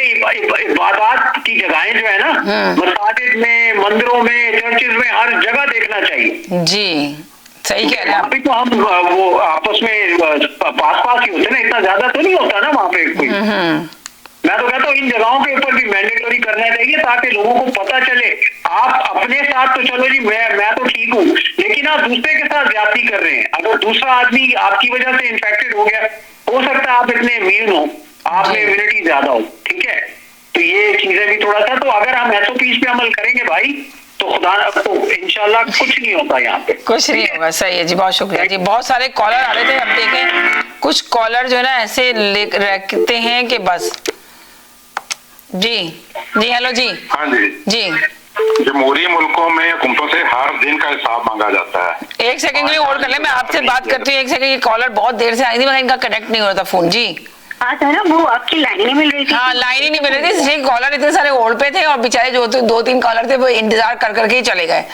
इबादत की जगहें जो है ना, मसाजिद में, मंदिरों में, चर्चेज में, हर जगह देखना चाहिए जी। सही कह रहे हैं। अभी तो हम वो आपस में पास ही होते ना, इतना ज्यादा तो नहीं होता ना वहाँ पे कोई। मैं तो कहता हूँ इन जगहों के ऊपर भी मैंडेटरी करना चाहिए ताकि लोगों को पता चले। आप अपने साथ तो चलो जी मैं तो ठीक हूँ, लेकिन आप दूसरे के साथ ज्यादती कर रहे हैं। अगर दूसरा आदमी आपकी वजह से इन्फेक्टेड हो गया, हो सकता है आप इतने इम्यून हो, आप में इम्यूनिटी ज्यादा हो, ठीक है। तो ये चीजें भी थोड़ा सा, तो अगर हम SOP पे अमल करेंगे भाई तो खुदा तो इंशाल्लाह कुछ नहीं होता यहाँ पे, कुछ नहीं होगा। सही है जी, बहुत शुक्रिया जी। बहुत सारे कॉलर आ रहे थे, अब देखें कुछ कॉलर जो है ना ऐसे रखते हैं कि बस जी जी। हेलो जी। हाँ जी जी। जमहूरी मुल्कों में हुकूमतों से हर दिन का हिसाब मांगा जाता है। एक सेकंड के लिए होल्ड कर ले, मैं आपसे बात करती हूँ एक सेकंड। ये कॉलर बहुत देर से आई थी मगर इनका कनेक्ट नहीं हो रहा था फोन जी। हाँ सर, वो आपकी लाइन नहीं मिल रही थी। हाँ लाइन ही नहीं मिल रही थी, इसलिए कॉलर इतने सारे होल्ड पे थे और बेचारे जो 2-3 कॉलर थे वो इंतजार कर करके ही चले गए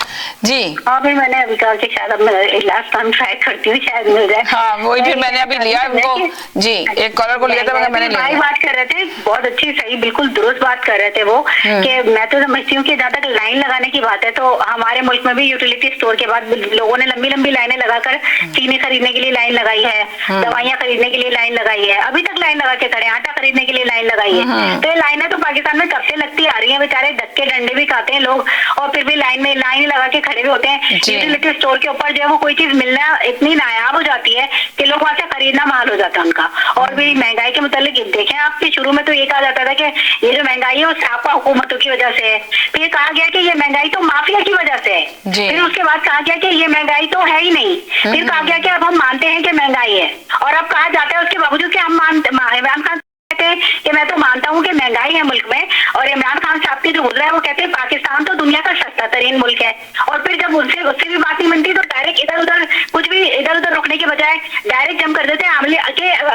जी। हाँ फिर मैंने अभी कहा कि शायद अब लास्ट टाइम ट्राई करती हूँ, शायद मिल जाए। हाँ वही फिर मैंने अभी लिया उनको जी, एक कॉलर को लिया था मगर मैंने भाई बात कर रहे थे, बहुत अच्छी सही बिल्कुल दुरुस्त बात कर रहे थे वो, कि मैं तो समझती हूँ कि जहाँ तक लाइन लगाने की बात है तो हमारे मुल्क में भी यूटिलिटी स्टोर के बाद लोगों ने लंबी लंबी लाइनें लगाकर चीनी खरीदने के लिए लाइन लगाई है, दवाइयाँ खरीदने के लिए लाइन लगाई है, अभी तक लाइन लगा के खड़े, आटा खरीदने के लिए लाइन लगाई है। तो ये लाइनें तो पाकिस्तान में कब से लगती आ रही हैं, बेचारे धक्के डंडे भी खाते हैं लोग और फिर भी लाइन लगा के खड़े भी होते हैं। यूटिलिटी स्टोर के ऊपर जो है वो कोई चीज मिलना इतनी नायाब हो जाती है कि लोग वहां से खरीदना माल हो जाता है उनका। और भी महंगाई के मुतालिक देखें आप, शुरू में तो ये कहा जाता था कि ये जो महंगाई है वो सापा हुकूमतों की वजह से है, फिर कहा गया कि ये महंगाई तो माफिया की वजह से है, फिर उसके बाद कहा गया कि ये महंगाई तो है ही नहीं, फिर कहा गया कि अब हम मानते हैं कि महंगाई है, और अब कहा जाता है उसके बावजूद कि हम इमरान खान कि मैं तो मानता हूं कि महंगाई है मुल्क में, और इमरान खान साहब की जो गुजरा है वो कहते हैं पाकिस्तान तो दुनिया का सस्ता तरीन मुल्क है, और फिर जब उससे भी बात नहीं बनती तो डायरेक्ट इधर उधर कुछ भी इधर उधर रुकने के बजाय डायरेक्ट जम कर देते हैं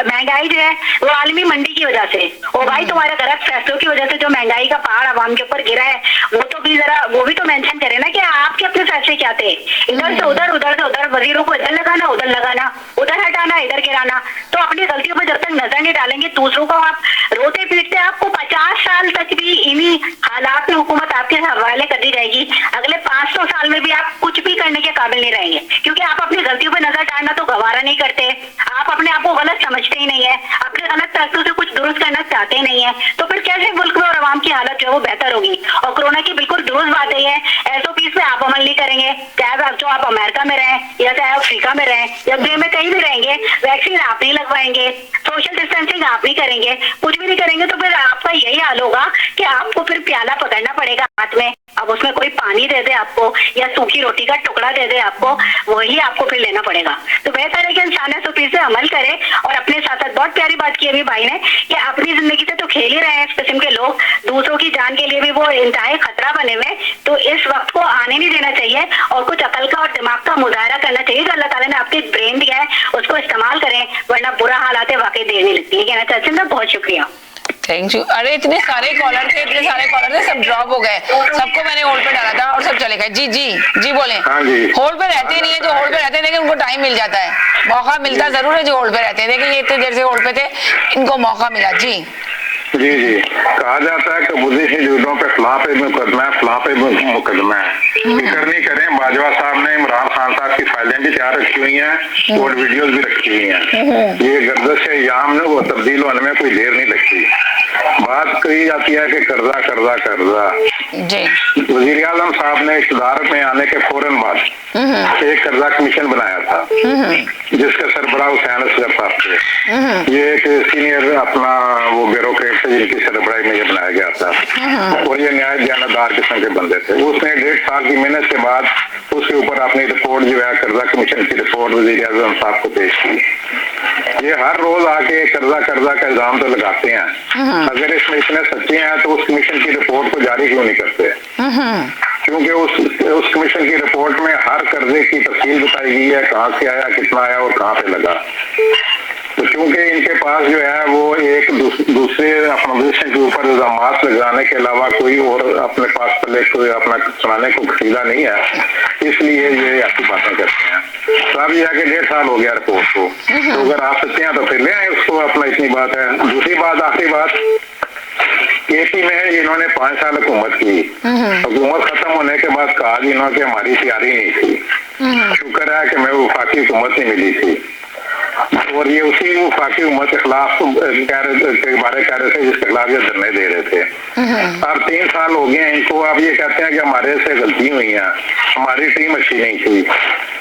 महंगाई जो है वो आलमी मंडी की वजह से। और भाई तुम्हारे गलत फैसलों की वजह से जो महंगाई का पहाड़ आवाम के ऊपर गिरा है वो तो भी जरा वो भी तो मेंशन करे ना कि आपके अपने फैसले क्या थे। इधर से उधर, उधर से उधर, वजीरों को इधर लगाना, उधर हटाना, इधर गिराना। तो अपनी गलतियों पर जब तक नजर नहीं डालेंगे दूसरों को आप रोते पीटते, आपको 50 साल तक भी इन्हीं हालात में हुकूमत आपके हवाले कर दी जाएगी। अगले 500 साल में भी आप कुछ भी करने के काबिल नहीं रहेंगे, क्योंकि आप अपनी गलतियों पर नजर डालना तो गवारा नहीं करते, आप अपने आप को गलत समझते ही नहीं है, अपने गलत फैसलों से कुछ दुरुस्त करना चाहते ही नहीं है। तो फिर कैसे मुल्क में और आवाम की हालत जो है वो बेहतर होगी। और कोरोना की बिल्कुल दुरुस्त बात है SOP पे आप आप अमल नहीं करेंगे, चाहे आप अमेरिका में रहें या चाहे आप अफ्रीका में रहें या दुनिया में कहीं भी रहेंगे, वैक्सीन आप नहीं लगवाएंगे, सोशल डिस्टेंसिंग आप नहीं करेंगे, कुछ भी नहीं करेंगे, तो फिर आपका यही हाल होगा कि आपको फिर प्याला पकड़ना पड़ेगा हाथ में, अब उसमें कोई पानी दे दे आपको या सूखी रोटी का टुकड़ा दे दे आपको, वही आपको फिर लेना पड़ेगा। तो बेहतर है कि इंसान इस पे अमल करे और अपने साथ साथ, बहुत प्यारी बात की अभी भाई ने, कि अपनी जिंदगी से तो खेल ही रहे हैं इस किस्म के लोग, दूसरों की जान के लिए भी वो इंतहाई खतरा बने हुए, तो इस वक्त को आने नहीं देना चाहिए और कुछ अकल का और दिमाग का मुजाहरा करना चाहिए। जो अल्लाह ताला ने आपके ब्रेन दिया है उसको इस्तेमाल करें, वरना बुरा हाल आते वाकई देर नहीं लगती है। कहना चाहते हैं, बहुत शुक्रिया। Thank you. अरे इतने सारे कॉलर थे, सब ड्रॉप हो गए, सबको मैंने होल्ड पे डाला था और सब चले गए। जी बोले। होल्ड पे रहते नहीं है, जो होल्ड पे रहते हैं लेकिन उनको टाइम मिल जाता है, मौका मिलता जरूर है जो होल्ड पे रहते हैं। देखिए ये इतने देर से होल्ड पे थे, इनको मौका मिला। जी कहा जाता है कि बुद्धि से जुड़ों पे फलां पे मुकदमा है, फलां पे मुकदमा है। फिक्र नहीं करें, बाजवा साहब ने इमरान खान साहब की फाइलें भी तैयार रखी हुई हैं और वीडियोस भी रखी हुई हैं। ये गर्दश से याम ने वो तब्दील होने में कोई देर नहीं लगती। बात कही जाती है कि कर्जा वजीर आजम साहब ने इक़्तिदार में आने के फौरन बाद एक कर्जा कमीशन बनाया था जिसके सरबराह हुसैन असगर साहब थे। ये एक सीनियर अपना वो ब्यूरोक्रेट थे जिनकी सरबराही में ये बनाया गया था और ये न्याय दयानतदार किस्म के बंदे थे। उसने 1.5 साल की मेहनत के बाद उसके ऊपर अपनी रिपोर्ट जो है कर्जा कमीशन की रिपोर्ट वजीर आजम साहब को पेश की। ये हर रोज आके कर्जा का इल्जाम तो लगाते हैं, अगर इसमें इतने सच्चे हैं तो उस कमीशन की रिपोर्ट को जारी क्यों नहीं करते? क्योंकि उस कमीशन की रिपोर्ट में हर कर्जे की तफसील बताई गई है, कहाँ से आया, कितना आया और कहाँ पे लगा। तो क्योंकि इनके पास जो है वो एक दूसरे अपोजिशन के ऊपर इल्जामात लगाने के अलावा कोई और अपने पास पहले कोई अपना सुनाने को खरीदा नहीं है, इसलिए ये ऐसी बातें करते हैं। साहब ये आके 1.5 साल हो गया रिपोर्ट को, तो अगर आप सच्चे हैं तो फिर ले आए उसको, अपना इतनी बात है। दूसरी बात, आखिरी बात, केपी में इन्होंने 5 साल हुकूमत की, हुकूमत खत्म होने के बाद कहा जी इन्होंने कि हमारी तैयारी नहीं थी। शुक्र है कि मैं वफाकी हुकूमत नहीं मिली थी और ये उसी वफाकी हुकूमत के खिलाफ कह रहे थे जिसके खिलाफ ये धरने दे रहे थे। अब 3 साल हो गए इनको, अब ये कहते हैं कि हमारे से गलती हुई है, हमारी टीम अच्छी नहीं थी।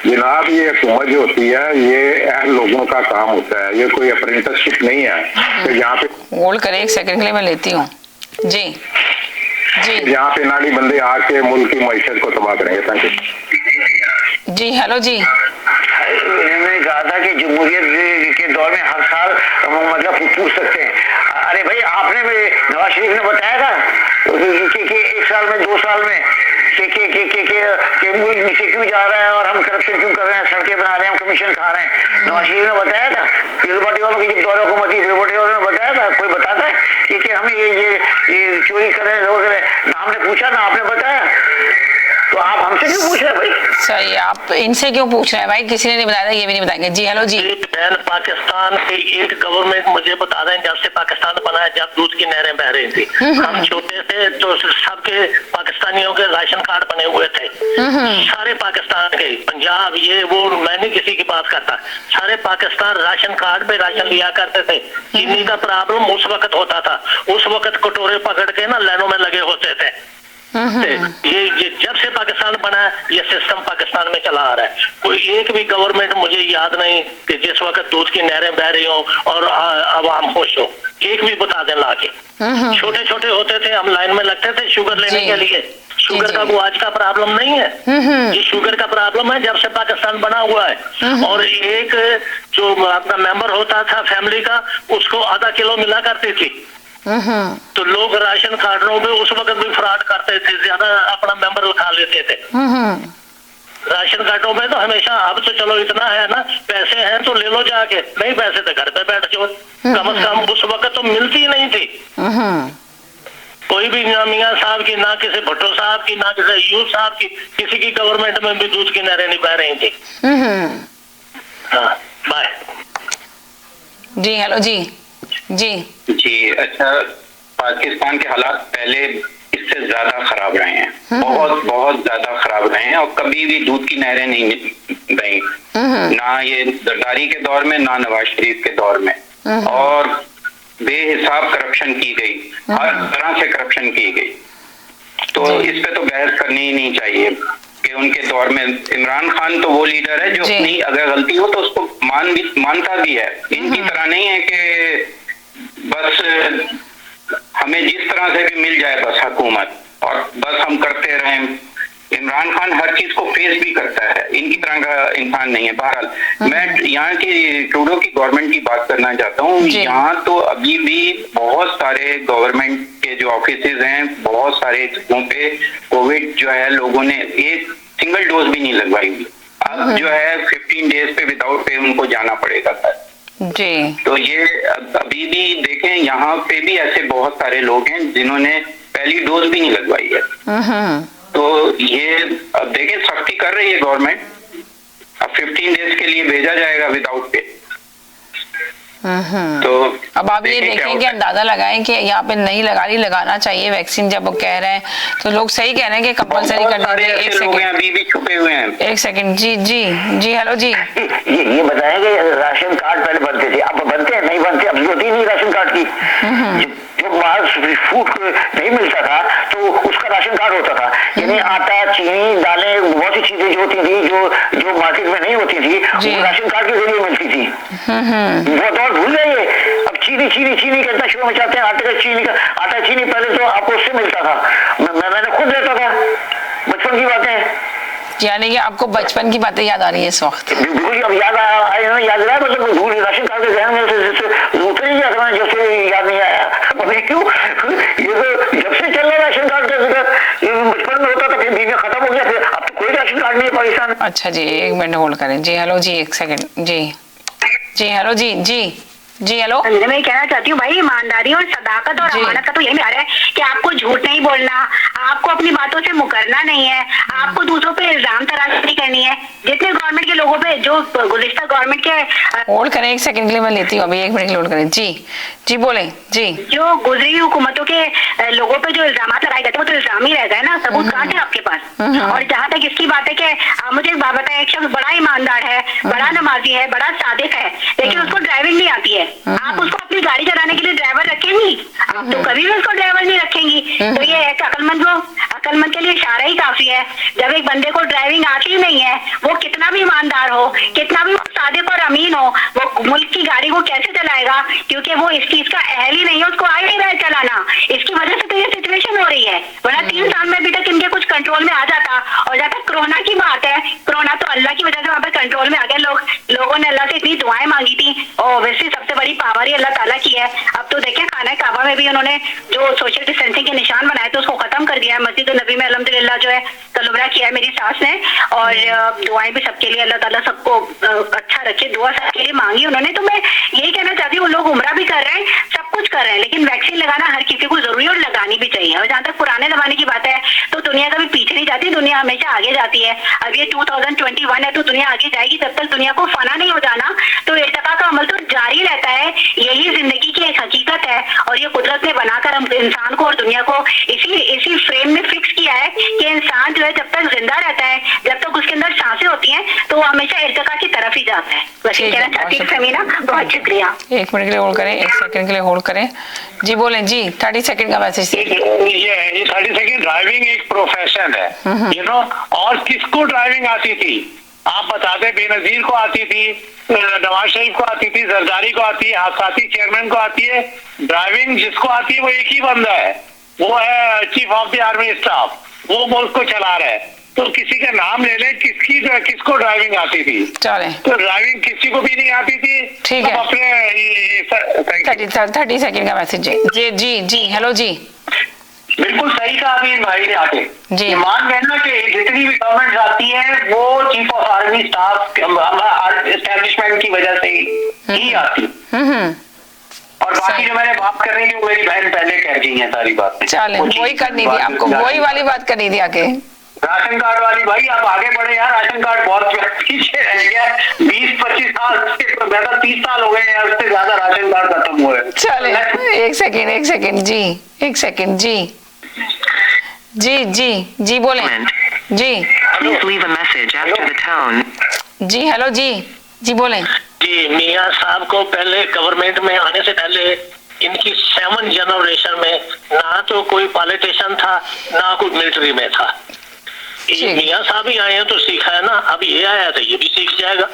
जनाब ये हुकूमत जो होती है ये अहल लोगों का काम होता है, ये कोई अप्रेंटिसशिप नहीं है। तो यहाँ पे होल्ड करें 1 सेकंड के लिए, मैं लेती हूँ। जी यहाँ पे नाड़ी बंदे आके मुल्क की मईशत को तबाह करेंगे। Thank you. जी हेलो जी। मैंने कहा था कि जमहूरियत के दौर में हर साल मतलब पूछ सकते हैं, अरे भाई आपने नवाज शरीफ ने बताया था कि 1 साल में 2 साल में कि मुल्क नीचे क्यों जा रहा है और हम करप्शन क्यों कर रहे हैं, सड़कें बना रहे हैं, हम कमीशन खा रहे हैं। नवाज शरीफ ने बताया था, पीरबटी वालों की जब दौरे हुकूमत थी पीरबटी वालों ने बताया था, कोई बताता है कि हम ये चोरी कर रहे हैं, हमने पूछा ना, आपने बताया, तो आप हमसे क्यों पूछ रहे हैं भाई? सही, आप इनसे क्यों पूछ रहे हैं भाई? किसी ने नहीं बताया, ये भी नहीं बताएंगे। जी हेलो जी। पाकिस्तान के एक गवर्नमेंट मुझे बता रहे हैं जब से पाकिस्तान बना है, जब दूध की नहरें बह रही थी, हम छोटे थे तो सबके पाकिस्तानियों के राशन कार्ड बने हुए थे, सारे पाकिस्तान के, पंजाब ये वो, मैं नहीं किसी की बात करता, सारे पाकिस्तान राशन कार्ड पे राशन लिया करते थे। चीनी का प्रॉब्लम उस वक्त होता था, उस वक्त कटोरे पकड़ के ना लाइनों में लगे होते थे। ये जब से पाकिस्तान बना है ये सिस्टम पाकिस्तान में चला आ रहा है। कोई एक भी गवर्नमेंट मुझे याद नहीं कि जिस वक्त दूध की नहरें बह रही हो और आवाम खुश हो, एक भी बता दें लाके। छोटे छोटे होते थे, हम लाइन में लगते थे शुगर लेने के लिए। शुगर का वो आज का प्रॉब्लम नहीं है, ये शुगर का प्रॉब्लम है जब से पाकिस्तान बना हुआ है। और एक जो अपना मेंबर होता था फैमिली का, उसको आधा किलो मिला करती थी। तो लोग राशन कार्डों पे उस वक्त भी फ्रॉड करते थे, ज्यादा अपना मेंबर लिखा लेते थे राशन कार्डों में। तो हमेशा, अब तो चलो इतना है ना, पैसे हैं तो ले लो जाके, नहीं पैसे तो घर पे बैठ जाओ। कम से कम उस वक्त तो मिलती नहीं थी कोई भी, ना मियाँ साहब की, ना किसी भुट्टो साहब की, ना किसी यूथ साहब की, किसी की गवर्नमेंट में भी दूध की नहरें नहीं बह रही थी। हाँ, बाय। जी हेलो जी। जी अच्छा, पाकिस्तान के हालात पहले इससे ज्यादा खराब रहे हैं, बहुत ज्यादा खराब रहे हैं, और कभी भी दूध की नहरें नहीं बही, ना ये जरदारी के दौर में, ना नवाज शरीफ के दौर में। और बेहिसाब करप्शन की गई, हर तरह से करप्शन की गई। तो इस पे तो बहस करनी ही नहीं चाहिए कि उनके दौर में इमरान खान तो वो लीडर है जो अपनी अगर गलती हो तो उसको मानता भी है। इनकी तरह नहीं है कि बस हमें जिस तरह से भी मिल जाए बस हुकूमत और बस हम करते रहें। इमरान खान हर चीज को फेस भी करता है, इनकी तरह का इंसान नहीं है। बहरहाल मैं यहाँ की ट्रूडो की गवर्नमेंट की बात करना चाहता हूँ। यहाँ तो अभी भी बहुत सारे गवर्नमेंट के जो ऑफिसेज हैं, बहुत सारे जगहों पे कोविड जो है लोगों ने एक सिंगल डोज भी नहीं लगवाई हुई। अब जो है 15 डेज पे विदाउट पे उनको जाना पड़ेगा सर जी। तो ये अभी भी देखें यहाँ पे भी ऐसे बहुत सारे लोग हैं जिन्होंने पहली डोज भी नहीं लगवाई है। तो ये अब देखें सख्ती कर रही है गवर्नमेंट। अब 15 डेज के लिए भेजा जाएगा विदाउट पे। तो अब आप ये देखें कि अंदाजा लगाएं कि यहाँ पे नहीं लगाना चाहिए वैक्सीन। जब वो कह रहे हैं तो लोग सही कह रहे हैं कि कंपलसरी कर दीजिए। एक सेकंड अभी भी छुपे हुए हैं। एक सेकंड जी जी जी हेलो जी। ये बताएं कि राशन कार्ड पहले बनते थे, अब बनते हैं नहीं बनते, अब जरूरत ही नहीं राशन कार्ड की। जब बाहर फूड नहीं मिलता था तो उसका राशन कार्ड होता था, यानी आटा, चीनी, दालें, बहुत सी चीजें जो होती थी जो मार्केट में नहीं होती थी वो राशन कार्ड के जरिए मिलती थी। वो दौर भूल गए। अब चीनी का इतना शोर मचाते हैं। आटा चीनी पहले तो आपको उससे मिलता था, मैंने खुद लेता था। बचपन की बातें, यानी कि आपको बचपन की बातें याद आ रही है इस वक्त? बिल्कुल अब याद रहा, मतलब भूल राशन कार्ड के ध्यान में उतर ही गया था, जब से याद नहीं आया पता नहीं क्यों। ये तो जब से चल रहा राशन कार्ड का जिक्र, बचपन में होता था फिर बीच में खत्म हो गया, फिर अब तो कोई राशन कार्ड नहीं है पाकिस्तान। अच्छा जी, एक मिनट होल्ड करें। जी हेलो जी, एक सेकंड जी हेलो जी हेलो। मैं ये कहना चाहती हूँ भाई, ईमानदारी और सदाकत और अमानत का तो यही आ रहा है कि आपको झूठ नहीं बोलना, आपको अपनी बातों से मुकरना नहीं है, आपको दूसरों पे इल्जाम तराशी नहीं करनी है। जितने गवर्नमेंट के लोगों पे जो गुज़िश्ता गवर्नमेंट के होल्ड करें एक सेकंड के लिए, मैं लेती हूँ अभी, 1 मिनट होल्ड करें। जी बोले जी। जो गुजरी हुई हुकूमतों के लोगों पे जो इल्जाम लगाए गए थे वो तो इल्जाम ही रह गए ना, सबूत कहाँ थे आपके पास? और जहाँ तक इसकी बात है कि मुझे एक बात बताएं, एक शख्स बड़ा ईमानदार है, बड़ा नमाजी है, बड़ा सादिक है, लेकिन उसको ड्राइविंग नहीं आती है। आप उसको अपनी गाड़ी चलाने के लिए ड्राइवर रखेंगी? आप तो कभी भी उसको ड्राइवर नहीं रखेंगी। तो ये है कि अकलमंद के लिए इशारा ही काफी है। जब एक बंदे को ड्राइविंग आती ही नहीं है, वो कितना भी ईमानदार हो, कितना भी सादिक और अमीन हो, वो मुल्क की गाड़ी को कैसे चलाएगा? क्योंकि वो इस चीज का अहल ही नहीं है, उसको आ ही नहीं रहा है चलाना। इसकी वजह से तो ये सिचुएशन हो रही है, वरना 3 साल में अभी तक इनके कुछ कंट्रोल में आ जाता। और जहाँ तक कोरोना की बात है, कोरोना तो अल्लाह की वजह से वहाँ पे कंट्रोल में आ गया। लोगों ने अल्लाह से इतनी दुआएं मांगी थी, और वैसे सबसे बड़ी पावर ही अल्लाह ताला की है। अब तो देखें खाना काबा में भी उन्होंने जो सोशल डिस्टेंसिंग के निशान बनाए थे उसको खत्म कर दिया है। मस्जिद नबी में अल्हम्दुलिल्लाह जो है तलुबरा किया है मेरी सास ने, और दुआएं भी सबके लिए, अल्लाह ताला सबको अच्छा रखे, दुआ सबके लिए मांगी उन्होंने। तो मैं यही कहना चाहती हूँ, लोग उम्रा भी कर रहे हैं, सब कुछ कर रहे हैं, लेकिन वैक्सीन लगाना हर किसी को जरूरी और लगानी भी चाहिए। और जहाँ तक पुराने जमाने की बात है तो दुनिया कभी पीछे नहीं जाती, दुनिया हमेशा आगे जाती है। अब ये 2021 है तो दुनिया आगे जाएगी, तब तक दुनिया को फना नहीं हो जाना। तो इर्तिका का अमल तो जारी रहता है, यही जिंदगी की एक हकीकत है। और ये कुदरत ने बनाकर हम इंसान को और दुनिया को इसी फ्रेम में फिक्स किया है कि इंसान जो है जब तक जिंदा रहता है, जब तक उसके अंदर सांसें होती हैं, तो वो हमेशा इर्तिका की तरफ ही जाता है। वैसे कहना चाहती हूँ समीना, बहुत शुक्रिया। 1 मिनट के लिए होल्ड करें, 1 सेकंड के लिए होल्ड करें। जी बोलें जी, 30 सेकंड का मैसेज। ये 30 सेकंड ड्राइविंग एक प्रोफेशन है, और किसको ड्राइविंग आती थी? आप बताते, बेनजीर को आती थी, नवाज शरीफ को आती थी, जरदारी को आती है, हादसाती चेयरमैन को आती है। ड्राइविंग जिसको आती है वो एक ही बंदा है, वो है chief of the army staff, वो मुल्क को चला रहा है। तो किसी का नाम ले ले, किसको ड्राइविंग आती थी? चले तो ड्राइविंग किसी को भी नहीं आती थी। ठीक है, अपने 30 सेकंड का मैसेज जी हेलो जी। बिल्कुल सही कहा अभी भाई ने आके जी। मान लेना कि जितनी भी गवर्नमेंट आती है वो chief of army staff establishment की वजह से ही आती। और बाकी जो मैंने बात कर रही थी वो मेरी बहन पहले कह गई है सारी बात। चले वही करनी थी आपको, वही वाली बात करनी थी आके, राशन कार्ड वाली। भाई आप आगे बढ़े यार, राशन कार्ड बहुत पीछे रह गया। 20-25 साल, 30 साल हो गए हैं, उससे ज्यादा राशन कार्ड खत्म हुए। चले 1 सेकंड जी बोले जी। जी हेलो जी बोले जी। मियां साहब को पहले गवर्नमेंट में आने से पहले इनकी 7 जनरेशन में ना तो कोई पॉलिटिशियन था, ना कोई मिलिट्री में था। ये मियाँ साहब ही आए हैं तो सीखा है ना, अब ये आया तो ये भी सीख जाएगा।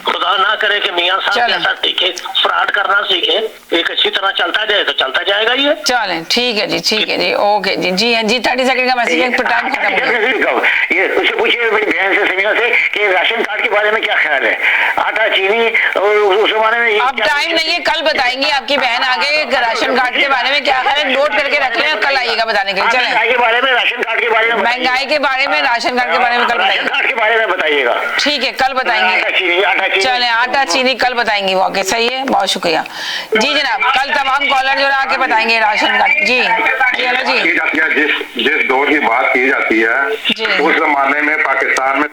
खुदा ना करे कि मियाँ साहब जैसा सीखे, फ्रॉड करना सीखे, एक अच्छी तरह चलता जाए तो चलता जाएगा ये। चलें, ठीक है जी, ठीक है जी, ओके जी। जी हाँ जी, 30 सेकंड का मैसेज है, टाइम खत्म हो गया। ये उससे पूछिए मेरी बहन से समीना से कि राशन कार्ड के बारे में क्या ख्याल है, आटा चीनी और उस जमाने में। अब टाइम नहीं है, कल बताएंगे आपकी बहन आगे राशन कार्ड के बारे में क्या ख्याल है, नोट करके रख लें, कल आइएगा बताने के लिए। चलें, महंगाई के बारे में, राशन कार्ड के बारे में, महंगाई के बारे में, राशन कार्ड के बारे में कल बताइए, कार्ड के बारे में बताइएगा। ठीक है, कल बताएंगे। चलें, आटा चीनी कल बताएंगे, ओके सही है, बहुत शुक्रिया जी जनाब। कल तमाम कॉलर जो आके बताएंगे राशन कार्ड। जी जी, हेलो जी। जिस दौर की बात की जाती है उस जमाने में पाकिस्तान में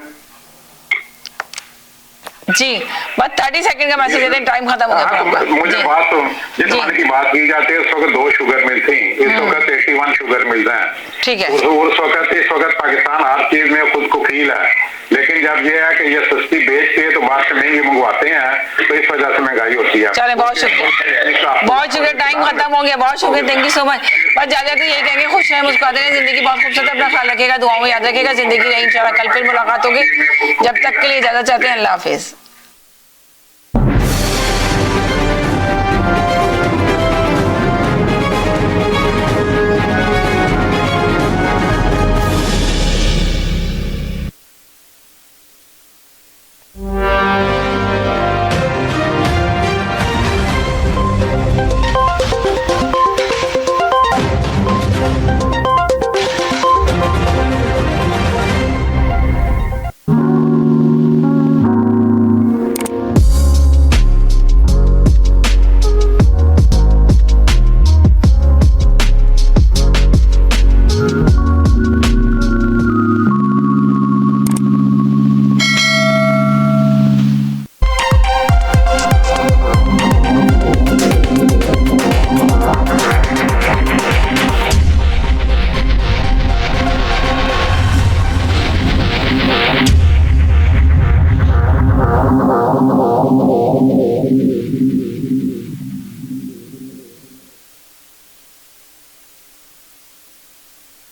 जी बस 30 सेकंड का मैसेज देते हैं, टाइम खत्म हो गया। मुझे बात तो जिस जमाने की बात की जाती है उस वक्त 2 शुगर मिल थी, इस वक्त 81 शुगर मिल रहे हैं। ठीक है, इस वक्त पाकिस्तान हर चीज में खुद को कील है, लेकिन जब ये है कि ये सस्ती बेचती है तो बाद से महंगी मंगवाते हैं, तो इस वजह से महंगाई होती है। चले, बहुत शुक्रिया, बहुत शुक्रिया, टाइम खत्म हो गया, बहुत शुक्रिया, थैंक यू सो मच। बस ज्यादा तो यही कहेंगे, खुश रहें, मुस्कुराते रहें, जिंदगी बहुत खूबसूरत है, अपना ख्याल रखिएगा, दुआओं में याद रखिएगा, जिंदगी रही इंशाल्लाह, कल फिर मुलाकात होगी, जब तक के लिए इजाजत चाहते हैं, अल्लाह हाफिज।